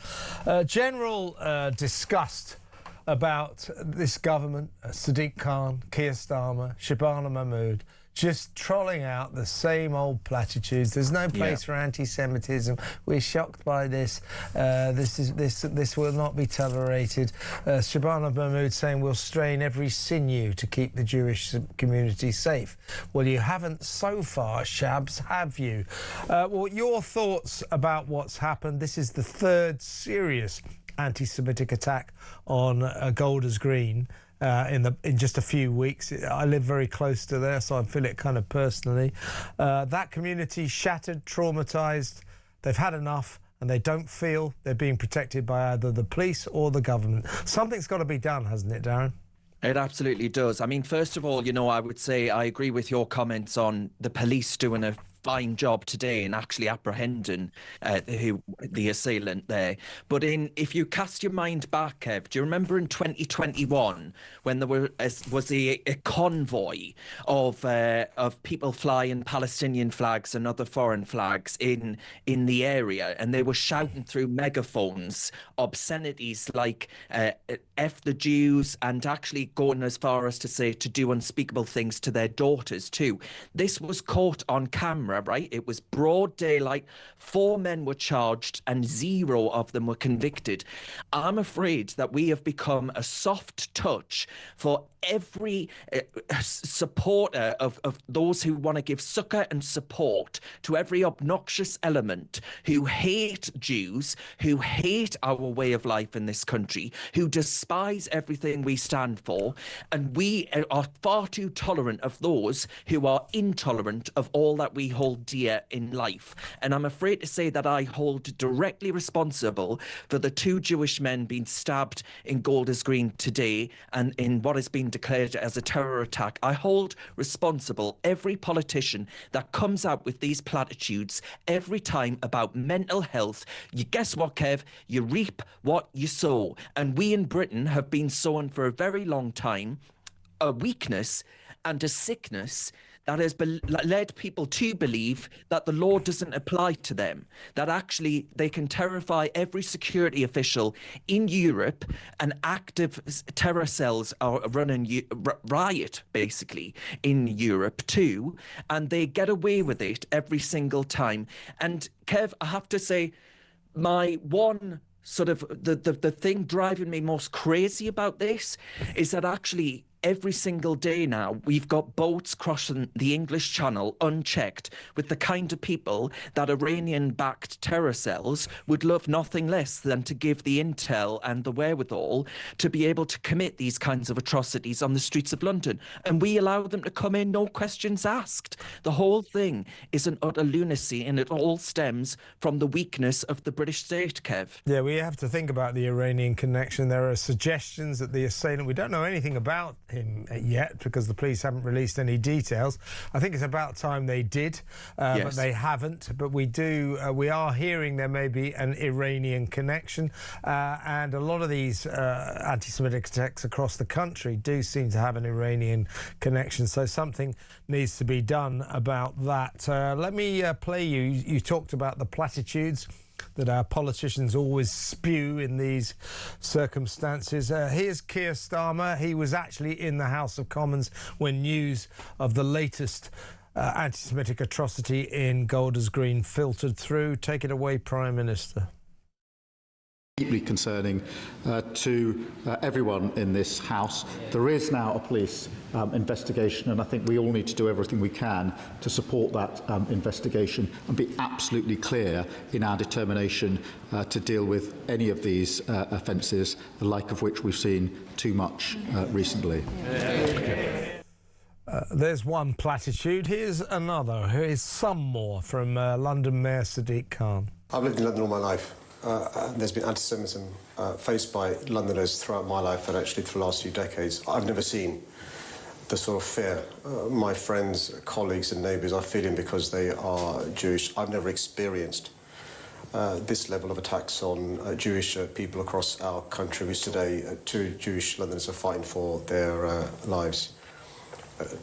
General disgust about this government, Sadiq Khan, Keir Starmer, Shabana Mahmood, just trolling out the same old platitudes. There's no place for anti-Semitism. We're shocked by this. This will not be tolerated. Shabana Mahmood saying we'll strain every sinew to keep the Jewish community safe. Well, you haven't so far, Shabs, have you? Well, your thoughts about what's happened. This is the third serious anti-Semitic attack on Golders Green in just a few weeks. I live very close to there, so I feel it kind of personally. That community shattered, traumatised. They've had enough, and they don't feel they're being protected by either the police or the government. Something's got to be done, hasn't it, Darren? It absolutely does. I mean, first of all, I would say I agree with your comments on the police doing a fine job today in actually apprehending the assailant there. But if you cast your mind back, Kev, do you remember in 2021 when there was a convoy of people flying Palestinian flags and other foreign flags in the area, and they were shouting through megaphones obscenities like F the Jews, and actually going as far as to say to do unspeakable things to their daughters too. This was caught on camera, right? It was broad daylight. 4 men were charged and 0 of them were convicted. I'm afraid that we have become a soft touch for every supporter of those who want to give succor and support to every obnoxious element who hate Jews, who hate our way of life in this country, who despise everything we stand for, and we are far too tolerant of those who are intolerant of all that we hold dear in life. And I'm afraid to say that I hold directly responsible for the 2 Jewish men being stabbed in Golders Green today and in what has been declared as a terror attack. I hold responsible every politician that comes out with these platitudes every time about mental health. You guess what, Kev? You reap what you sow. And we in Britain have been sowing for a very long time a weakness and a sickness that has led people to believe that the law doesn't apply to them, that actually they can terrify every security official in Europe, and active terror cells are running riot, basically, in Europe too, and they get away with it every single time. And Kev, I have to say, my one sort of the thing driving me most crazy about this is that actually every single day now we've got boats crossing the English Channel unchecked with the kind of people that Iranian-backed terror cells would love nothing less than to give the intel and the wherewithal to be able to commit these kinds of atrocities on the streets of London. And we allow them to come in, no questions asked. The whole thing is an utter lunacy, and it all stems from the weakness of the British state, Kev. Yeah, we have to think about the Iranian connection. There are suggestions that the assailant, we don't know anything about him yet because the police haven't released any details. I think it's about time they did, yes. But they haven't. But we are hearing there may be an Iranian connection, and a lot of these anti-Semitic attacks across the country do seem to have an Iranian connection. So something needs to be done about that. Let me play you. You talked about the platitudes that our politicians always spew in these circumstances. Here's Keir Starmer. He was actually in the House of Commons when news of the latest anti-Semitic atrocity in Golders Green filtered through. Take it away, Prime Minister. Deeply concerning to everyone in this House. There is now a police investigation, and I think we all need to do everything we can to support that investigation and be absolutely clear in our determination to deal with any of these offences, the like of which we've seen too much recently. There's one platitude. Here's another. Here's some more from London Mayor Sadiq Khan. I've lived in London all my life. There's been anti-Semitism faced by Londoners throughout my life and actually for the last few decades. I've never seen the sort of fear my friends, colleagues and neighbours are feeling because they are Jewish. I've never experienced this level of attacks on Jewish people across our country, which today 2 Jewish Londoners are fighting for their lives.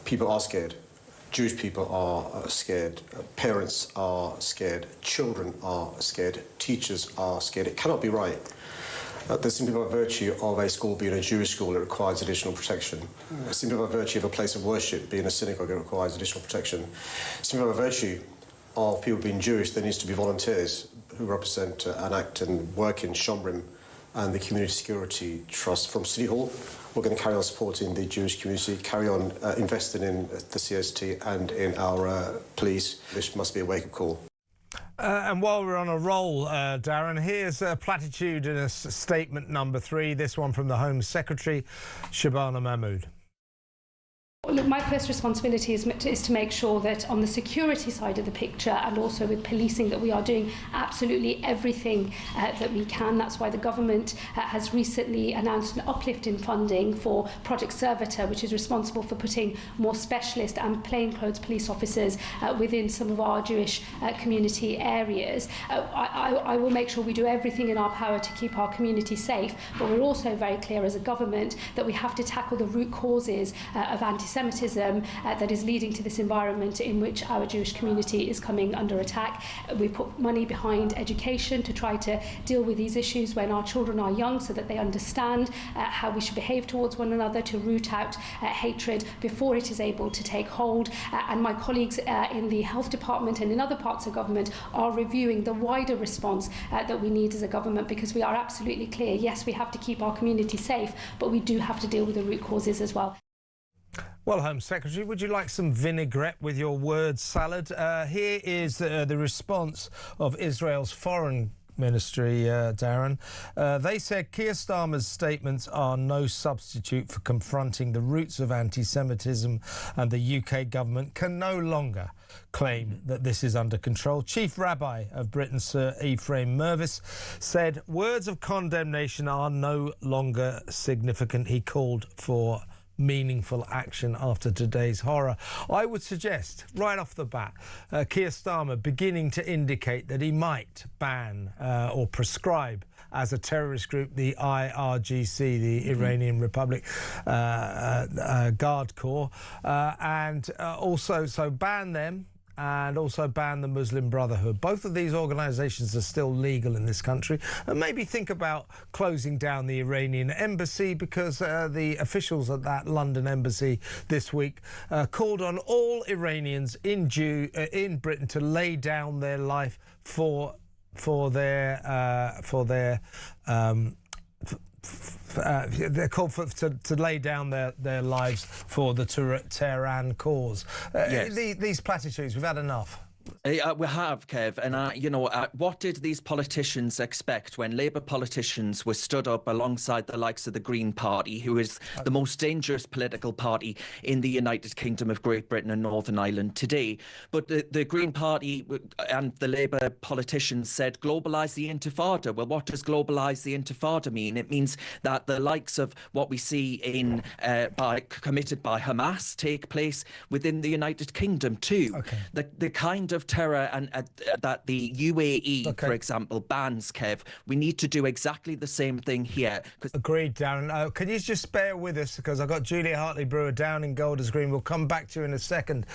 People are scared. Jewish people are scared, parents are scared, children are scared, teachers are scared. It cannot be right that simply by virtue of a school being a Jewish school, it requires additional protection. Simply by virtue of a place of worship being a synagogue, it requires additional protection. Simply by virtue of people being Jewish, there needs to be volunteers who represent and act and work in Shomrim and the Community Security Trust. From City Hall, we're going to carry on supporting the Jewish community, carry on investing in the CST and in our police. This must be a wake-up call. And while we're on a roll, Darren, here's a platitude in a statement number 3, this one from the Home Secretary, Shabana Mahmood. Look, my first responsibility is to make sure that on the security side of the picture and also with policing that we are doing absolutely everything that we can. That's why the government has recently announced an uplift in funding for Project Servitor, which is responsible for putting more specialist and plainclothes police officers within some of our Jewish community areas. I will make sure we do everything in our power to keep our community safe, but we're also very clear as a government that we have to tackle the root causes of anti-Semitism that is leading to this environment in which our Jewish community is coming under attack. We put money behind education to try to deal with these issues when our children are young so that they understand how we should behave towards one another, to root out hatred before it is able to take hold. And my colleagues in the health department and in other parts of government are reviewing the wider response that we need as a government, because we are absolutely clear, yes, we have to keep our community safe, but we do have to deal with the root causes as well. Well, Home Secretary, would you like some vinaigrette with your word salad? Here is the response of Israel's foreign ministry, Darren. They said Keir Starmer's statements are no substitute for confronting the roots of anti-Semitism, and the UK government can no longer claim that this is under control. Chief Rabbi of Britain, Sir Ephraim Mervis, said words of condemnation are no longer significant. He called for meaningful action after today's horror. I would suggest, right off the bat, Keir Starmer beginning to indicate that he might ban or prescribe as a terrorist group the IRGC, the Iranian Republic Guard Corps, and also ban them, and also ban the Muslim Brotherhood. Both of these organisations are still legal in this country. And maybe think about closing down the Iranian embassy, because the officials at that London embassy this week called on all Iranians in Britain to lay down their life for their they're called to lay down their lives for the Tehran cause. Yes. These platitudes, we've had enough. We have, Kev, and what did these politicians expect when Labour politicians were stood up alongside the likes of the Green Party, who is the most dangerous political party in the United Kingdom of Great Britain and Northern Ireland today? But the Green Party and the Labour politicians said globalise the Intifada. Well, what does globalise the Intifada mean? It means that the likes of what we see committed by Hamas take place within the United Kingdom too. Okay. The kind of terror and that the UAE, for example, bans, Kev. We need to do exactly the same thing here. Agreed, Darren. Can you just bear with us, because I've got Julia Hartley-Brewer down in Golders Green. We'll come back to you in a second.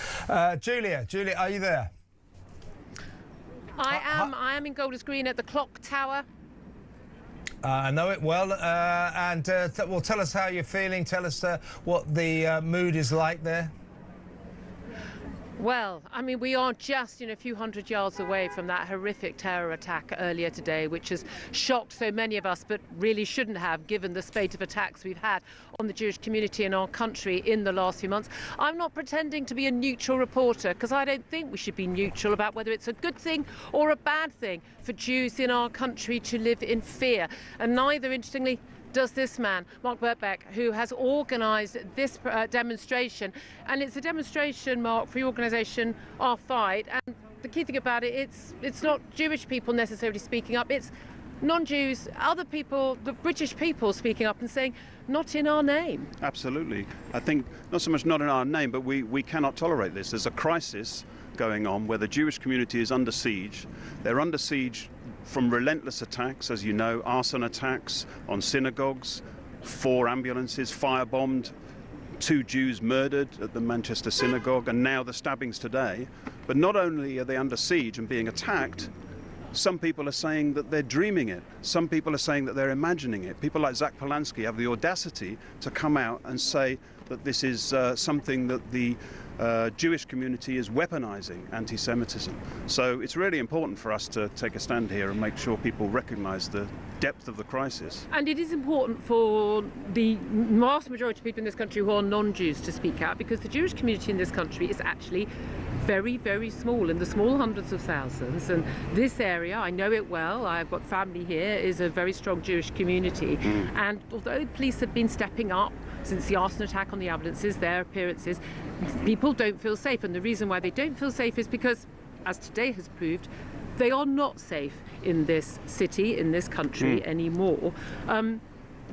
Julia, are you there? I am in Golders Green at the Clock Tower. I know it well, well, tell us how you're feeling. Tell us what the mood is like there. Well, I mean, we are just a few hundred yards away from that horrific terror attack earlier today, which has shocked so many of us, but really shouldn't have, given the spate of attacks we've had on the Jewish community in our country in the last few months. I'm not pretending to be a neutral reporter, because I don't think we should be neutral about whether it's a good thing or a bad thing for Jews in our country to live in fear. And neither, interestingly, does this man, Mark Birkbeck, who has organised this demonstration. And it's a demonstration, Mark, for your organisation, Our Fight. And the key thing about it, it's not Jewish people necessarily speaking up, it's non-Jews, other people, the British people speaking up and saying, not in our name. Absolutely. I think not so much not in our name, but we cannot tolerate this. There's a crisis going on where the Jewish community is under siege. They're under siege from relentless attacks, as you know, arson attacks on synagogues, 4 ambulances firebombed, 2 Jews murdered at the Manchester synagogue, and now the stabbings today. But not only are they under siege and being attacked, some people are saying that they're dreaming it. Some people are saying that they're imagining it. People like Zach Polanski have the audacity to come out and say that this is something that the Jewish community is weaponizing anti-Semitism. So it's really important for us to take a stand here and make sure people recognize the depth of the crisis. And it is important for the vast majority of people in this country who are non-Jews to speak out, because the Jewish community in this country is actually very, very small, in the small hundreds of thousands. And this area, I know it well, I've got family here, is a very strong Jewish community. And although police have been stepping up since the arson attack on the ambulances, their appearances, people don't feel safe. And the reason why they don't feel safe is because, as today has proved, they are not safe in this city, in this country anymore.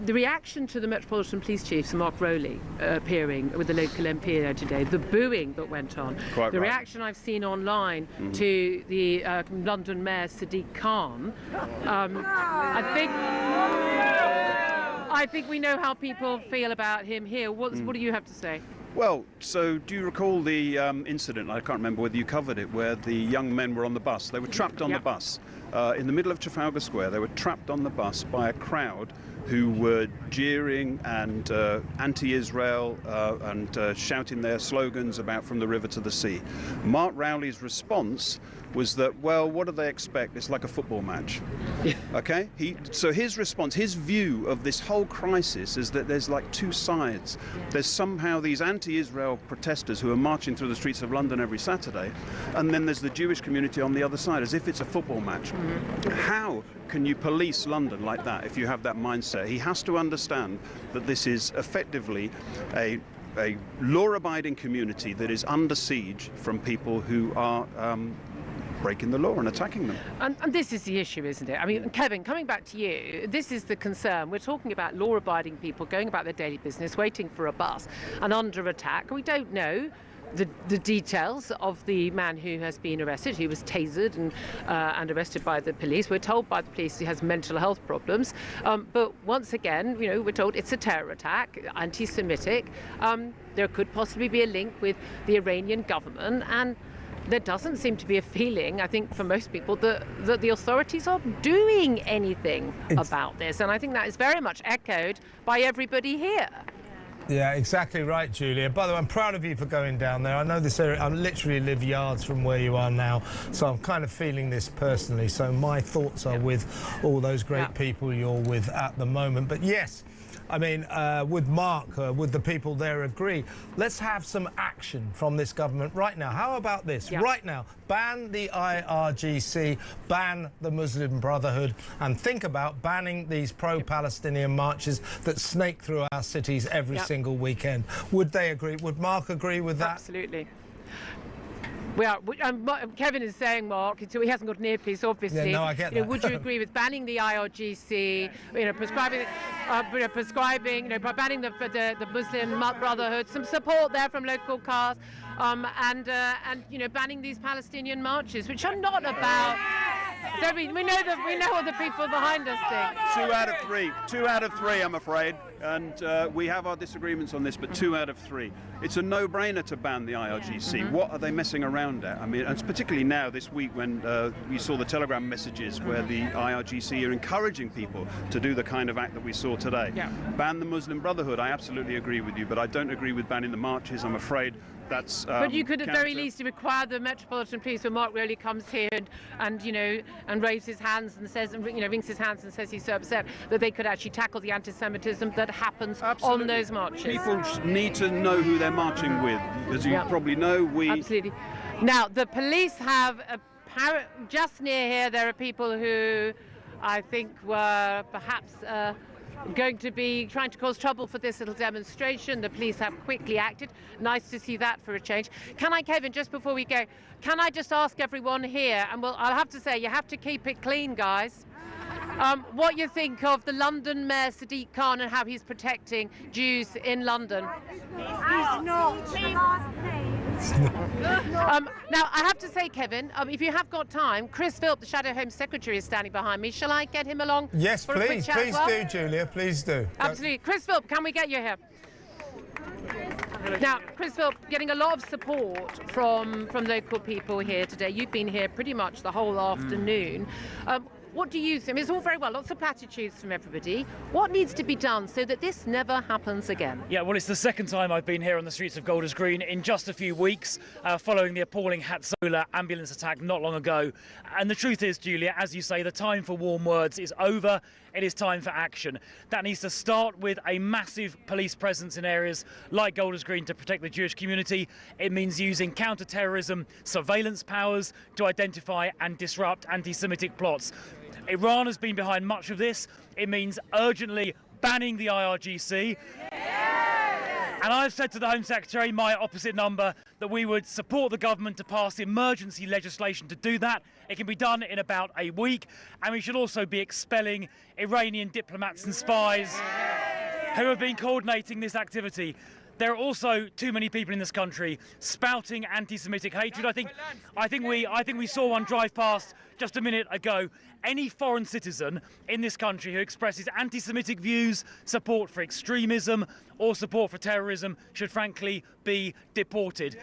The reaction to the Metropolitan Police Chief, Sir Mark Rowley, appearing with the local MP there today, the booing that went on, the reaction I've seen online to the London Mayor Sadiq Khan, I think we know how people feel about him here. What do you have to say? Well, so do you recall the incident, I can't remember whether you covered it, where the young men were on the bus. They were trapped on the bus. In the middle of Trafalgar Square, they were trapped on the bus by a crowd who were jeering and anti-Israel and shouting their slogans about from the river to the sea. Mark Rowley's response was that, well, what do they expect? It's like a football match. Okay? So his response, his view of this whole crisis is that there's like 2 sides. There's somehow these anti-Israel protesters who are marching through the streets of London every Saturday, and then there's the Jewish community on the other side, as if it's a football match. How can you police London like that if you have that mindset? He has to understand that this is effectively a law-abiding community that is under siege from people who are breaking the law and attacking them. And this is the issue, isn't it? I mean, Kevin, coming back to you, this is the concern. We're talking about law-abiding people going about their daily business, waiting for a bus, and under attack. We don't know the details of the man who has been arrested, who was tasered and arrested by the police. We're told by the police he has mental health problems. But once again, we're told it's a terror attack, anti-Semitic. There could possibly be a link with the Iranian government, and there doesn't seem to be a feeling, I think, for most people that the authorities are doing anything about this. And I think that is very much echoed by everybody here. Yeah, exactly right, Julia. By the way, I'm proud of you for going down there. I know this area, I literally live yards from where you are now, so I'm kind of feeling this personally. So my thoughts are with all those great people you're with at the moment. But yes, I mean, would Mark, would the people there agree? Let's have some action from this government right now. How about this? Right now, ban the IRGC, ban the Muslim Brotherhood, and think about banning these pro-Palestinian marches that snake through our cities every single weekend. Would they agree? Would Mark agree with that? Absolutely. Kevin is saying, Mark, so he hasn't got an earpiece, obviously. Yeah, no, I get that. Would you agree with banning the IRGC, prescribing, by banning the Muslim Brotherhood, some support there from local cars, and banning these Palestinian marches, which are not about Don't we know that we know what the people behind us think. 2 out of 3. 2 out of 3, I'm afraid. And we have our disagreements on this, but 2 out of 3. It's a no-brainer to ban the IRGC. What are they messing around at? I mean, and particularly now this week when we saw the Telegram messages where the IRGC are encouraging people to do the kind of act that we saw today. Ban the Muslim Brotherhood. I absolutely agree with you, but I don't agree with banning the marches. I'm afraid that's but you could at very least require the Metropolitan Police when Mark Rowley comes here and you know, and raves his hands and says, and, you know, wrings his hands and says he's so upset, that they could actually tackle the anti-Semitism that happens on those marches. People need to know who they're marching with. As you probably know, Absolutely. Now, the police have, just near here, there are people who I think were perhaps going to be trying to cause trouble for this little demonstration. The police have quickly acted. Nice to see that for a change. Can I, Kevin, just before we go, can I just ask everyone here, and I'll have to say, you have to keep it clean, guys, what you think of the London Mayor Sadiq Khan and how he's protecting Jews in London? He's not. Now, I have to say, Kevin, if you have got time, Chris Philp, the Shadow Home Secretary, is standing behind me. Shall I get him along? Yes, for a quick please. chat Please as well? do, Julia. Please do. Absolutely. Chris Philp, can we get you here? Now, Chris Philp, getting a lot of support from local people here today. You've been here pretty much the whole afternoon. What do you think? It's all very well, lots of platitudes from everybody. What needs to be done so that this never happens again? Yeah, well, it's the second time I've been here on the streets of Golders Green in just a few weeks, following the appalling Hatzola ambulance attack not long ago. And the truth is, Julia, as you say, the time for warm words is over. It is time for action. That needs to start with a massive police presence in areas like Golders Green to protect the Jewish community. It means using counter-terrorism surveillance powers to identify and disrupt anti-Semitic plots. Iran has been behind much of this. It means urgently banning the IRGC. And I've said to the Home Secretary, my opposite number, that we would support the government to pass emergency legislation to do that. It can be done in about a week. And we should also be expelling Iranian diplomats and spies who have been coordinating this activity. There are also too many people in this country spouting anti-Semitic hatred. I think we saw one drive past just a minute ago. Any foreign citizen in this country who expresses anti-Semitic views, support for extremism or support for terrorism should frankly be deported.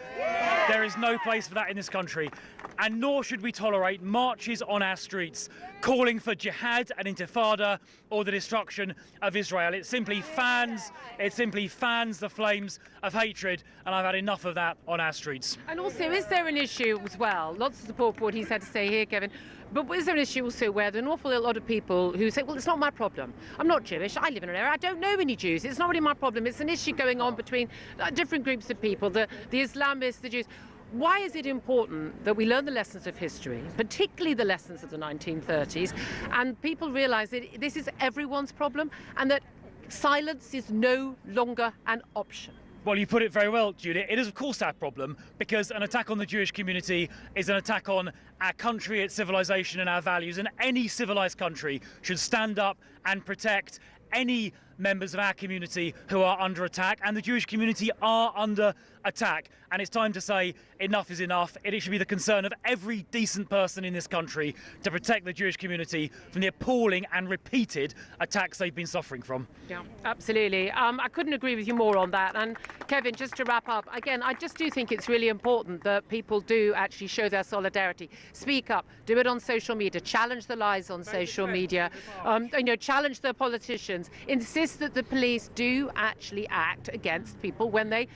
There is no place for that in this country. And nor should we tolerate marches on our streets calling for jihad and intifada or the destruction of Israel. It simply fans the flames of hatred, and I've had enough of that on our streets. And also, is there an issue as well? Lots of support for what he's had to say here, Kevin. But is there an issue also where there are an awful lot of people who say, well, it's not my problem. I'm not Jewish. I live in an area. I don't know any Jews. It's not really my problem. It's an issue going on between different groups of people, the Islamists, the Jews. Why is it important that we learn the lessons of history, particularly the lessons of the 1930s, and people realise that this is everyone's problem and that silence is no longer an option? Well, you put it very well, Julia. It is, of course, our problem, because an attack on the Jewish community is an attack on our country, its civilization and our values, and any civilized country should stand up and protect any members of our community who are under attack, and the Jewish community are under attack. And it's time to say enough is enough. It should be the concern of every decent person in this country to protect the Jewish community from the appalling and repeated attacks they've been suffering from. Yeah, absolutely. I couldn't agree with you more on that. And Kevin, just to wrap up, again, I just do think it's really important that people do actually show their solidarity. Speak up, do it on social media, challenge the lies on social media, challenge the politicians, insist that the police do actually act against people when they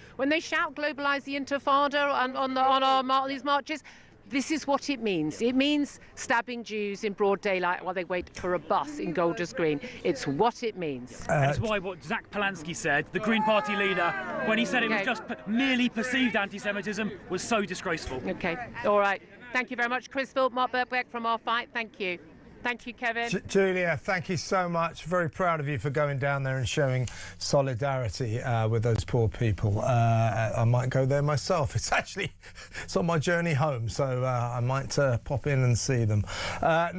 shout globalise the intifada on these marches. This is what it means. It means stabbing Jews in broad daylight while they wait for a bus in Golders Green. It's what it means. That's why what Zach Polanski said, the Green Party leader, when he said it was just merely perceived anti-Semitism, was so disgraceful. OK, all right. Thank you very much. Chris Philp, Mark Birkbeck from Our Fight. Thank you. Thank you, Kevin. Julia, thank you so much. Very proud of you for going down there and showing solidarity with those poor people. I might go there myself. It's on my journey home, so I might pop in and see them. Let's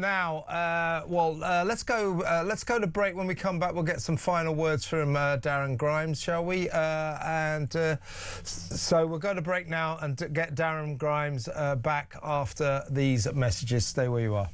go to break. When we come back, we'll get some final words from Darren Grimes, shall we? So we'll go to break now and get Darren Grimes back after these messages. Stay where you are.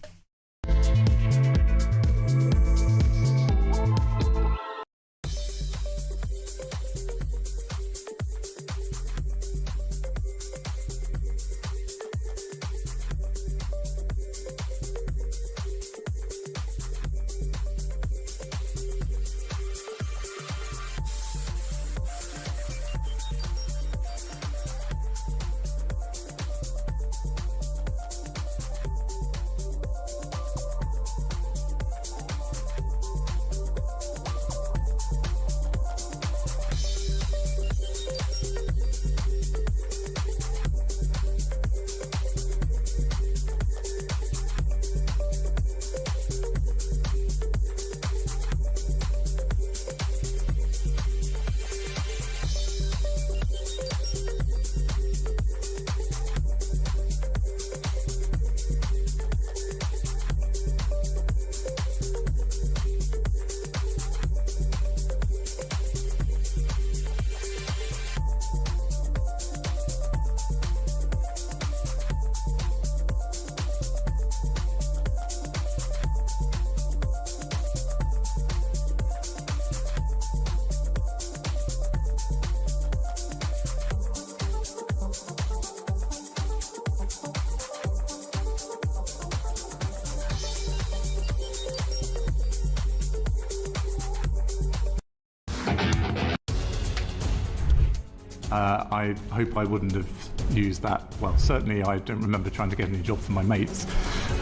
I hope I wouldn't have used that. Well, certainly I don't remember trying to get any job for my mates.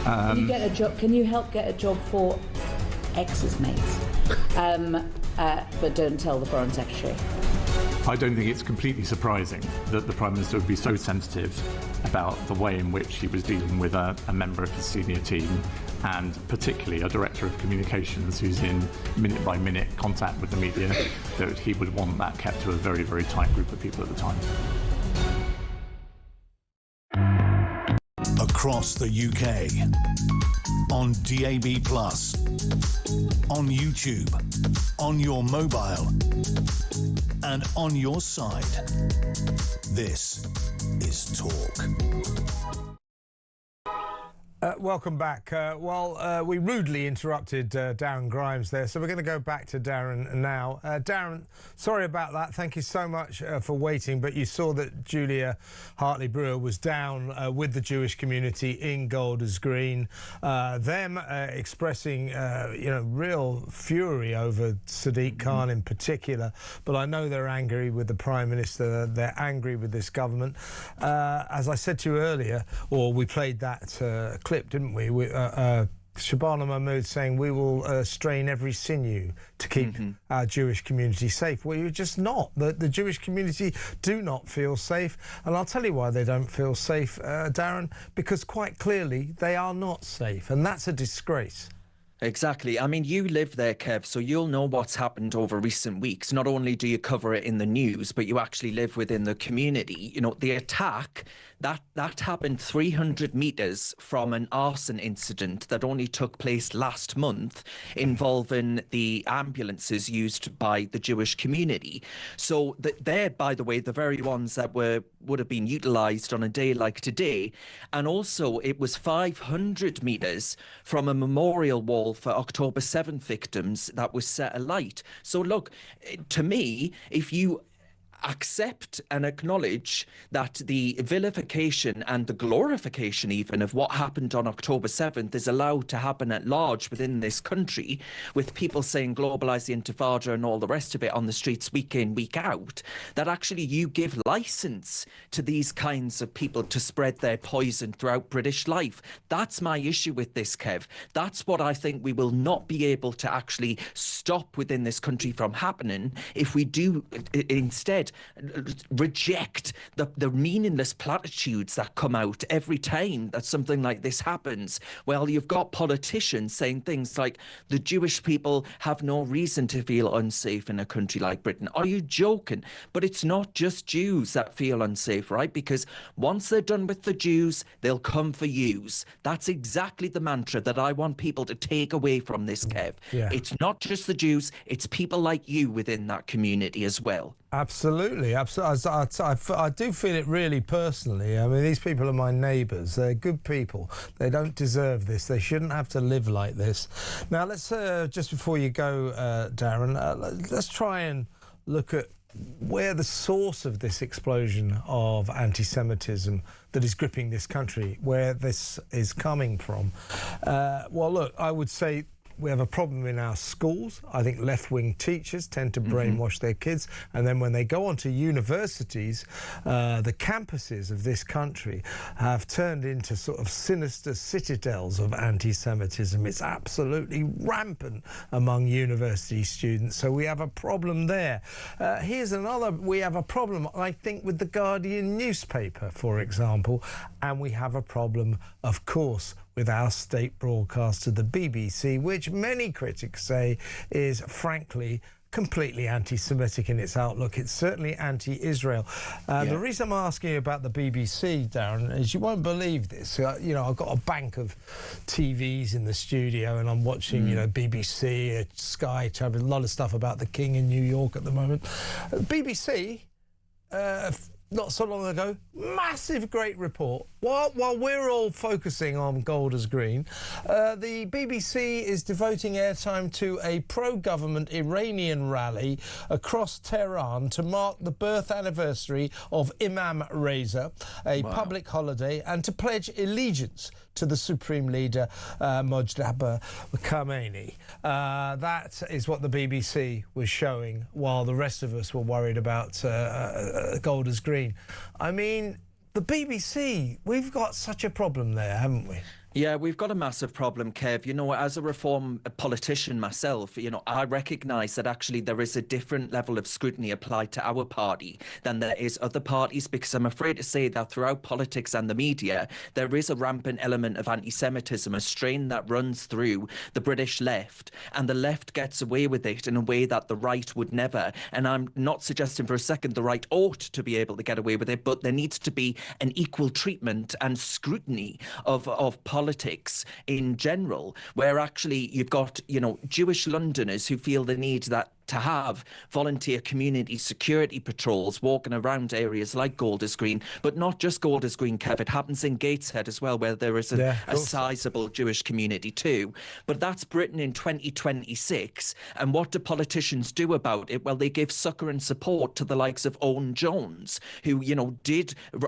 Can you get a job? Can you help get a job for ex's mates? But don't tell the Foreign Secretary. I don't think it's completely surprising that the Prime Minister would be so sensitive about the way in which he was dealing with a member of his senior team, and particularly a Director of Communications who's in minute-by-minute contact with the media, that he would want that kept to a very, very tight group of people at the time. Across the UK, on DAB+, on YouTube, on your mobile, and on your side. This is Talk. Welcome back. We rudely interrupted Darren Grimes there, so we're going to go back to Darren now. Darren, sorry about that. Thank you so much for waiting, but you saw that Julia Hartley-Brewer was down with the Jewish community in Golders Green, them expressing real fury over Sadiq Khan in particular, but I know they're angry with the Prime Minister, they're angry with this government. As I said to you earlier, or we played that clip, didn't we? Shabana Mahmood saying we will strain every sinew to keep our Jewish community safe. Well, you're just not. The Jewish community do not feel safe. And I'll tell you why they don't feel safe, Darren, because quite clearly they are not safe. And that's a disgrace. Exactly. I mean, you live there, Kev, so you'll know what's happened over recent weeks. Not only do you cover it in the news, but you actually live within the community. You know, the attack, that happened 300 metres from an arson incident that only took place last month involving the ambulances used by the Jewish community. So they're, by the way, the very ones that would have been utilised on a day like today. And also it was 500 metres from a memorial wall for October 7th victims that was set alight. So look, to me, if you accept and acknowledge that the vilification and the glorification even of what happened on October 7th is allowed to happen at large within this country, with people saying globalise the intifada and all the rest of it on the streets week in, week out, that actually you give licence to these kinds of people to spread their poison throughout British life. That's my issue with this, Kev. That's what I think we will not be able to actually stop within this country from happening if we do instead reject the meaningless platitudes that come out every time that something like this happens. Well, you've got politicians saying things like the Jewish people have no reason to feel unsafe in a country like Britain. Are you joking? But it's not just Jews that feel unsafe, right? Because once they're done with the Jews, they'll come for yous. That's exactly the mantra that I want people to take away from this, Kev. Yeah. It's not just the Jews, it's people like you within that community as well. Absolutely. I do feel it really personally. I mean, these people are my neighbours. They're good people. They don't deserve this. They shouldn't have to live like this. Now, let's, just before you go, Darren, let's try and look at where the source of this explosion of anti-Semitism that is gripping this country, where this is coming from. Well, look, I would say we have a problem in our schools. I think left-wing teachers tend to brainwash their kids, and then when they go on to universities, the campuses of this country have turned into sort of sinister citadels of anti-Semitism. It's absolutely rampant among university students, so we have a problem there. Here's another, we have a problem, I think, with the Guardian newspaper, for example, and we have a problem, of course, with our state broadcaster, the BBC, which many critics say is, frankly, completely anti-Semitic in its outlook. It's certainly anti-Israel. The reason I'm asking you about the BBC, Darren, is you won't believe this. You know, I've got a bank of TVs in the studio and I'm watching, you know, BBC, Sky, a lot of stuff about the King in New York at the moment. BBC not so long ago, massive great report. While we're all focusing on Golders Green, the BBC is devoting airtime to a pro-government Iranian rally across Tehran to mark the birth anniversary of Imam Reza, a public holiday, and to pledge allegiance to the Supreme Leader, Mojtaba Khamenei. That is what the BBC was showing while the rest of us were worried about Golders Green. I mean, the BBC, we've got such a problem there, haven't we? Yeah, we've got a massive problem, Kev. You know, as a reform politician myself, you know, I recognise that actually there is a different level of scrutiny applied to our party than there is other parties, because I'm afraid to say that throughout politics and the media, there is a rampant element of anti-Semitism, a strain that runs through the British left, and the left gets away with it in a way that the right would never. And I'm not suggesting for a second the right ought to be able to get away with it, but there needs to be an equal treatment and scrutiny of politics in general, where actually you've got, you know, Jewish Londoners who feel the need that to have volunteer community security patrols walking around areas like Golders Green, but not just Golders Green, Kev. It happens in Gateshead as well, where there is a sizable Jewish community too. But that's Britain in 2026. And what do politicians do about it? Well, they give succor and support to the likes of Owen Jones, who, you know,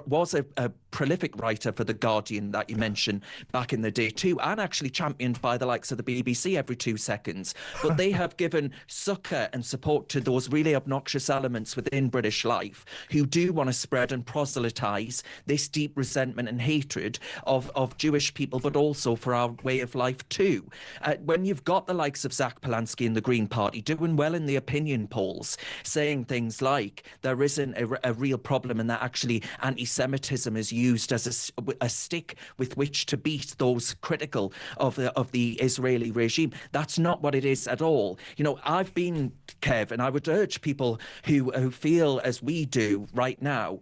was a prolific writer for The Guardian that you mentioned back in the day too, and actually championed by the likes of the BBC every 2 seconds. But they have given succor and support to those really obnoxious elements within British life who do want to spread and proselytise this deep resentment and hatred of Jewish people, but also for our way of life too. When you've got the likes of Zach Polanski and the Green Party doing well in the opinion polls, saying things like there isn't a real problem and that actually anti-Semitism is used as a stick with which to beat those critical of the Israeli regime, that's not what it is at all. You know, I've been, Kev, and I would urge people who feel as we do right now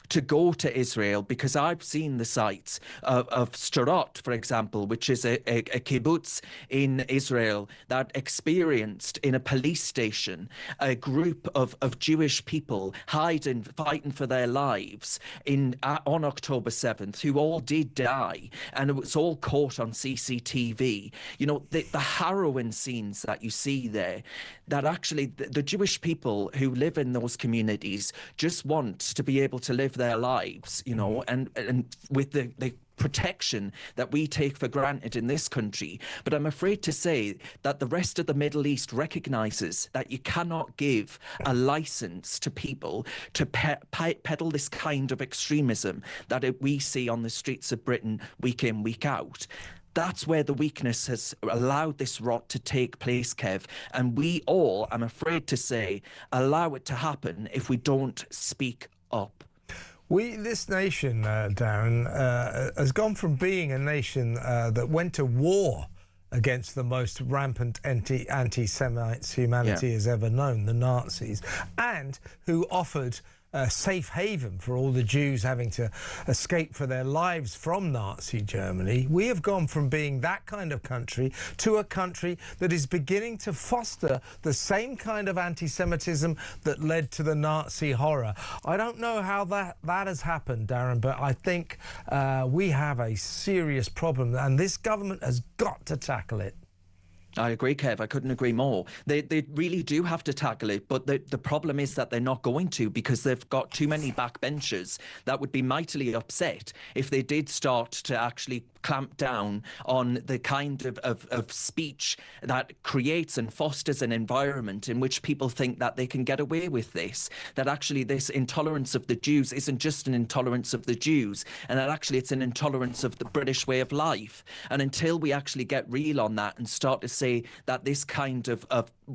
to go to Israel, because I've seen the sites of Sderot, for example, which is a kibbutz in Israel that experienced in a police station a group of Jewish people fighting for their lives on October 7th, who all did die, and it was all caught on CCTV. You know, the harrowing scenes that you see there, that actually the Jewish people who live in those communities just want to be able to live their lives, you know, and with the protection that we take for granted in this country. But I'm afraid to say that the rest of the Middle East recognises that you cannot give a licence to people to peddle this kind of extremism that we see on the streets of Britain week in, week out. That's where the weakness has allowed this rot to take place, Kev. And we all, I'm afraid to say, allow it to happen if we don't speak up. This nation, Darren, has gone from being a nation that went to war against the most rampant anti-Semites humanity has ever known, the Nazis, and who offered a safe haven for all the Jews having to escape for their lives from Nazi Germany. We have gone from being that kind of country to a country that is beginning to foster the same kind of anti-Semitism that led to the Nazi horror. I don't know how that has happened, Darren, but I think we have a serious problem, and this government has got to tackle it. I agree, Kev. I couldn't agree more. They really do have to tackle it, but the problem is that they're not going to, because they've got too many backbenchers that would be mightily upset if they did start to actually clamp down on the kind of speech that creates and fosters an environment in which people think that they can get away with this, that actually this intolerance of the Jews isn't just an intolerance of the Jews, and that actually it's an intolerance of the British way of life. And until we actually get real on that and start to say that this kind of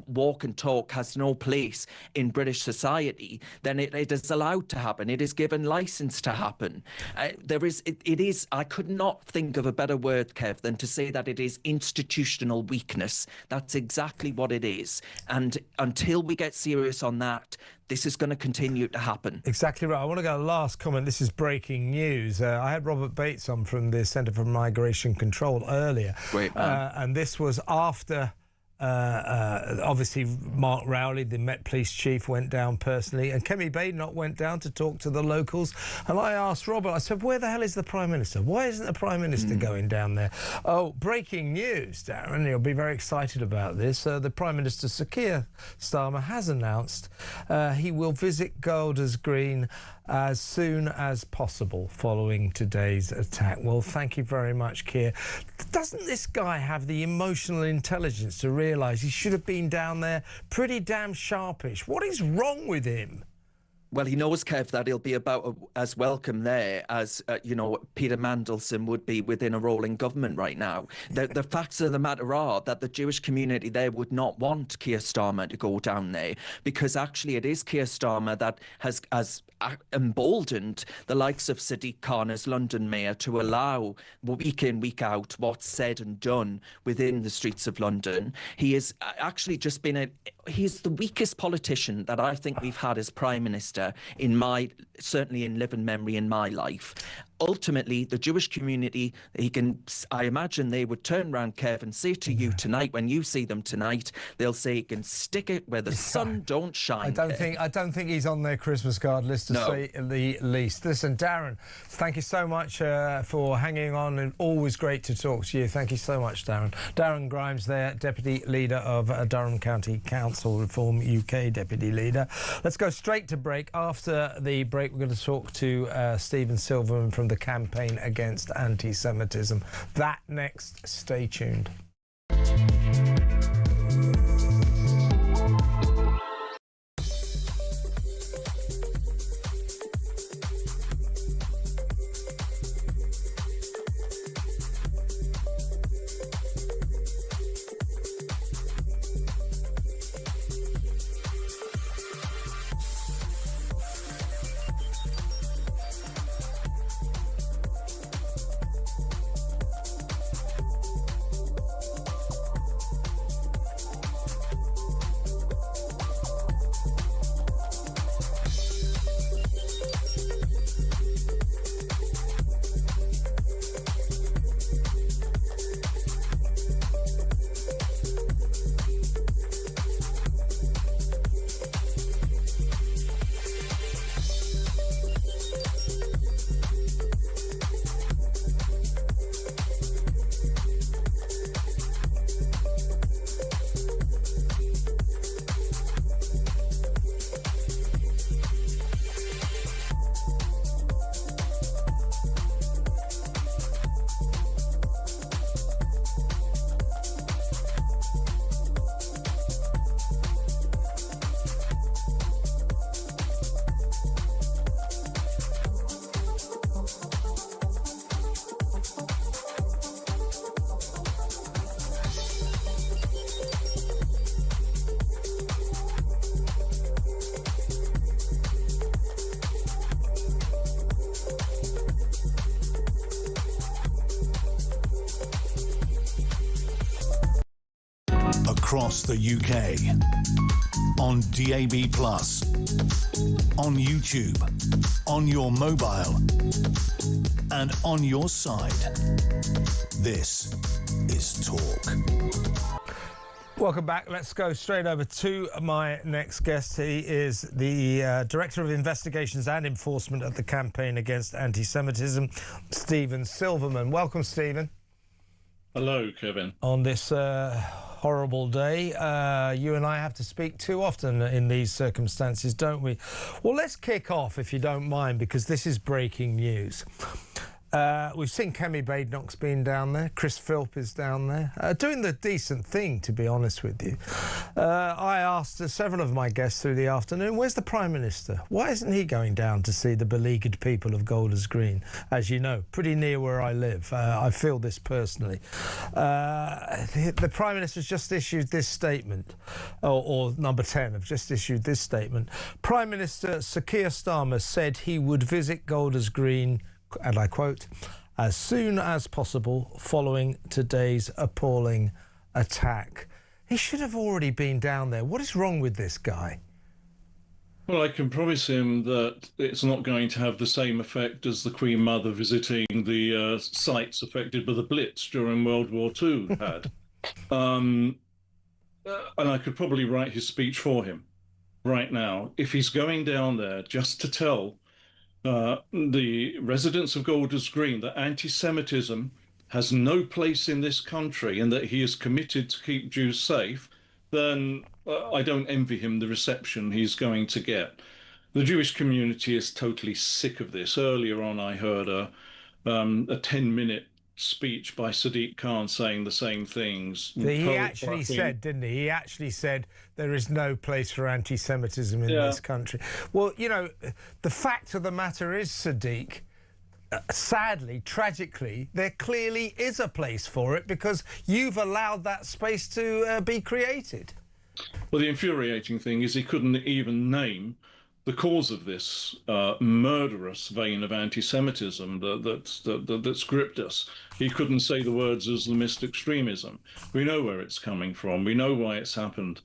walk and talk has no place in British society, then it is allowed to happen. It is given license to happen. It is, I could not think of a better word, Kev, than to say that it is institutional weakness. That's exactly what it is. And until we get serious on that, this is going to continue to happen. Exactly right. I want to go last comment. This is breaking news. I had Robert Bates on from the Centre for Migration Control earlier. Great man. And this was after Obviously, Mark Rowley, the Met Police chief, went down personally, and Kemi Badenoch went down to talk to the locals. And I asked Robert, I said, where the hell is the Prime Minister? Why isn't the Prime Minister going down there? Oh, breaking news, Darren. You'll be very excited about this. The Prime Minister, Sir Keir Starmer, has announced he will visit Golders Green as soon as possible following today's attack. Well, thank you very much, Keir. Doesn't this guy have the emotional intelligence to realise he should have been down there pretty damn sharpish? What is wrong with him? Well, he knows, Kev, that he'll be about as welcome there as, Peter Mandelson would be within a rolling government right now. The facts of the matter are that the Jewish community there would not want Keir Starmer to go down there, because actually it is Keir Starmer that has emboldened the likes of Sadiq Khan as London mayor to allow week in, week out what's said and done within the streets of London. He has actually just been he's the weakest politician that I think we've had as Prime Minister certainly in living memory in my life. Ultimately, the Jewish community, I imagine they would turn around, Kev, and say to you tonight, when you see them tonight, they'll say, you can stick it where the sun don't shine. I don't think he's on their Christmas card list, to say the least. Listen, Darren, thank you so much for hanging on, and always great to talk to you. Thank you so much, Darren. Darren Grimes there, Deputy Leader of Durham County Council Reform UK, Deputy Leader. Let's go straight to break. After the break, we're going to talk to Stephen Silverman from the Campaign Against Anti-Semitism. That next. Stay tuned. Across the UK, on DAB+, on YouTube, on your mobile, and on your side. This is Talk. Welcome back. Let's go straight over to my next guest. He is the Director of Investigations and Enforcement at the Campaign Against Anti-Semitism, Stephen Silverman. Welcome, Stephen. Hello, Kevin. On this horrible day, you and I have to speak too often in these circumstances, don't we? Well, let's kick off, if you don't mind, because this is breaking news. We've seen Kemi Badenoch's been down there. Chris Philp is down there, doing the decent thing, to be honest with you. I asked several of my guests through the afternoon, where's the Prime Minister? Why isn't he going down to see the beleaguered people of Golders Green? As you know, pretty near where I live. I feel this personally. The Prime Minister's just issued this statement, or Number 10 have just issued this statement. Prime Minister Sir Keir Starmer said he would visit Golders Green, and I quote, as soon as possible following today's appalling attack. He should have already been down there. What is wrong with this guy? Well, I can promise him that it's not going to have the same effect as the Queen Mother visiting the sites affected by the Blitz during World War II had. and I could probably write his speech for him right now, if he's going down there just to tell the residents of Golders Green that anti-Semitism has no place in this country and that he is committed to keep Jews safe, then I don't envy him the reception he's going to get. The Jewish community is totally sick of this. Earlier on, I heard a 10-minute speech by Sadiq Khan saying the same things. He actually said, didn't he? He actually said there is no place for anti-Semitism in this country. Well, you know, the fact of the matter is, Sadiq, sadly, tragically, there clearly is a place for it because you've allowed that space to be created. Well, the infuriating thing is he couldn't even name the cause of this murderous vein of anti-Semitism that's gripped us. He couldn't say the words Islamist extremism. We know where it's coming from. We know why it's happened.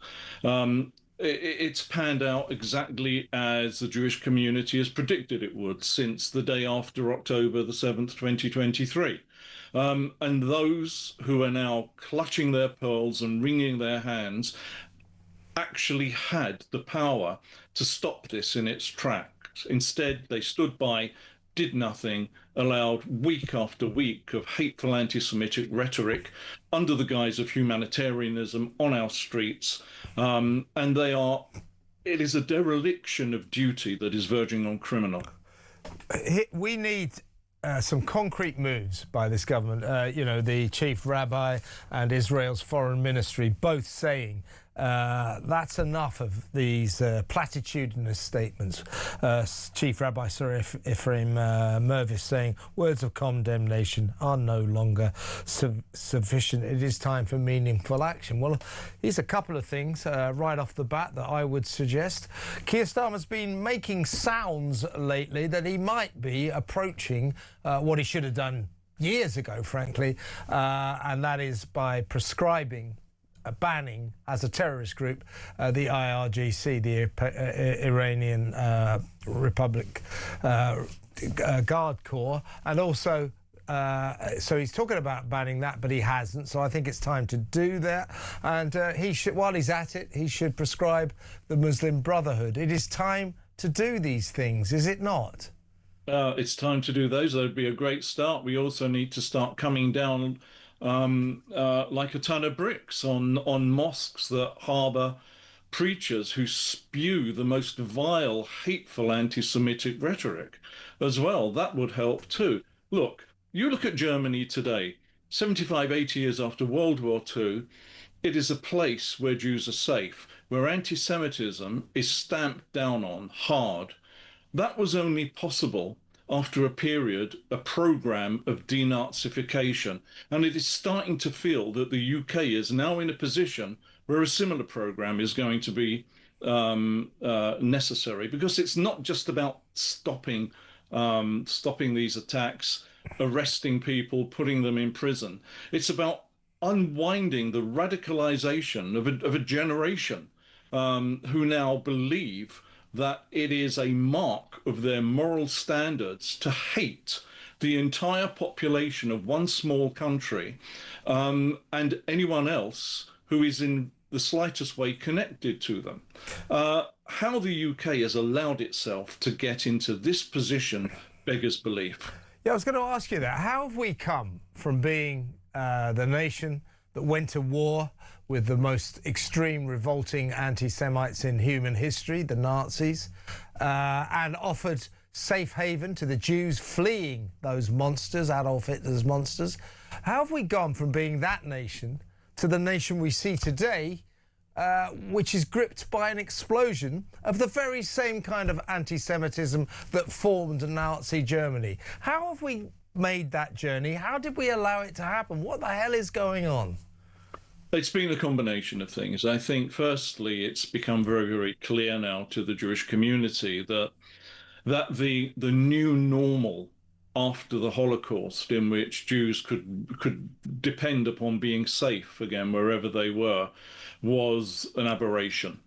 It's panned out exactly as the Jewish community has predicted it would since the day after October the 7th, 2023. And those who are now clutching their pearls and wringing their hands actually had the power to stop this in its tracks. Instead, they stood by, did nothing, allowed week after week of hateful anti-Semitic rhetoric under the guise of humanitarianism on our streets. And it is a dereliction of duty that is verging on criminal. We need some concrete moves by this government. You know, the chief rabbi and Israel's foreign ministry both saying that's enough of these platitudinous statements. Chief Rabbi Ephraim Mervis saying words of condemnation are no longer sufficient. It is time for meaningful action. Well, here's a couple of things right off the bat that I would suggest. Keir Starmer's been making sounds lately that he might be approaching what he should have done years ago, frankly, and that is by prescribing banning as a terrorist group the IRGC, the Iranian Republic Guard Corps, and also so he's talking about banning that, but he hasn't. So I think it's time to do that, and he should, while he's at it, he should prescribe the Muslim Brotherhood. It is time to do these things, is it not? It's time to do those. That would be a great start. We also need to start coming down like a ton of bricks on mosques that harbour preachers who spew the most vile, hateful anti-Semitic rhetoric as well. That would help too. Look, you look at Germany today, 75, 80 years after World War II, it is a place where Jews are safe, where anti-Semitism is stamped down on hard. That was only possible after a period, a program of denazification. And it is starting to feel that the UK is now in a position where a similar program is going to be necessary, because it's not just about stopping these attacks, arresting people, putting them in prison. It's about unwinding the radicalization of a generation who now believe that it is a mark of their moral standards to hate the entire population of one small country and anyone else who is in the slightest way connected to them. How the UK has allowed itself to get into this position beggars belief. Yeah, I was going to ask you that. How have we come from being the nation that went to war with the most extreme, revolting anti-Semites in human history, the Nazis, and offered safe haven to the Jews fleeing those monsters, Adolf Hitler's monsters? How have we gone from being that nation to the nation we see today, which is gripped by an explosion of the very same kind of anti-Semitism that formed Nazi Germany? How have we made that journey? How did we allow it to happen? What the hell is going on? It's been a combination of things. I think, firstly, it's become very, very clear now to the Jewish community that the new normal after the Holocaust, in which Jews could depend upon being safe again wherever they were, was an aberration.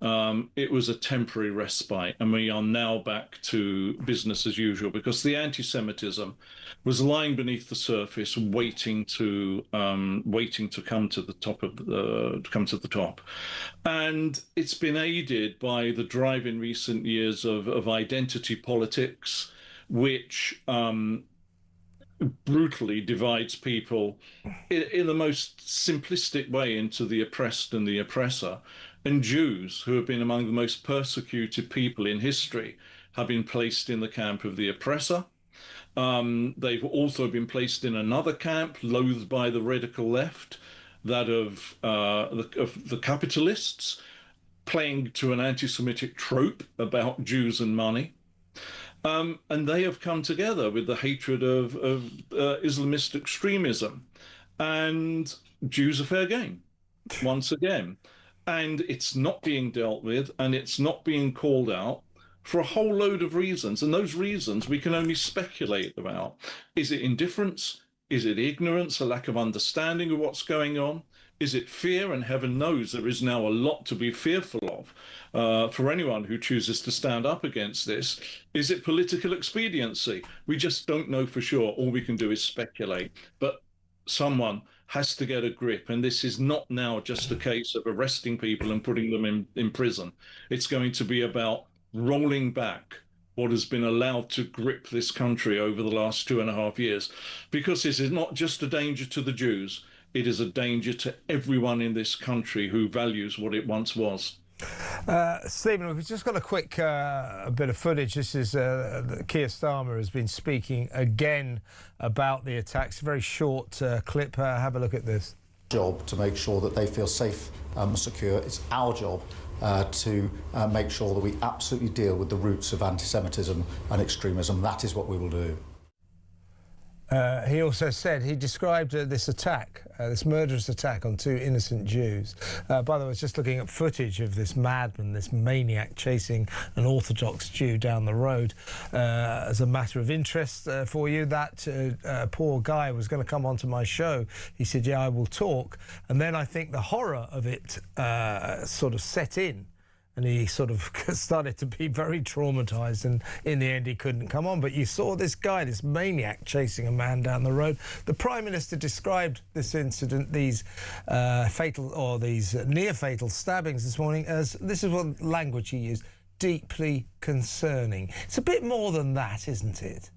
it was a temporary respite, and we are now back to business as usual because the anti-Semitism was lying beneath the surface, waiting to come to the top, and it's been aided by the drive in recent years of identity politics, which brutally divides people in the most simplistic way into the oppressed and the oppressor. And Jews, who have been among the most persecuted people in history, have been placed in the camp of the oppressor. They've also been placed in another camp, loathed by the radical left, that of the capitalists, playing to an anti-Semitic trope about Jews and money. And they have come together with the hatred of Islamist extremism. And Jews are fair game, once again. And it's not being dealt with, and it's not being called out for a whole load of reasons. And those reasons we can only speculate about. Is it indifference? Is it ignorance, a lack of understanding of what's going on? Is it fear? And heaven knows there is now a lot to be fearful of for anyone who chooses to stand up against this. Is it political expediency? We just don't know for sure. All we can do is speculate. But someone has to get a grip. And this is not now just a case of arresting people and putting them in prison. It's going to be about rolling back what has been allowed to grip this country over the last 2.5 years. Because this is not just a danger to the Jews, it is a danger to everyone in this country who values what it once was. Stephen, we've just got a quick bit of footage. This is Keir Starmer has been speaking again about the attacks. A very short clip. Have a look at this. Job to make sure that they feel safe and secure. It's our job to make sure that we absolutely deal with the roots of anti-Semitism and extremism. That is what we will do. He also said, he described this attack, this murderous attack on 2 innocent Jews. By the way, I was just looking at footage of this madman, this maniac chasing an Orthodox Jew down the road. As a matter of interest for you, that poor guy was going to come onto my show. He said, yeah, I will talk. And then I think the horror of it sort of set in. And he sort of started to be very traumatised, and in the end he couldn't come on. But you saw this guy, this maniac, chasing a man down the road. The Prime Minister described this incident, these fatal or these near-fatal stabbings this morning, as, this is what language he used, deeply concerning. It's a bit more than that, isn't it?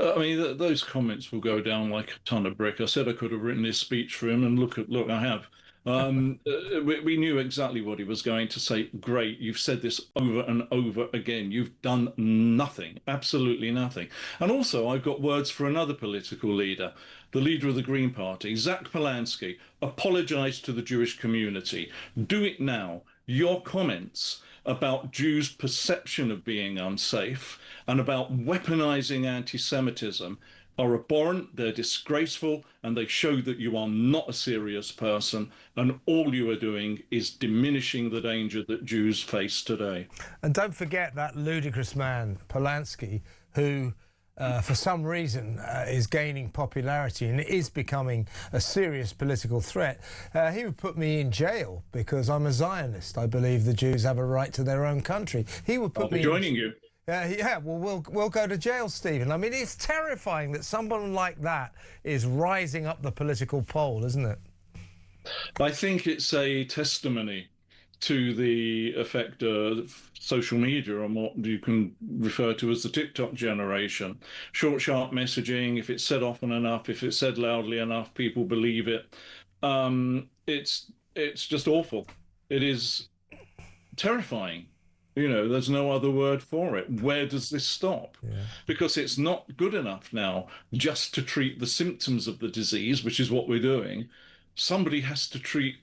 I mean, those comments will go down like a ton of brick. I said I could have written this speech for him, and look, I have. We knew exactly what he was going to say. Great, you've said this over and over again. You've done nothing, absolutely nothing. And also, I've got words for another political leader, the leader of the Green Party, Zach Polanski. Apologise to the Jewish community. Do it now. Your comments about Jews' perception of being unsafe and about weaponising anti-Semitism are abhorrent, they're disgraceful, and they show that you are not a serious person, and all you are doing is diminishing the danger that Jews face today. And don't forget that ludicrous man, Polanski, who for some reason is gaining popularity and is becoming a serious political threat. He would put me in jail because I'm a Zionist. I believe the Jews have a right to their own country. He would put me joining you. Yeah, well, we'll go to jail, Stephen. I mean, it's terrifying that someone like that is rising up the political pole, isn't it? I think it's a testimony to the effect of social media on what you can refer to as the TikTok generation. Short, sharp messaging. If it's said often enough, if it's said loudly enough, people believe it. It's just awful. It is terrifying. You know, there's no other word for it. Where does this stop? Yeah. Because it's not good enough now just to treat the symptoms of the disease, which is what we're doing. Somebody has to treat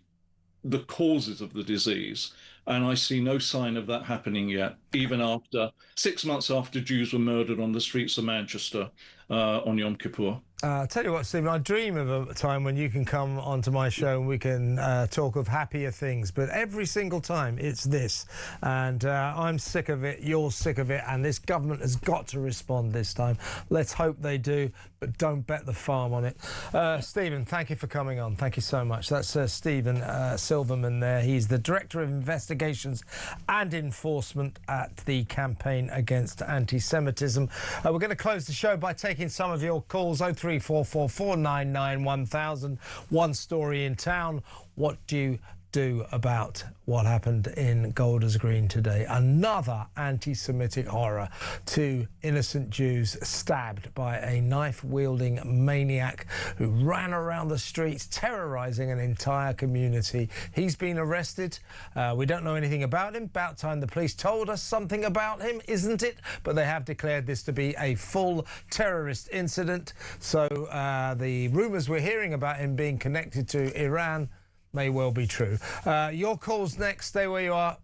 the causes of the disease. And I see no sign of that happening yet. even after 6 months after Jews were murdered on the streets of Manchester on Yom Kippur. I'll tell you what, Stephen, I dream of a time when you can come onto my show and we can talk of happier things, but every single time it's this. And I'm sick of it, you're sick of it, and this government has got to respond this time. Let's hope they do, but don't bet the farm on it. Stephen, thank you for coming on. Thank you so much. That's Stephen Silverman there. He's the Director of Investigations and Enforcement at the Campaign Against Anti-Semitism. We're going to close the show by taking some of your calls. 03444991000. One story in town. What do you do about what happened in Golders Green today? Another anti-Semitic horror. 2 innocent Jews stabbed by a knife-wielding maniac who ran around the streets terrorising an entire community. He's been arrested. We don't know anything about him. About time the police told us something about him, isn't it? But they have declared this to be a full terrorist incident. So the rumours we're hearing about him being connected to Iran may well be true. Your calls next. Stay where you are.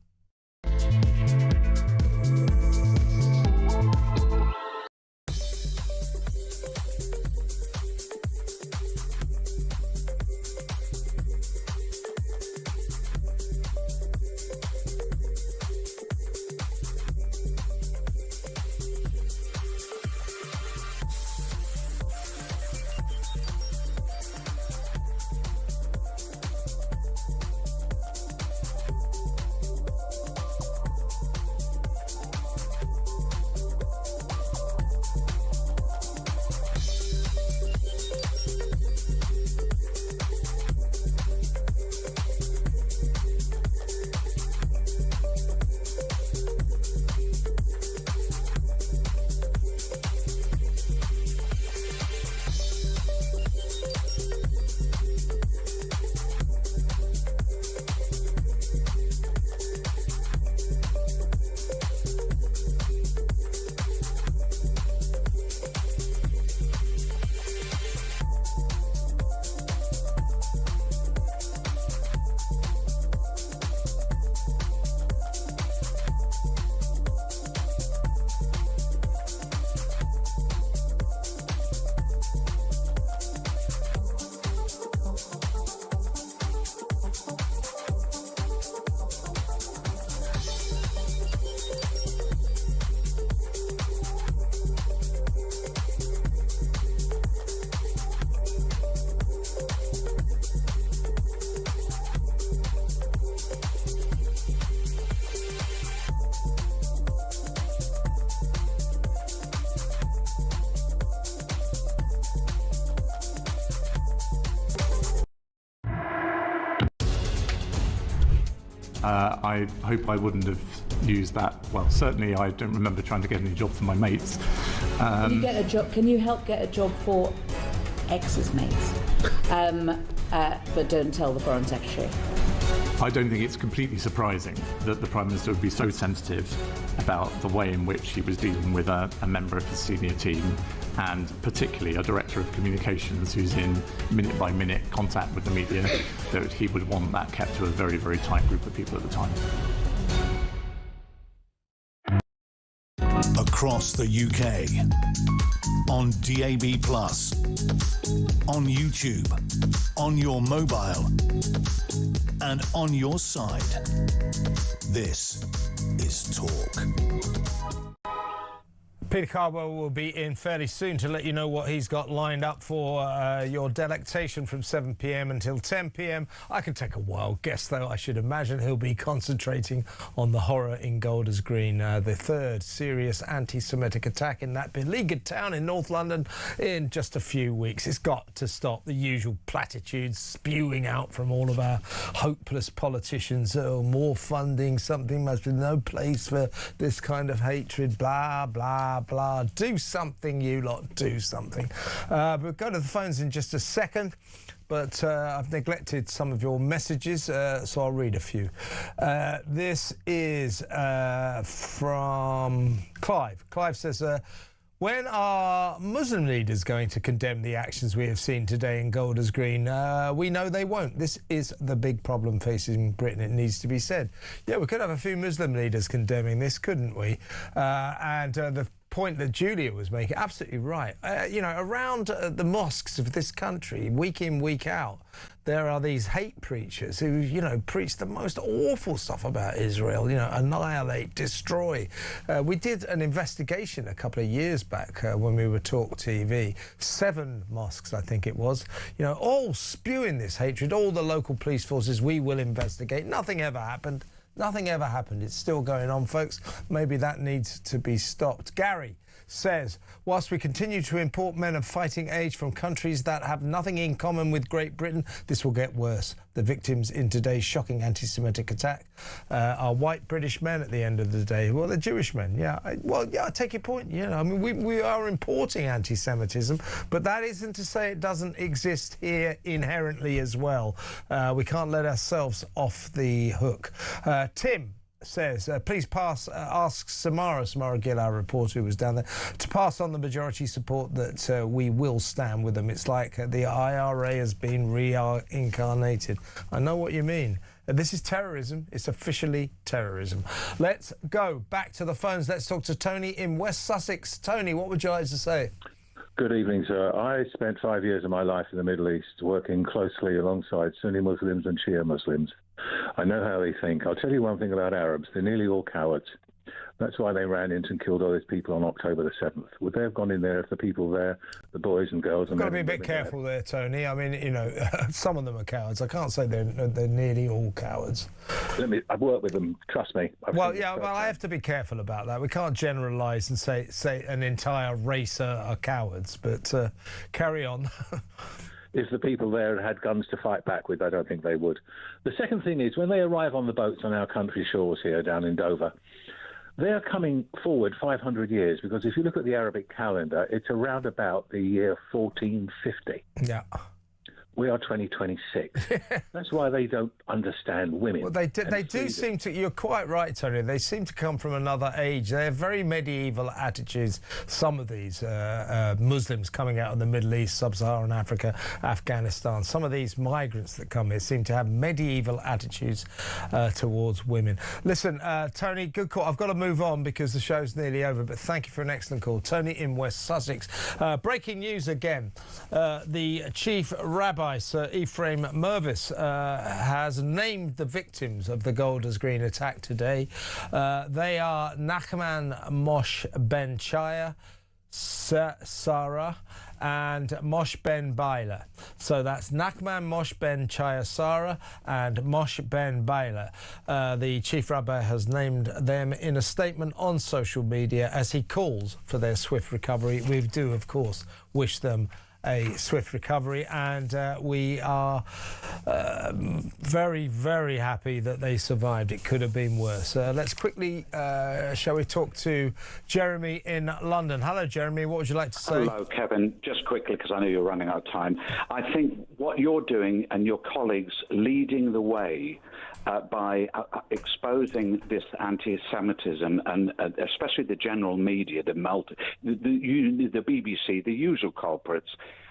I hope I wouldn't have used that. Well, certainly I don't remember trying to get any job for my mates. Can you get a job? Can you help get a job for ex's mates? But don't tell the Foreign Secretary. I don't think it's completely surprising that the Prime Minister would be so sensitive about the way in which he was dealing with a member of his senior team, and particularly a Director of Communications who's in minute-by-minute contact with the media, that he would want that kept to a very, very tight group of people at the time. Across the UK, on DAB+, on YouTube, on your mobile, and on your side. This is Talk. Peter Cardwell will be in fairly soon to let you know what he's got lined up for your delectation from 7 p.m. until 10 p.m. I can take a wild guess, though. I should imagine he'll be concentrating on the horror in Golders Green, the third serious anti-Semitic attack in that beleaguered town in North London in just a few weeks. It's got to stop. The usual platitudes spewing out from all of our hopeless politicians. Oh, more funding, something must be, no place for this kind of hatred, blah, blah, blah. Do something, you lot, do something. We'll go to the phones in just a second, but I've neglected some of your messages, so I'll read a few. This is from Clive. Clive says, When are Muslim leaders going to condemn the actions we have seen today in Golders Green? We know they won't. This is the big problem facing Britain, it needs to be said. Yeah, we could have a few Muslim leaders condemning this, couldn't we? The point that Julia was making, absolutely right. Around the mosques of this country, week in, week out, there are these hate preachers who, preach the most awful stuff about Israel, annihilate, destroy. We did an investigation a couple of years back when we were talkTV. 7 mosques, I think it was, all spewing this hatred, all the local police forces, we will investigate. Nothing ever happened. Nothing ever happened. It's still going on, folks. Maybe that needs to be stopped. Gary says, whilst we continue to import men of fighting age from countries that have nothing in common with Great Britain, this will get worse. The victims in today's shocking anti-Semitic attack are white British men at the end of the day. Well, they're Jewish men, yeah. I take your point. We are importing anti-Semitism, but that isn't to say it doesn't exist here inherently as well. We can't let ourselves off the hook. Tim says, please ask Samara Gill, our reporter who was down there, to pass on the majority support that we will stand with them. It's like the IRA has been reincarnated. I know what you mean. This is terrorism. It's officially terrorism. Let's go back to the phones. Let's talk to Tony in West Sussex. Tony, what would you like to say? Good evening, sir. I spent 5 years of my life in the Middle East working closely alongside Sunni Muslims and Shia Muslims. I know how they think. I'll tell you one thing about Arabs. They're nearly all cowards. That's why they ran into and killed all those people on October the 7th. Would they have gone in there if the people there, the boys and girls... You've got to be a bit careful there, Tony. I mean, some of them are cowards. I can't say they're nearly all cowards. I've worked with them, trust me. I have to be careful about that. We can't generalise and say an entire race are cowards, but carry on. If the people there had guns to fight back with, I don't think they would. The second thing is, when they arrive on the boats on our country shores here down in Dover, they're coming forward 500 years, because if you look at the Arabic calendar, it's around about the year 1450. Yeah. We are 2026. That's why they don't understand women. Well, they do seem to... You're quite right, Tony. They seem to come from another age. They have very medieval attitudes, some of these Muslims coming out of the Middle East, Sub-Saharan Africa, Afghanistan. Some of these migrants that come here seem to have medieval attitudes towards women. Listen, Tony, good call. I've got to move on because the show's nearly over, but thank you for an excellent call. Tony in West Sussex. Breaking news again. The Chief Rabbi, Sir Ephraim Mervis, has named the victims of the Golders Green attack today. They are Nachman Moshe Ben Chaya, Sarah, and Moshe Ben Baila. So that's Nachman Moshe Ben Chaya Sarah and Moshe Ben Baila. The Chief Rabbi has named them in a statement on social media as he calls for their swift recovery. We do, of course, wish them a swift recovery, and we are very, very happy that they survived. It could have been worse. Let's quickly, shall we talk to Jeremy in London. Hello, Jeremy. What would you like to say? Hello, Kevin. Just quickly, because I know you're running out of time. I think what you're doing and your colleagues leading the way by exposing this anti-Semitism, and especially the general media, the BBC, the usual culprits.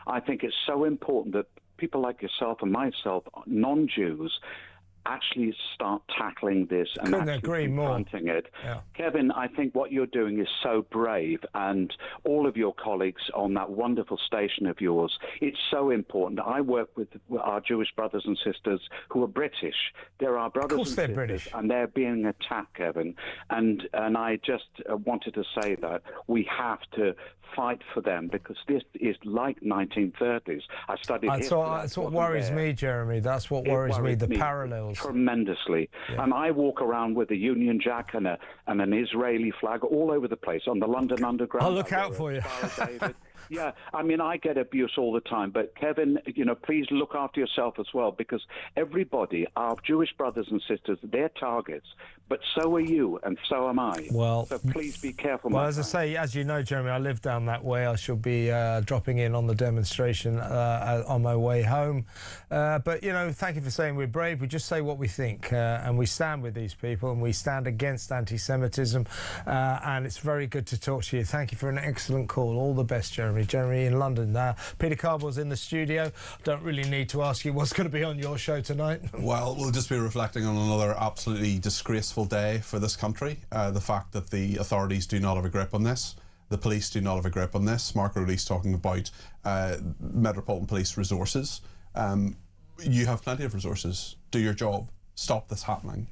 I think it's so important that people like yourself and myself, non-Jews, actually start tackling this and actually confronting it. Yeah. Kevin, I think what you're doing is so brave, and all of your colleagues on that wonderful station of yours, it's so important. I work with our Jewish brothers and sisters who are British. They're our brothers and sisters, British, and they're being attacked, Kevin. And I just wanted to say that we have to fight for them, because this is like 1930s. I studied history. That's what worries me, Jeremy. That's what worries me, the parallels. Tremendously. Yeah. And I walk around with a Union Jack and an Israeli flag all over the place on the London Underground. I'll look out for you. Yeah, I mean, I get abuse all the time, but Kevin, please look after yourself as well, because everybody, our Jewish brothers and sisters, they're targets, but so are you, and so am I. Well, so please be careful. Well, as I say, as you know, Jeremy, I live down that way. I shall be dropping in on the demonstration on my way home. But, thank you for saying we're brave. We just say what we think, and we stand with these people, and we stand against anti-Semitism, and it's very good to talk to you. Thank you for an excellent call. All the best, Jeremy. Jeremy in London. Peter Cardwell's in the studio. Don't really need to ask you what's going to be on your show tonight. Well, we'll just be reflecting on another absolutely disgraceful day for this country. The fact that the authorities do not have a grip on this. The police do not have a grip on this. Mark Rowley's talking about Metropolitan Police resources. You have plenty of resources. Do your job. Stop this happening.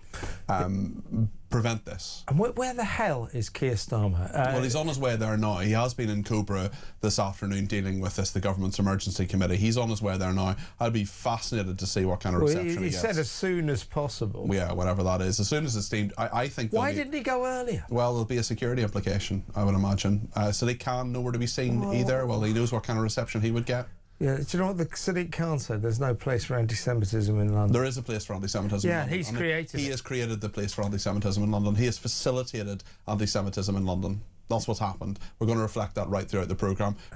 Prevent this. And where the hell is Keir Starmer? Well, he's on his way there now. He has been in Cobra this afternoon dealing with this, the government's emergency committee. He's on his way there now. I'd be fascinated to see what kind of reception he gets. He said as soon as possible. Yeah, whatever that is. As soon as it's deemed, I think... Why didn't he go earlier? Well, there'll be a security implication, I would imagine. So they can nowhere to be seen either. Well, he knows what kind of reception he would get. Yeah, do you know what the Sadiq Khan said? There's no place for anti-Semitism in London. There is a place for anti-Semitism in London. Yeah, he has created the place for anti-Semitism in London. He has facilitated anti-Semitism in London. That's what's happened. We're going to reflect that right throughout the programme.